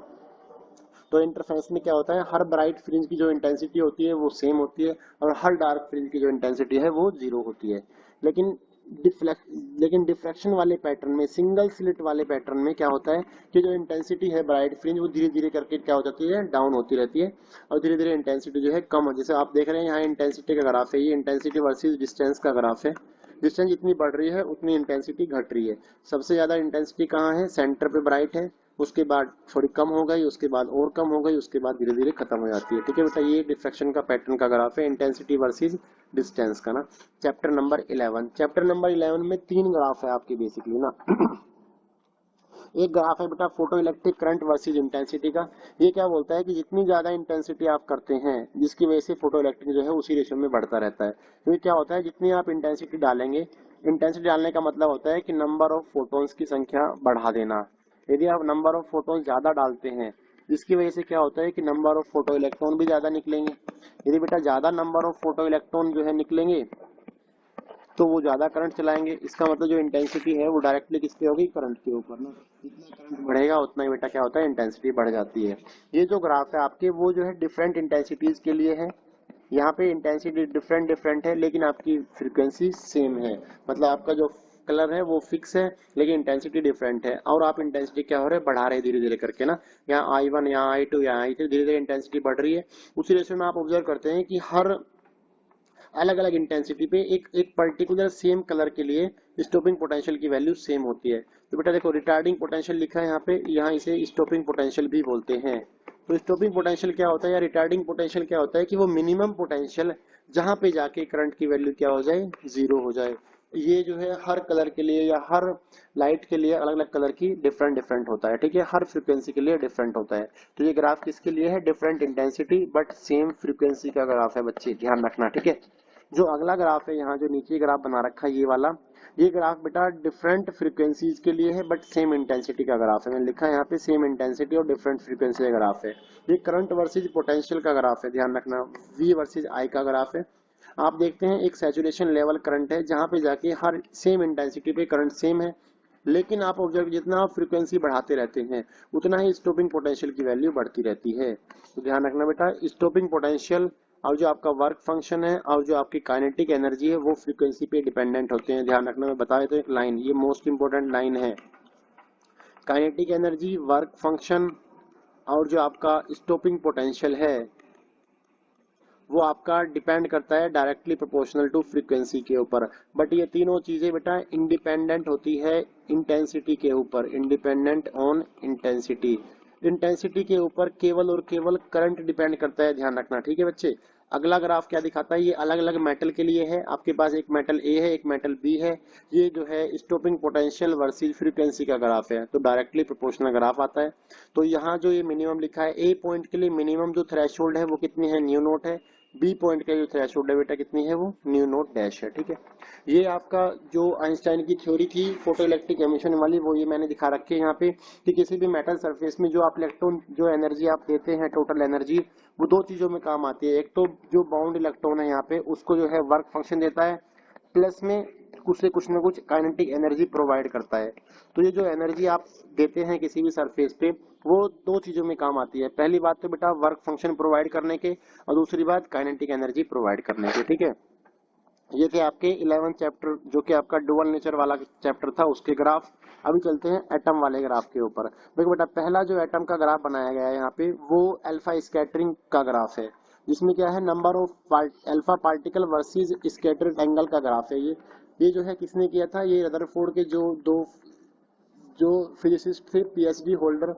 तो इंटरफेरेंस में क्या होता है, हर ब्राइट फ्रिंज की जो इंटेंसिटी होती है वो सेम होती है और हर डार्क फ्रिंज की जो इंटेंसिटी है वो 0 होती है। लेकिन डिफ्रैक्शन वाले पैटर्न में, सिंगल स्लिट वाले पैटर्न में क्या होता है कि जो इंटेंसिटी है ब्राइट फ्रिंज वो धीरे धीरे करके क्या हो जाती है, डाउन होती रहती है और धीरे धीरे इंटेंसिटी जो है कम हो, जैसे आप देख रहे हैं यहाँ इंटेंसिटी का ग्राफ है, ये इंटेंसिटी वर्सेस डिस्टेंस का ग्राफ है। डिस्टेंस जितनी बढ़ रही है उतनी इंटेंसिटी घट रही है। सबसे ज्यादा इंटेंसिटी कहाँ है, सेंटर पे ब्राइट है, उसके बाद थोड़ी कम हो गई, उसके बाद और कम हो गई, उसके बाद धीरे धीरे खत्म हो जाती है, ठीक है बेटा। ये डिफ्रैक्शन का पैटर्न का ग्राफ है, इंटेंसिटी वर्सेस डिस्टेंस का ना। चैप्टर नंबर 11, चैप्टर नंबर 11 में 3 ग्राफ है आपके बेसिकली ना। एक ग्राफ है बेटा photo electric current versus intensity का। ये क्या बोलता है कि जितनी ज्यादा इंटेंसिटी आप करते हैं जिसकी वजह से फोटो इलेक्ट्रिक जो है उसी रेशियो में बढ़ता रहता है। तो ये क्या होता है, जितनी आप इंटेंसिटी डालेंगे, इंटेंसिटी डालने का मतलब होता है कि नंबर ऑफ फोटोन्स की संख्या बढ़ा देना। यदि आप नंबर ऑफ फोटोन ज्यादा डालते हैं जिसकी वजह से क्या होता है कि नंबर ऑफ फोटो इलेक्ट्रॉन भी ज्यादा निकलेंगे। यदि बेटा ज्यादा नंबर ऑफ फोटो इलेक्ट्रॉन जो है निकलेंगे तो वो ज्यादा करंट चलाएंगे, इसका मतलब जो इंटेंसिटी है वो डायरेक्टली किसके होगी, करंट के ऊपर ना। जितना करंट बढ़ेगा उतना ही बेटा क्या होता है, इंटेंसिटी बढ़ जाती है। ये जो ग्राफ है आपके वो जो है डिफरेंट इंटेंसिटीज के लिए है। यहाँ पे इंटेंसिटी डिफरेंट डिफरेंट है लेकिन आपकी फ्रीक्वेंसी सेम है, मतलब आपका जो कलर है वो फिक्स है लेकिन इंटेंसिटी डिफरेंट है। और आप इंटेंसिटी क्या हो रहे हैं, बढ़ा रहे हैं धीरे धीरे करके ना। यहाँ I1, यहाँ I2, यहाँ I3, धीरे धीरे इंटेंसिटी बढ़ रही है। उसी रेशियो में आप ऑब्जर्व करते हैं कि हर अलग अलग इंटेंसिटी पे एक एक पर्टिकुलर सेम कलर के लिए स्टॉपिंग पोटेंशियल की वैल्यू सेम होती है। तो बेटा देखो रिटार्डिंग पोटेंशियल लिखा है यहाँ पे, यहाँ इसे स्टॉपिंग पोटेंशियल भी बोलते हैं। तो स्टॉपिंग पोटेंशियल क्या होता है या रिटार्डिंग पोटेंशियल क्या होता है कि वो मिनिमम पोटेंशियल जहां पे जाके करंट की वैल्यू क्या हो जाए, 0 हो जाए। ये जो है हर कलर के लिए या हर लाइट के लिए अलग अलग कलर की डिफरेंट डिफरेंट होता है, ठीक है, हर फ्रीक्वेंसी के लिए डिफरेंट होता है। तो ये ग्राफ किसके लिए है, different intensity but same frequency का ग्राफ है बच्चे, ध्यान रखना, ठीक है। जो अगला ग्राफ है यहाँ जो नीचे ग्राफ बना रखा है ये वाला, ये ग्राफ बेटा डिफरेंट फ्रीक्वेंसीज के लिए है बट सेम इंटेंसिटी का ग्राफ है। मैंने लिखा है यहाँ पे सेम इंटेंसिटी और डिफरेंट फ्रीक्वेंसी का ग्राफ है। ये करंट वर्सेज पोटेंशियल का ग्राफ है, ध्यान रखना, V वर्सेज I का ग्राफ है। आप देखते हैं एक सैचुरेशन लेवल करंट है जहां पे जाके हर सेम इंटेंसिटी पे करंट सेम है, लेकिन आप ऑब्जर्व जितना आप फ्रीक्वेंसी बढ़ाते रहते हैं उतना ही स्टॉपिंग पोटेंशियल की वैल्यू बढ़ती रहती है। तो ध्यान रखना बेटा, स्टॉपिंग पोटेंशियल और जो आपका वर्क फंक्शन है और जो आपकी काइनेटिक एनर्जी है वो फ्रीक्वेंसी पे डिपेंडेंट होते हैं। ध्यान रखना, मैं बता देता हूँ एक लाइन, ये मोस्ट इंपोर्टेंट लाइन है। काइनेटिक एनर्जी, वर्क फंक्शन और जो आपका स्टॉपिंग पोटेंशियल है वो आपका डिपेंड करता है डायरेक्टली प्रोपोर्शनल टू फ्रीक्वेंसी के ऊपर। बट ये तीनों चीजें बेटा इंडिपेंडेंट होती है इंटेंसिटी के ऊपर, इंडिपेंडेंट ऑन इंटेंसिटी। इंटेंसिटी के ऊपर केवल और केवल करंट डिपेंड करता है, ध्यान रखना, ठीक है बच्चे। अगला ग्राफ क्या दिखाता है, ये अलग अलग मेटल के लिए है। आपके पास एक मेटल ए है, एक मेटल बी है। ये जो है स्टॉपिंग पोटेंशियल वर्सेस फ्रीक्वेंसी का ग्राफ है, तो डायरेक्टली प्रोपोर्शनल ग्राफ आता है। तो यहाँ जो ये मिनिमम लिखा है, ए पॉइंट के लिए मिनिमम जो थ्रेशोल्ड है वो कितनी है, न्यू नोट है। बी पॉइंट का जो थ्रेशोल्ड है बेटा कितनी है, वो न्यू नोट डैश है, ठीक है। ये आपका जो आइंस्टाइन की थ्योरी थी फोटो इलेक्ट्रिक एमिशन वाली, वो ये मैंने दिखा रखी है यहाँ पे कि किसी भी मेटल सरफेस में जो आप इलेक्ट्रॉन जो एनर्जी आप देते हैं, टोटल एनर्जी, वो दो चीजों में काम आती है। एक तो जो बाउंड इलेक्ट्रॉन है यहाँ पे उसको जो है वर्क फंक्शन देता है, प्लस में कुछ से कुछ ना कुछ काइनेटिक एनर्जी प्रोवाइड करता है। तो ये जो एनर्जी आप देते हैं किसी भी सरफेस पे वो दो चीजों में काम आती है। पहली बात तो बेटा वर्क फंक्शन प्रोवाइड करने के और दूसरी बात काइनेटिक एनर्जी प्रोवाइड करने के, ठीक है। ये थे आपके 11 चैप्टर जो कि आपका डुअल नेचर वाला चैप्टर था, उसके ग्राफ। अभी चलते हैं एटम वाले ग्राफ के ऊपर। देखो बेटा पहला जो एटम का ग्राफ बनाया गया है यहाँ पे वो अल्फा स्कैटरिंग का ग्राफ है, जिसमें क्या है number of alpha particle versus scattering angle का ग्राफ है। ये जो है किसने किया था, ये रदरफोर्ड के जो फिजिसिस्ट थे पीएचडी होल्डर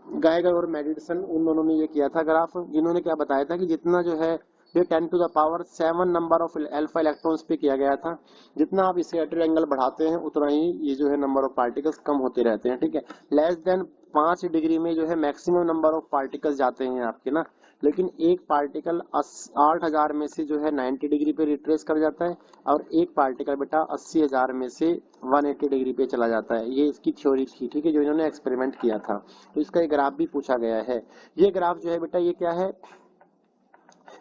गाइगर और मेडिसन, उन दोनों ने ये किया था ग्राफ। जिन्होंने क्या बताया था कि जितना जो है ये 10⁻7 नंबर ऑफ अल्फा इलेक्ट्रॉन्स पे किया गया था, जितना आप स्कैटरिंग एंगल बढ़ाते हैं उतना ही ये जो है नंबर ऑफ पार्टिकल्स कम होते रहते हैं, ठीक है। लेस देन 5 डिग्री में जो है मैक्सिमम नंबर ऑफ पार्टिकल्स जाते हैं आपके ना, लेकिन एक पार्टिकल 8,000 में से जो है 90 डिग्री पे रिट्रेस कर जाता है, और एक पार्टिकल बेटा 80,000 में से 180 डिग्री पे चला जाता है। ये इसकी थ्योरी थी, ठीक है, जो इन्होंने एक्सपेरिमेंट किया था। तो इसका एक ग्राफ भी पूछा गया है। ये ग्राफ जो है बेटा ये क्या है,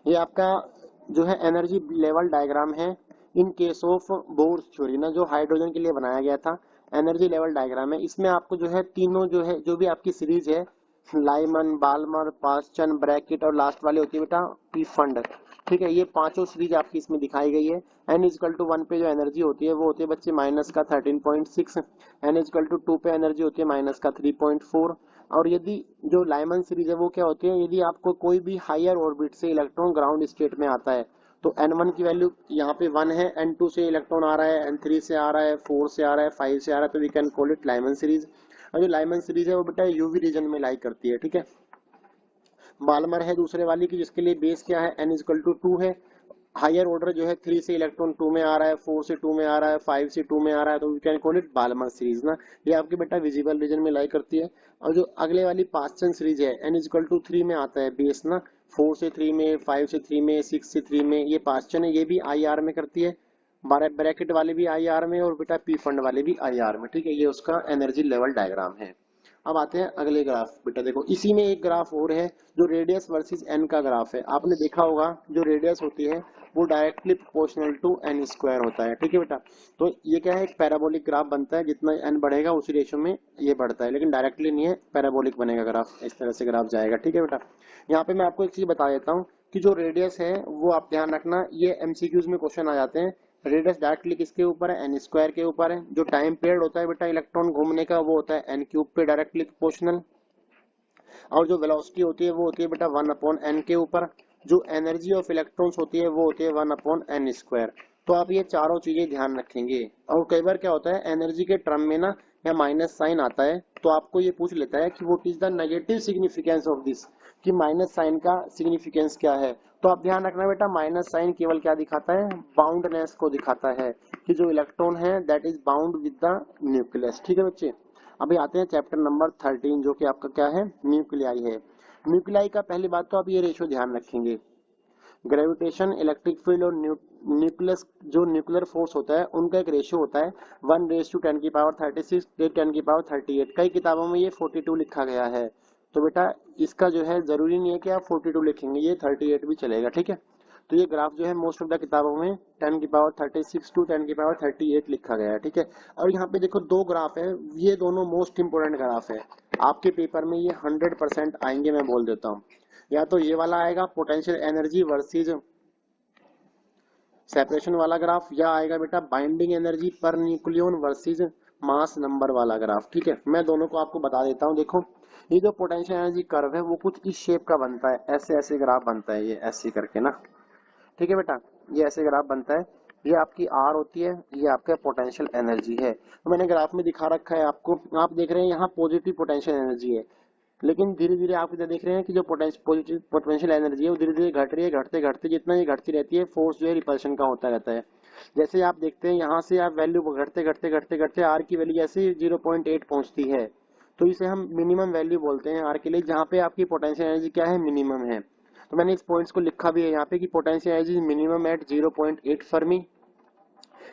ये आपका जो है एनर्जी लेवल डायग्राम है in case of bourse theory ना, जो हाइड्रोजन के लिए बनाया गया था। एनर्जी लेवल डायग्राम है, इसमें आपको जो है तीनों जो है जो भी आपकी सीरीज है, लाइमन, बाल्मर, पास्चन, ब्रैकेट और लास्ट वाली होती है बेटा पी फंड, ठीक है। ये पांचों सीरीज आपकी इसमें दिखाई गई है। n इजकल टू 1 पे जो एनर्जी होती है वो होती है बच्चे माइनस का 13.6, n इजकल टू 2 पे एनर्जी होती है माइनस का 3.4। और यदि जो लाइमन सीरीज है वो क्या होती है, यदि आपको कोई भी हायर ऑर्बिट से इलेक्ट्रॉन ग्राउंड स्टेट में आता है तो n1 की वैल्यू यहाँ पे 1 है, n2 से इलेक्ट्रॉन आ रहा है, n3 से आ रहा है, 4 से आ रहा है, 5 से आ रहा है, तो we can call it Lyman series. और जो लाइमन सीरीज है वो बेटा यूवी रीजन में लाई करती है, ठीक है। बाल्मर है दूसरे वाली की, जिसके लिए बेस क्या है, n इजकल टू 2 है। हायर ऑर्डर जो है 3 से इलेक्ट्रॉन 2 में आ रहा है, 4 से 2 में आ रहा है, 5 से 2 में आ रहा है, तो we can call it Balmer series ना। ये आपके बेटा विजिबल रीजन में लाई करती है। और जो अगले वाली पास्चन सीरीज है, n इजकल टू 3 में आता है बेस ना, 4 से 3 में, 5 से 3 में, 6 से 3 में, ये पास्चन है, ये भी IR में करती है। ब्रैकेट वाले भी IR में और बेटा पी फंड वाले भी IR में, ठीक है। ये उसका एनर्जी लेवल डायग्राम है। अब आते हैं अगले ग्राफ, बेटा देखो इसी में एक ग्राफ और है जो रेडियस वर्सेस एन का ग्राफ है। आपने देखा होगा जो रेडियस होती है वो directly proportional to n square होता है, ठीक है बेटा। तो ये क्या है, एक पैराबोलिक ग्राफ बनता है, जितना एन बढ़ेगा उसी रेशियो में ये बढ़ता है, लेकिन डायरेक्टली नहीं है, पैराबोलिक बनेगा ग्राफ, इस तरह से ग्राफ जाएगा, ठीक है बेटा। यहाँ पे मैं आपको एक चीज बता देता हूँ कि जो रेडियस है वो आप ध्यान रखना, ये एमसीक्यूज में क्वेश्चन आ जाते हैं। रेडियस डायरेक्टली किसके ऊपर है, एन स्क्वायर के ऊपर है। जो टाइम पीरियड होता है बेटा इलेक्ट्रॉन घूमने का वो होता है एन क्यूब पे डायरेक्टली प्रोपोर्शनल। और जो वेलोसिटी होती है वो होती है बेटा 1/n के ऊपर। जो एनर्जी ऑफ इलेक्ट्रॉन्स होती है वो होती है 1/n स्क्वायर। तो आप ये चारों चीजें ध्यान रखेंगे। और कई बार क्या होता है एनर्जी के टर्म में ना या माइनस साइन आता है, तो आपको ये पूछ लेता है कि what is the negative significance of this, कि माइनस साइन का सिग्निफिकेंस क्या है। तो आप ध्यान रखना बेटा माइनस साइन केवल क्या दिखाता है, बाउंडनेस को दिखाता है, कि जो इलेक्ट्रॉन है that is bound with the nucleus, ठीक है बच्चे। अभी आते हैं चैप्टर नंबर 13 जो कि आपका क्या है, न्यूक्लियाई है। न्यूक्लियाई का पहली बात तो आप ये रेशियो ध्यान रखेंगे, ग्रेविटेशन, इलेक्ट्रिक फील्ड और न्यूक्लियस जो न्यूक्लियर फोर्स होता है उनका एक रेशियो होता है 1/10⁻36 10⁻38। कई किताबों में ये 42 लिखा गया है, तो बेटा इसका जो है जरूरी नहीं है कि आप 42 लिखेंगे, ये 38 भी चलेगा, ठीक है। तो ये ग्राफ जो है मोस्ट ऑफ द किताबों में 10⁻36 टू 10⁻38 लिखा गया है, ठीक है। और यहाँ पे देखो दो ग्राफ है, ये दोनों मोस्ट इंपोर्टेंट ग्राफ है, आपके पेपर में ये 100% आएंगे, मैं बोल देता हूँ। या तो ये वाला आएगा पोटेंशियल एनर्जी वर्सेस सेपरेशन वाला ग्राफ, या आएगा बेटा binding energy per nucleon versus mass number वाला ग्राफ, ठीक है। मैं दोनों को आपको बता देता हूँ। देखो ये जो पोटेंशियल एनर्जी कर्व है वो कुछ इस शेप का बनता है, ऐसे ऐसे ग्राफ बनता है, ये ऐसे करके ना, ठीक है बेटा, ये ऐसे ग्राफ बनता है। ये आपकी आर होती है, ये आपका पोटेंशियल एनर्जी है। तो मैंने ग्राफ में दिखा रखा है आपको, आप देख रहे हैं यहाँ पॉजिटिव पोटेंशियल एनर्जी है, लेकिन धीरे धीरे आप इधर देख रहे हैं कि जो पोटेंशियल एनर्जी है वो धीरे धीरे घट रही है, घटते घटते जितना ये घटती रहती है फोर्स जो है रिपल्शन का होता रहता है। जैसे आप देखते हैं यहाँ से आप वैल्यू घटते घटते घटते घटते आर की वैल्यू जैसे 0.8 पहुंचती है, तो इसे हम मिनिमम वैल्यू बोलते हैं आर के लिए, जहाँ पे आपकी पोटेंशियल एनर्जी क्या है, मिनिमम है। तो मैंने इस पॉइंट्स को लिखा भी है यहाँ पे कि potential energy minimum at 0.8 fermi.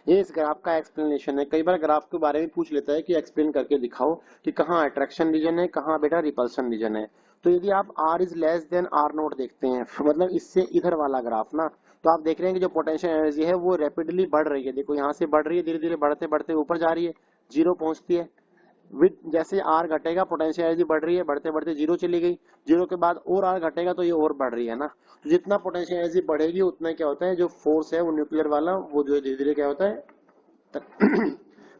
ये इस ग्राफ का एक्सप्लेनेशन है। कई बार ग्राफ के बारे में पूछ लेता है कि एक्सप्लेन करके दिखाओ कि कहाँ अट्रैक्शन रीजन है, कहाँ बेटा रिपल्सन रीजन है। तो यदि आप r is less than r0 देखते हैं, मतलब इससे इधर वाला ग्राफ ना, तो आप देख रहे हैं कि जो पोटेंशियल एनर्जी है वो रैपिडली बढ़ रही है। देखो यहाँ से बढ़ रही है, धीरे धीरे बढ़ते बढ़ते ऊपर जा रही है, जीरो पहुंचती है। विद जैसे आर घटेगा पोटेंशियल एनर्जी बढ़ रही है, बढ़ते बढ़ते जीरो चली गई, जीरो के बाद और आर घटेगा तो ये और बढ़ रही है ना। तो जितना पोटेंशियल एनर्जी बढ़ेगी उतना क्या होता है, जो फोर्स है वो न्यूक्लियर वाला वो जो धीरे धीरे क्या होता है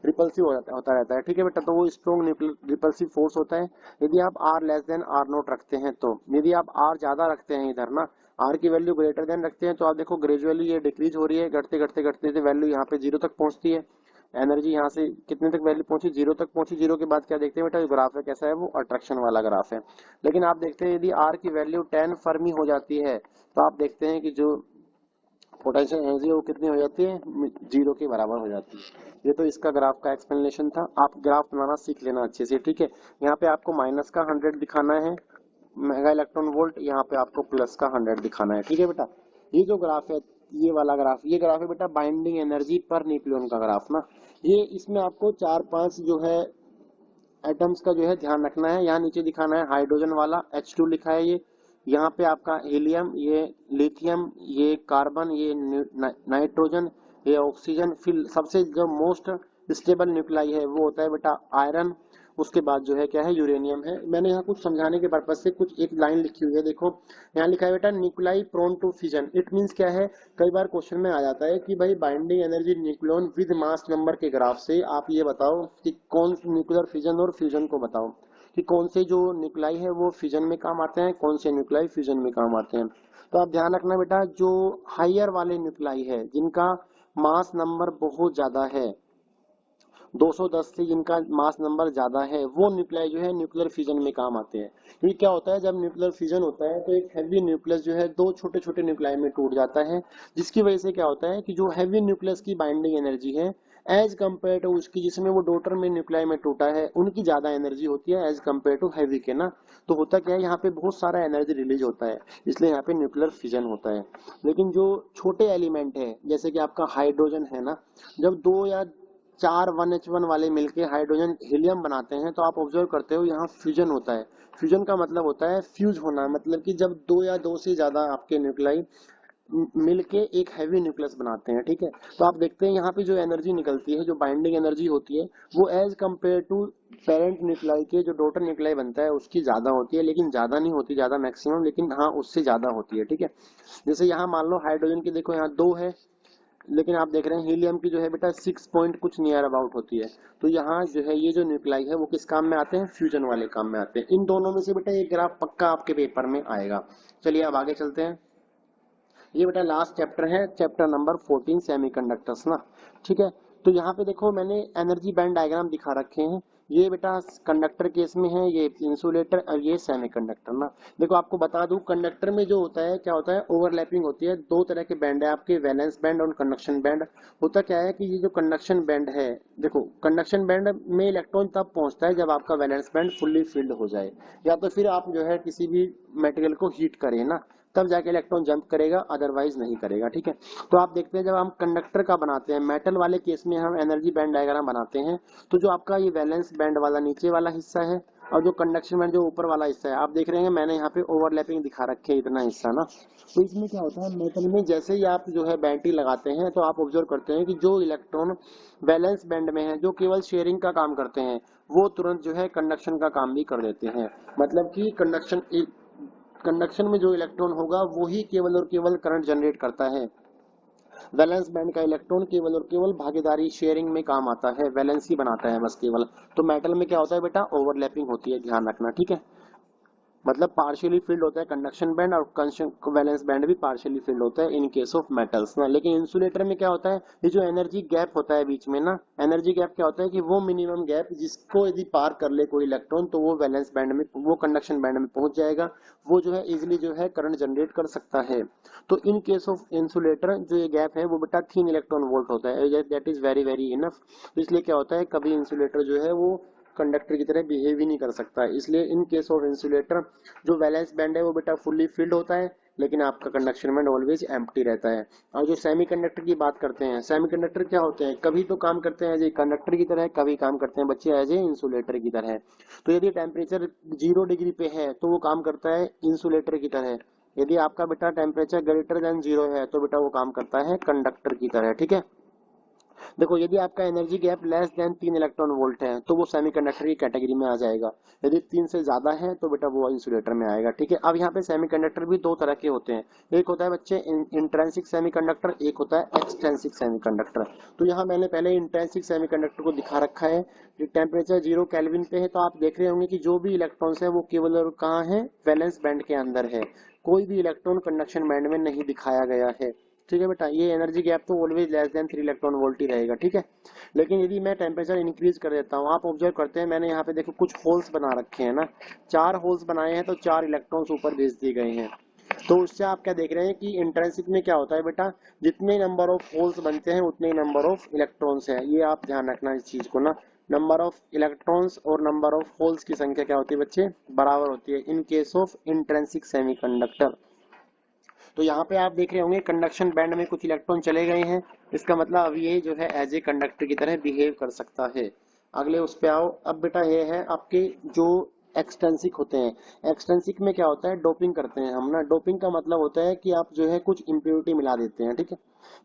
रिपल्सिव होता रहता है, ठीक है बेटा। तो वो स्ट्रॉन्ग रिपल्सिव फोर्स होता है यदि आप r लेस देन r0 रखते हैं। तो यदि आप r ज्यादा रखते हैं इधर ना, r की वैल्यू ग्रेटर देन रखते हैं, तो आप देखो ग्रेजुअली ये डिक्रीज हो रही है, घटते घटते घटते वैल्यू यहाँ पे जीरो तक पहुंचती है। एनर्जी यहाँ से कितने तक वैल्यू पहुंची, जीरो तक पहुंची। जीरो के बाद क्या देखते हैं बेटा, ग्राफ है कैसा है, वो अट्रैक्शन वाला ग्राफ है। लेकिन आप देखते हैं यदि r की वैल्यू 10 फर्मी हो जाती है, तो आप देखते हैं कि जो पोटेंशियल एनर्जी वो कितनी हो जाती है, 0 के बराबर हो जाती है। ये तो इसका ग्राफ का एक्सप्लेनेशन था, आप ग्राफ बनाना सीख लेना अच्छे से, ठीक है। यहाँ पे आपको माइनस का 100 दिखाना है मेगा इलेक्ट्रॉन वोल्ट, यहाँ पे आपको प्लस का 100 दिखाना है, ठीक है बेटा। ये जो ग्राफ है, ये वाला ग्राफ, ये ग्राफ है बेटा बाइंडिंग एनर्जी पर न्यूक्लियन का ग्राफ ना। ये इसमें आपको 4-5 जो है एटम्स का जो है ध्यान रखना है। यहाँ नीचे दिखाना है हाइड्रोजन वाला H2 लिखा है ये, यहाँ पे आपका हीलियम, ये लिथियम, ये कार्बन, ये नाइट्रोजन, ये ऑक्सीजन। फिर सबसे जो मोस्ट स्टेबल न्यूक्लाई है वो होता है बेटा आयरन। उसके बाद जो है क्या है, यूरेनियम है। मैंने यहाँ कुछ समझाने के पर्पज से कुछ एक लाइन लिखी हुई है, देखो यहाँ लिखा है बेटा nuclei prone to fission. It means क्या है, कई बार क्वेश्चन में आ जाता है कि भाई binding energy nucleon with mass number के ग्राफ से आप ये बताओ कि कौन न्यूक्लियर फिजन और फ्यूजन को बताओ कि कौन से जो न्यूक्लाई है वो फिजन में काम आते हैं, कौन से न्यूक्लाई फ्यूजन में काम आते हैं। तो आप ध्यान रखना बेटा, जो हायर वाले न्यूक्लाई है जिनका मास नंबर बहुत ज्यादा है, 210 से जिनका मास नंबर ज्यादा है, वो न्यूक्लियाई जो है न्यूक्लियर फिजन में काम आते हैं। क्योंकि क्या होता है, जब न्यूक्लियर फिजन होता है तो एक हैवी न्यूक्लियस जो है दो छोटे छोटे न्यूक्लियाई में टूट जाता है, जिसकी वजह से क्या होता है कि जो हैवी न्यूक्लियस की बाइंडिंग एनर्जी है एज कम्पेयर टू उसकी जिसमें वो डॉटर में न्यूक्लियाई में टूटा है, उनकी ज्यादा एनर्जी होती है एज कम्पेयर टू हैवी के ना। तो होता क्या है, यहाँ पे बहुत सारा एनर्जी रिलीज होता है, इसलिए यहाँ पे न्यूक्लियर फिजन होता है। लेकिन जो छोटे एलिमेंट है जैसे कि आपका हाइड्रोजन है ना, जब 2 या 4 1H1 वाले मिलके हाइड्रोजन हीलियम बनाते हैं तो आप ऑब्जर्व करते हो यहाँ फ्यूजन होता है। फ्यूजन का मतलब होता है फ्यूज होना, मतलब कि जब 2 या 2 से ज्यादा आपके न्यूक्लाई मिलके एक हैवी न्यूक्लियस बनाते हैं, ठीक है। तो आप देखते हैं यहाँ पे जो एनर्जी निकलती है, जो बाइंडिंग एनर्जी होती है, वो as compare to parent nuclei के जो डॉटर न्यूक्लाई बनता है उसकी ज्यादा होती है, लेकिन ज्यादा नहीं होती ज्यादा मैक्सिमम, लेकिन हाँ उससे ज्यादा होती है, ठीक है। जैसे यहाँ मान लो हाइड्रोजन की देखो यहाँ 2 है, लेकिन आप देख रहे हैं हीलियम की जो है बेटा 6 पॉइंट कुछ नियर अबाउट होती है। तो यहाँ जो है ये जो न्यूक्लाई है वो किस काम में आते हैं, फ्यूजन वाले काम में आते हैं। इन दोनों में से बेटा ये ग्राफ पक्का आपके पेपर में आएगा। चलिए अब आगे चलते हैं। ये बेटा लास्ट चैप्टर है, चैप्टर नंबर 14 सेमीकंडक्टर्स ना, ठीक है। तो यहाँ पे देखो मैंने एनर्जी बैंड डायग्राम दिखा रखे हैं। ये बेटा कंडक्टर केस में है, ये इंसुलेटर और ये सेमीकंडक्टर ना। देखो आपको बता दूं, कंडक्टर में जो होता है क्या होता है, ओवरलैपिंग होती है। दो तरह के बैंड है आपके, वैलेंस बैंड और कंडक्शन बैंड। होता क्या है कि ये जो कंडक्शन बैंड है, देखो कंडक्शन बैंड में इलेक्ट्रॉन तब पहुंचता है जब आपका वैलेंस बैंड फुल्ली फिल्ड हो जाए, या तो फिर आप जो है किसी भी मटेरियल को हीट करें ना, तब जाके इलेक्ट्रॉन जंप करेगा, अदरवाइज नहीं करेगा, ठीक है। तो आप देखते हैं जब हम कंडक्टर का बनाते हैं, मेटल वाले केस में हम एनर्जी बैंड डायग्राम बनाते हैं, तो जो आपका ये वैलेंस बैंड वाला नीचे वाला हिस्सा है और जो कंडक्शन बैंड जो ऊपर वाला हिस्सा है, आप देख रहे हैं मैंने यहाँ पे ओवरलैपिंग दिखा रखे है इतना हिस्सा ना। तो इसमें क्या होता है, मेटल में जैसे ही आप जो है बैटरी लगाते हैं तो आप ऑब्जर्व करते हैं कि जो इलेक्ट्रॉन वैलेंस बैंड में है, जो केवल शेयरिंग का काम करते हैं, वो तुरंत जो है कंडक्शन का काम भी कर देते हैं। मतलब कि कंडक्शन में जो इलेक्ट्रॉन होगा वो ही केवल और केवल करंट जनरेट करता है। वैलेंस बैंड का इलेक्ट्रॉन केवल और केवल भागीदारी शेयरिंग में काम आता है, वैलेंस ही बनाता है बस केवल। तो मेटल में क्या होता है बेटा, ओवरलैपिंग होती है, ध्यान रखना, ठीक है। मतलब पार्शियली फिल्ड होता है कंडक्शन बैंड और वैलेंस बैंड भी पार्शियली फिल्ड होता है इन केस ऑफ मेटल्स ना। लेकिन इंसुलेटर में क्या होता है, ये जो एनर्जी गैप होता है बीच में ना, एनर्जी गैप क्या होता है कि वो मिनिमम गैप जिसको यदि पार कर ले कोई इलेक्ट्रॉन तो वो वैलेंस बैंड में, वो कंडक्शन बैंड में पहुंच जाएगा, वो जो है इजिली जो है करंट जनरेट कर सकता है। तो इन केस ऑफ इंसुलेटर जो ये गैप है वो बेटा 3 इलेक्ट्रॉन वोल्ट होता है, that is very very enough. इसलिए क्या होता है, कभी इंसुलेटर जो है वो कंडक्टर की तरह बिहेव ही नहीं कर सकता है। इसलिए इन केस ऑफ इंसुलेटर जो वैलेंस बैंड है वो बेटा फुल्ली फिल्ड होता है, लेकिन आपका कंडक्शन बैंड ऑलवेज एम्प्टी रहता है। और जो सेमीकंडक्टर की बात करते हैं, सेमीकंडक्टर क्या होते हैं, कभी तो काम करते हैं एज ए कंडक्टर की तरह, कभी काम करते हैं बच्चे एज ए इंसुलेटर की तरह। तो यदि टेम्परेचर 0 डिग्री पे है तो वो काम करता है इंसुलेटर की तरह, यदि आपका बेटा टेम्परेचर ग्रेटर देन 0 है तो बेटा वो काम करता है कंडक्टर की तरह, ठीक है। देखो यदि आपका energy gap less than 3 electron volt है तो वो सेमीकंडक्टर की कैटेगरी में आ जाएगा, यदि 3 से ज्यादा है तो बेटा वो इंसुलेटर में आएगा, ठीक है। अब यहाँ पे सेमीकंडक्टर भी दो तरह के होते हैं, एक होता है बच्चे इंट्रिंसिक सेमीकंडक्टर, एक होता है एक्सट्रिंसिक सेमीकंडक्टर। तो यहाँ मैंने पहले इंट्रिंसिक सेमीकंडक्टर को दिखा रखा है। टेम्परेचर 0 केल्विन पे है तो आप देख रहे होंगे कि जो भी इलेक्ट्रॉन्स है वो केवल और कहाँ है, वैलेंस बैंड के अंदर है, कोई भी इलेक्ट्रॉन कंडक्शन बैंड में नहीं दिखाया गया है, ठीक है बेटा। ये एनर्जी गैप तो always less than 3 electron volt ही रहेगा, ठीक है। लेकिन यदि मैं टेम्परेचर इंक्रीज कर देता हूँ, आप ऑब्जर्व करते हैं मैंने यहाँ पे देखो कुछ होल्स बना रखे हैं ना, 4 होल्स बनाए हैं तो 4 इलेक्ट्रॉन्स ऊपर भेज दिए गए हैं। तो उससे आप क्या देख रहे हैं कि इंट्रिंसिक में क्या होता है बेटा, जितने नंबर ऑफ होल्स बनते हैं उतने नंबर ऑफ इलेक्ट्रॉन्स है। ये आप ध्यान रखना इस चीज को ना, नंबर ऑफ इलेक्ट्रॉन्स और नंबर ऑफ होल्स की संख्या क्या होती है बच्चे, बराबर होती है in case of intrinsic semiconductor. तो यहाँ पे आप देख रहे होंगे कंडक्शन बैंड में कुछ इलेक्ट्रॉन चले गए हैं, इसका मतलब अब ये जो है एज ए कंडक्टर की तरह बिहेव कर सकता है। अगले उस पे आओ। अब बेटा ये है आपके जो एक्सटेंसिक होते हैं। एक्सटेंसिक में क्या होता है, डोपिंग करते हैं हम ना। डोपिंग का मतलब होता है कि आप जो है कुछ इम्प्योरिटी मिला देते हैं, ठीक है।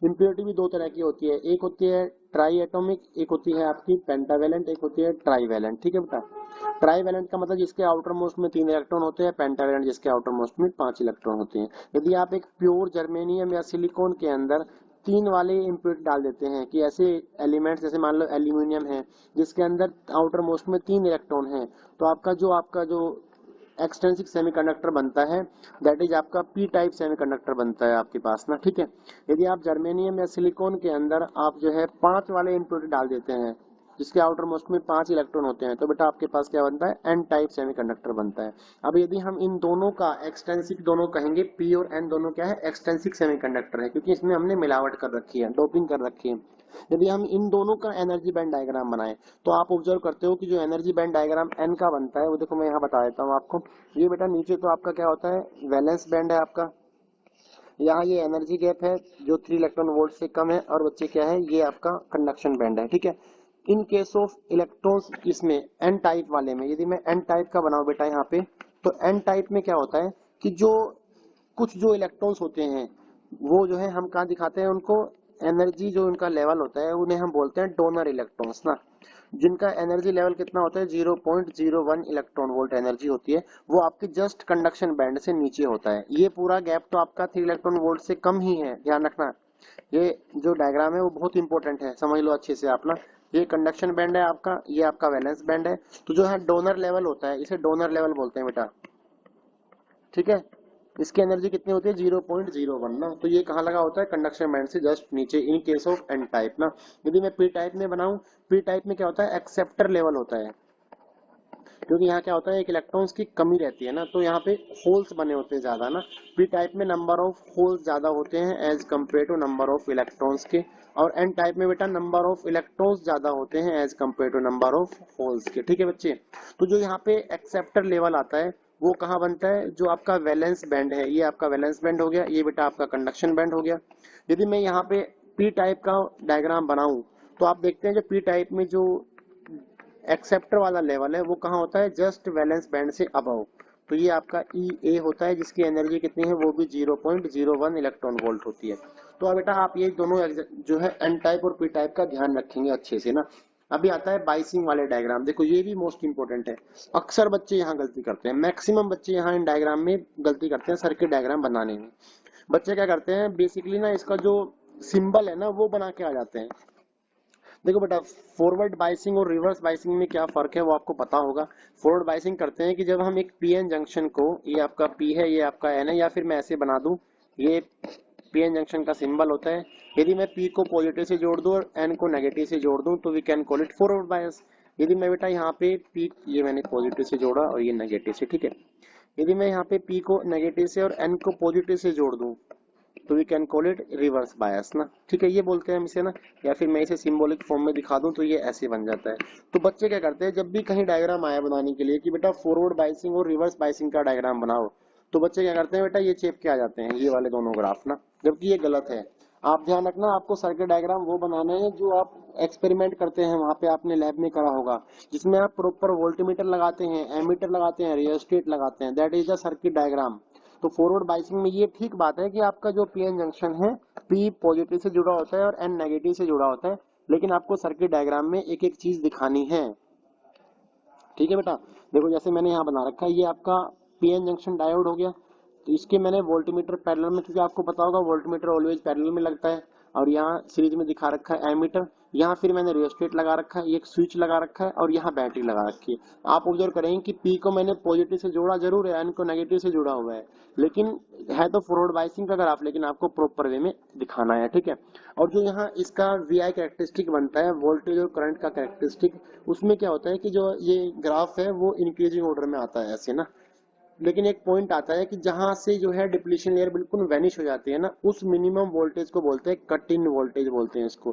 इम्प्योरिटी भी दो तरह की होती है, एक होती है ट्राई एटॉमिक, एक होती है आपकी पेंटावेलेंट, एक होती है ट्राईवेलेंट, ठीक है बेटा। ट्राईवेलेंट का मतलब जिसके आउटर मोस्ट में 3 इलेक्ट्रॉन होते हैं, पेंटावेलेंट जिसके आउटर मोस्ट में 5 इलेक्ट्रॉन होते हैं। यदि आप एक प्योर जर्मेनियम या सिलिकॉन के अंदर 3 वाले इम्प्योरिटी डाल देते हैं कि ऐसे एलिमेंट्स जैसे मान लो एल्यूमिनियम है जिसके अंदर आउटर मोस्ट में 3 इलेक्ट्रॉन है, तो आपका जो एक्सटेंसिक सेमीकंडक्टर बनता है दैट इज आपका पी टाइप सेमीकंडक्टर बनता है आपके पास ना, ठीक है। यदि आप जर्मेनियम या सिलिकॉन के अंदर आप जो है 5 वाले इम्प्योरिटी डाल देते हैं जिसके आउटर मोस्ट में 5 इलेक्ट्रॉन होते हैं, तो बेटा आपके पास क्या बनता है, एन टाइप सेमीकंडक्टर बनता है। अब यदि हम इन दोनों का एक्सटेंसिक, दोनों कहेंगे पी और एन दोनों क्या है, एक्सटेंसिक सेमीकंडक्टर है, क्योंकि इसमें हमने मिलावट कर रखी है, डोपिंग कर रखी है। यदि हम इन दोनों का एनर्जी बैंड डायग्राम बनाएं तो आप ऑब्जर्व करते हो कि जो एनर्जी बैंड डायग्राम एन का बनता है वो देखो मैं यहाँ बता देता हूँ आपको। ये बेटा नीचे तो आपका क्या होता है, वैलेंस बैंड है आपका, यहाँ ये एनर्जी गैप है जो 3 इलेक्ट्रॉन वोल्ट से कम है, और बच्चे क्या है, ये आपका कंडक्शन बैंड है, ठीक है। इन केस ऑफ इलेक्ट्रॉन्स इसमें एन टाइप वाले में, यदि मैं एन टाइप का बनाऊं बेटा यहाँ पे, तो एन टाइप में क्या होता है कि जो कुछ जो इलेक्ट्रॉन्स होते हैं वो जो है हम कहाँ दिखाते हैं उनको, एनर्जी जो उनका लेवल होता है उन्हें हम बोलते हैं डोनर इलेक्ट्रॉन्स ना, जिनका एनर्जी लेवल कितना होता है 0.01 इलेक्ट्रॉन वोल्ट एनर्जी होती है, वो आपके जस्ट कंडक्शन बैंड से नीचे होता है। ये पूरा गैप तो आपका 3 इलेक्ट्रॉन वोल्ट से कम ही है, ध्यान रखना। ये जो डायग्राम है वो बहुत इंपॉर्टेंट है, समझ लो अच्छे से आप ना। ये कंडक्शन बैंड है आपका, ये आपका वैलेंस बैंड है। तो जो है डोनर लेवल होता है इसे डोनर लेवल बोलते हैं बेटा, ठीक है। इसकी एनर्जी कितनी होती है 0.01 ना, तो ये कहाँ लगा होता है, कंडक्शन बैंड से जस्ट नीचे in case of n type ना। यदि मैं पी टाइप में बनाऊं, पी टाइप में क्या होता है, एक्सेप्टर लेवल होता है, क्योंकि यहाँ क्या होता है एक इलेक्ट्रॉन्स की कमी रहती है ना, तो यहाँ पे होल्स बने होते हैं ज्यादा ना। पी टाइप में नंबर ऑफ होल्स ज्यादा होते हैं as compare to number of electrons के, और एन टाइप में बेटा नंबर ऑफ इलेक्ट्रॉन्स ज्यादा होते हैं as compare to number of holes के, ठीक है बच्चे। तो जो यहाँ पे एक्सेप्टर लेवल आता है वो कहाँ बनता है, जो आपका वैलेंस बैंड है, ये आपका वैलेंस बैंड हो गया, ये बेटा आपका कंडक्शन बैंड हो गया। यदि मैं यहाँ पे पी टाइप का डायग्राम बनाऊं तो आप देखते हैं जो पी टाइप में जो एक्सेप्टर वाला लेवल है वो कहाँ होता है, जस्ट वैलेंस बैंड से अबव। तो ये आपका ई ए होता है जिसकी एनर्जी कितनी है, वो भी 0.01 इलेक्ट्रॉन वोल्ट होती है। तो अब बेटा आप ये दोनों जो है एन टाइप और पी टाइप का ध्यान रखेंगे अच्छे से ना। अभी आता है बाइसिंग वाले डायग्राम, देखो ये भी मोस्ट इंपोर्टेंट है। अक्सर बच्चे यहाँ गलती करते हैं, मैक्सिमम बच्चे यहाँ इन डायग्राम में गलती करते हैं सर्किट डायग्राम बनाने में। बच्चे क्या करते हैं बेसिकली ना, इसका जो सिंबल है ना वो बना के आ जाते हैं। देखो बेटा फॉरवर्ड बाइसिंग और रिवर्स बाइसिंग में क्या फर्क है वो आपको पता होगा। फॉरवर्ड बाइसिंग करते हैं कि जब हम एक पीएन जंक्शन को, ये आपका पी है ये आपका एन है, या फिर मैं ऐसे बना दूं, ये पीएन जंक्शन का सिंबल होता है। यदि मैं पी को पॉजिटिव से जोड़ दूं और एन को नेगेटिव से जोड़ दूं तो we can call it forward bias. यदि मैं बेटा यहाँ पे पी, ये मैंने पॉजिटिव से जोड़ा और ये नेगेटिव से, ठीक है। यदि मैं यहाँ पे पी को नेगेटिव से और एन को पॉजिटिव से जोड़ दूं तो we can call it reverse bias ना, ठीक है, ये बोलते हैं हम इसे ना। या फिर मैं इसे सिंबॉलिक फॉर्म में दिखा दूं तो ये ऐसे बन जाता है। तो बच्चे क्या करते हैं जब भी कहीं डायग्राम आया बनाने के लिए कि बेटा फॉरवर्ड बाइसिंग और रिवर्स बाइसिंग का डायग्राम बनाओ, तो बच्चे क्या करते हैं बेटा ये चेप के आ जाते हैं ये वाले दोनों ग्राफ ना, जबकि ये गलत है। आप ध्यान रखना, आपको सर्किट डायग्राम वो बनाना है जो आप एक्सपेरिमेंट करते हैं वहां पे आपने लैब में करा होगा, जिसमें आप प्रॉपर वोल्टमीटर लगाते हैं, एमीटर लगाते हैं, रियोस्टेट लगाते हैं, that is the circuit diagram. तो फॉरवर्ड बाइसिंग में ये ठीक बात है कि आपका जो पीएन जंक्शन है पी पॉजिटिव से जुड़ा होता है और एन नेगेटिव से जुड़ा होता है, लेकिन आपको सर्किट डायग्राम में एक एक चीज दिखानी है, ठीक है बेटा। देखो जैसे मैंने यहाँ बना रखा है, ये आपका पीएन जंक्शन डायोड हो गया, तो इसके मैंने वोल्टमीटर पैरेलल में, क्योंकि आपको पता होगा वोल्टमीटर ऑलवेज पैरेलल में लगता है, और यहाँ सीरीज में दिखा रखा है एमीटर, यहाँ फिर मैंने रियोस्टेट लगा रखा है, एक स्विच लगा रखा है, और यहाँ बैटरी लगा रखी है। आप ऑब्जर्व करेंगे कि पी को मैंने पॉजिटिव से जोड़ा जरूर है, एन को नेगेटिव से जुड़ा हुआ है, लेकिन है तो फॉरवर्ड बाइसिंग का ग्राफ, लेकिन आपको प्रॉपर वे में दिखाना है, ठीक है। और जो यहाँ इसका वी आई कैरेक्टरिस्टिक बनता है, वोल्टेज और करंट का कैरेक्टरिस्टिक, उसमें क्या होता है कि जो ये ग्राफ है वो इंक्रीजिंग ऑर्डर में आता है ऐसे ना, लेकिन एक पॉइंट आता है कि जहां से जो है डिप्लीशन लेयर बिल्कुल वैनिश हो जाती है ना, उस मिनिमम वोल्टेज को बोलते हैं कट इन वोल्टेज बोलते हैं इसको,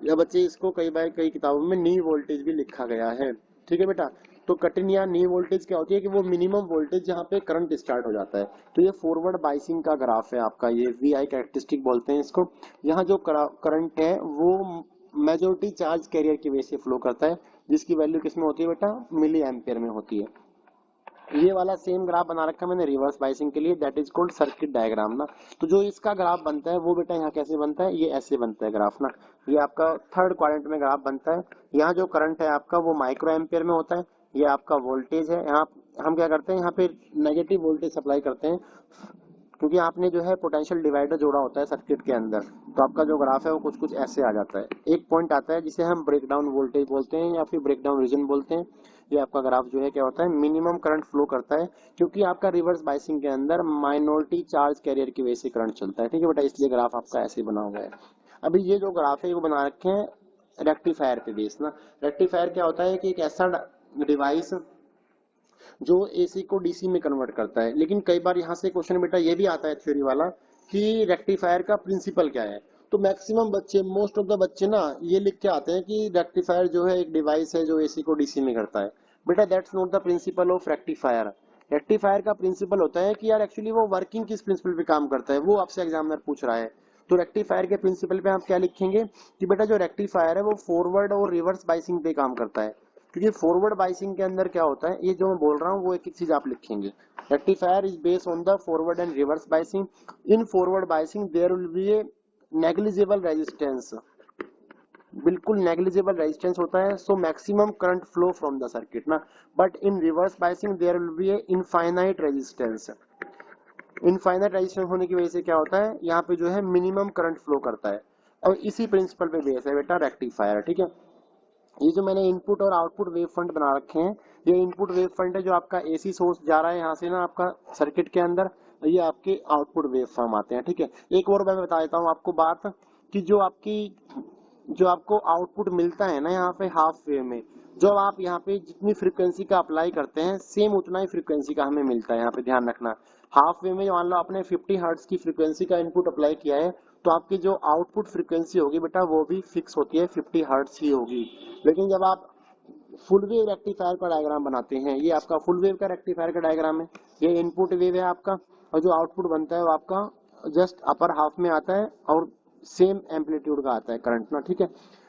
या बच्चे इसको कई बार कई किताबों में नी वोल्टेज भी लिखा गया है। ठीक है बेटा, तो कट इन या नी वोल्टेज क्या होती है कि वो मिनिमम वोल्टेज जहाँ पे करंट स्टार्ट हो जाता है। तो ये फॉरवर्ड बाइसिंग का ग्राफ है आपका, ये वीआई कैरेक्टरिस्टिक बोलते हैं इसको। यहाँ जो करंट है वो मेजोरिटी चार्ज कैरियर की वजह से फ्लो करता है, जिसकी वैल्यू किसमें होती है बेटा, मिली एम्पियर में होती है। ये वाला सेम ग्राफ बना रखा है मैंने रिवर्स बाइसिंग के लिए, that is called circuit diagram ना। तो जो इसका ग्राफ बनता है वो बेटा यहाँ कैसे बनता है, ये ऐसे बनता है ग्राफ ना। ये आपका थर्ड क्वाड्रेंट में ग्राफ बनता है। यहाँ जो करंट है आपका वो माइक्रो एम्पियर में होता है। ये आपका वोल्टेज है। यहाँ हम क्या करते हैं, यहाँ पे नेगेटिव वोल्टेज सप्लाई करते हैं, क्योंकि आपने जो है पोटेंशियल डिवाइडर जोड़ा होता है सर्किट के अंदर। तो आपका जो ग्राफ है वो कुछ कुछ ऐसे आ जाता है। एक पॉइंट आता है जिसे हम ब्रेकडाउन वोल्टेज बोलते हैं या फिर ब्रेकडाउन रीजन बोलते हैं। ये आपका ग्राफ जो है क्या होता है, मिनिमम करंट फ्लो करता है, क्योंकि आपका रिवर्स बाइसिंग के अंदर माइनॉरिटी चार्ज कैरियर की वजह से करंट चलता है। ठीक है बेटा, इसलिए ग्राफ आपका ऐसे बना हुआ है। अभी ये जो ग्राफ है वो बना रखे हैं रेक्टिफायर पे बेस ना। रेक्टिफायर क्या होता है कि एक ऐसा डिवाइस जो एसी को डीसी में कन्वर्ट करता है। लेकिन कई बार यहाँ से क्वेश्चन बेटा ये भी आता है थ्योरी वाला कि रेक्टिफायर का प्रिंसिपल क्या है। तो मैक्सिमम बच्चे, मोस्ट ऑफ द बच्चे ना ये लिख के आते हैं कि रेक्टिफायर जो है एक डिवाइस है जो एसी को डीसी में करता है। बेटा that's not the principle of rectifier. Rectifier का प्रिंसिपल होता है कि यार एक्चुअली वो वर्किंग किस प्रिंसिपल पे काम करता है, वो आपसे एग्जामिनर पूछ रहा है। तो रेक्टिफायर के प्रिंसिपल पे आप क्या लिखेंगे कि बेटा जो रेक्टिफायर है वो फॉरवर्ड और रिवर्स बाइसिंग पे काम करता है। क्योंकि फॉरवर्ड बाइसिंग के अंदर क्या होता है, ये जो मैं बोल रहा हूँ वो एक एक चीज आप लिखेंगे। Rectifier is based on the forward and reverse biasing. In forward biasing there will be a negligible resistance, बिल्कुल नेग्लिजिबल रेजिस्टेंस होता है, so maximum current flow from the circuit ना। But in reverse biasing there will be a infinite resistance. Infinite resistance होने की वजह से क्या होता है, यहाँ पे जो है मिनिमम करंट फ्लो करता है। और इसी प्रिंसिपल पे बेस है बेटा रेक्टिफायर। ठीक है, ये जो मैंने इनपुट और आउटपुट वेव फ्रंट बना रखे हैं, ये इनपुट वेव फ्रंट है जो आपका एसी सोर्स जा रहा है यहाँ से ना आपका सर्किट के अंदर, ये आपके आउटपुट वेव फॉर्म आते हैं। ठीक है, एक और मैं बता देता हूँ आपको बात कि जो आपको आउटपुट मिलता है ना यहाँ पे हाफ वेव में, जो आप यहाँ पे जितनी फ्रीक्वेंसी का अप्लाई करते हैं सेम उतना ही फ्रीक्वेंसी का हमें मिलता है। यहाँ पे ध्यान रखना, हाफ वेव में मान लो आपने 50 हर्ट्ज की फ्रीक्वेंसी का इनपुट अप्लाई किया है, तो आपकी जो आउटपुट फ्रीक्वेंसी होगी बेटा वो भी फिक्स होती है, 50 हर्ट्ज ही होगी। लेकिन जब आप फुल वेव रेक्टिफायर का डायग्राम बनाते हैं, ये आपका फुल वेव का रेक्टिफायर का डायग्राम है, ये इनपुट वेव है आपका, और जो आउटपुट बनता है वो आपका जस्ट अपर हाफ में आता है और सेम एम्पलीट्यूड का आता है करंट ना। ठीक है,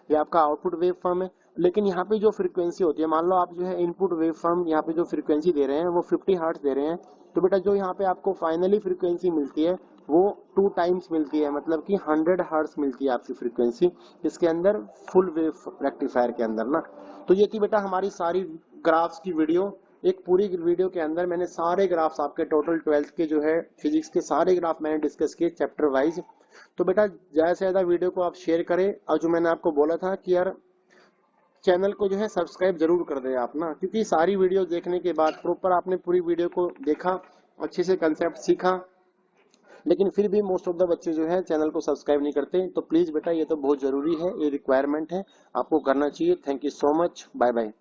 ये आपका आउटपुट वेव फॉर्म है। लेकिन यहाँ पे जो फ्रीक्वेंसी होती है, मान लो आप जो है इनपुट वेव फॉर्म यहाँ पे जो फ्रीक्वेंसी दे रहे हैं वो 50 हर्ट्ज दे रहे हैं, तो बेटा जो यहाँ पे आपको फाइनली फ्रीक्वेंसी मिलती है वो 2 टाइम्स मिलती है, मतलब कि 100 हर्ट्ज मिलती है आपकी फ्रीक्वेंसी इसके अंदर फुल वेव रेक्टिफायर के अंदर ना। तो ये थी बेटा हमारी सारी ग्राफ्स की वीडियो। एक पूरी वीडियो के अंदर मैंने सारे ग्राफ्स आपके टोटल 12th के जो है फिजिक्स के सारे ग्राफ मैंने डिस्कस किए चैप्टर वाइज। तो बेटा ज्यादा से ज्यादा वीडियो को आप शेयर करें, और जो मैंने आपको बोला था कि यार चैनल को जो है सब्सक्राइब जरूर कर दें आप ना, क्योंकि सारी वीडियो देखने के बाद प्रॉपर आपने पूरी वीडियो को देखा, अच्छे से कंसेप्ट सीखा, लेकिन फिर भी मोस्ट ऑफ द बच्चे जो है चैनल को सब्सक्राइब नहीं करते। तो प्लीज बेटा ये तो बहुत जरूरी है, ये रिक्वायरमेंट है, आपको करना चाहिए। Thank you so much, bye bye.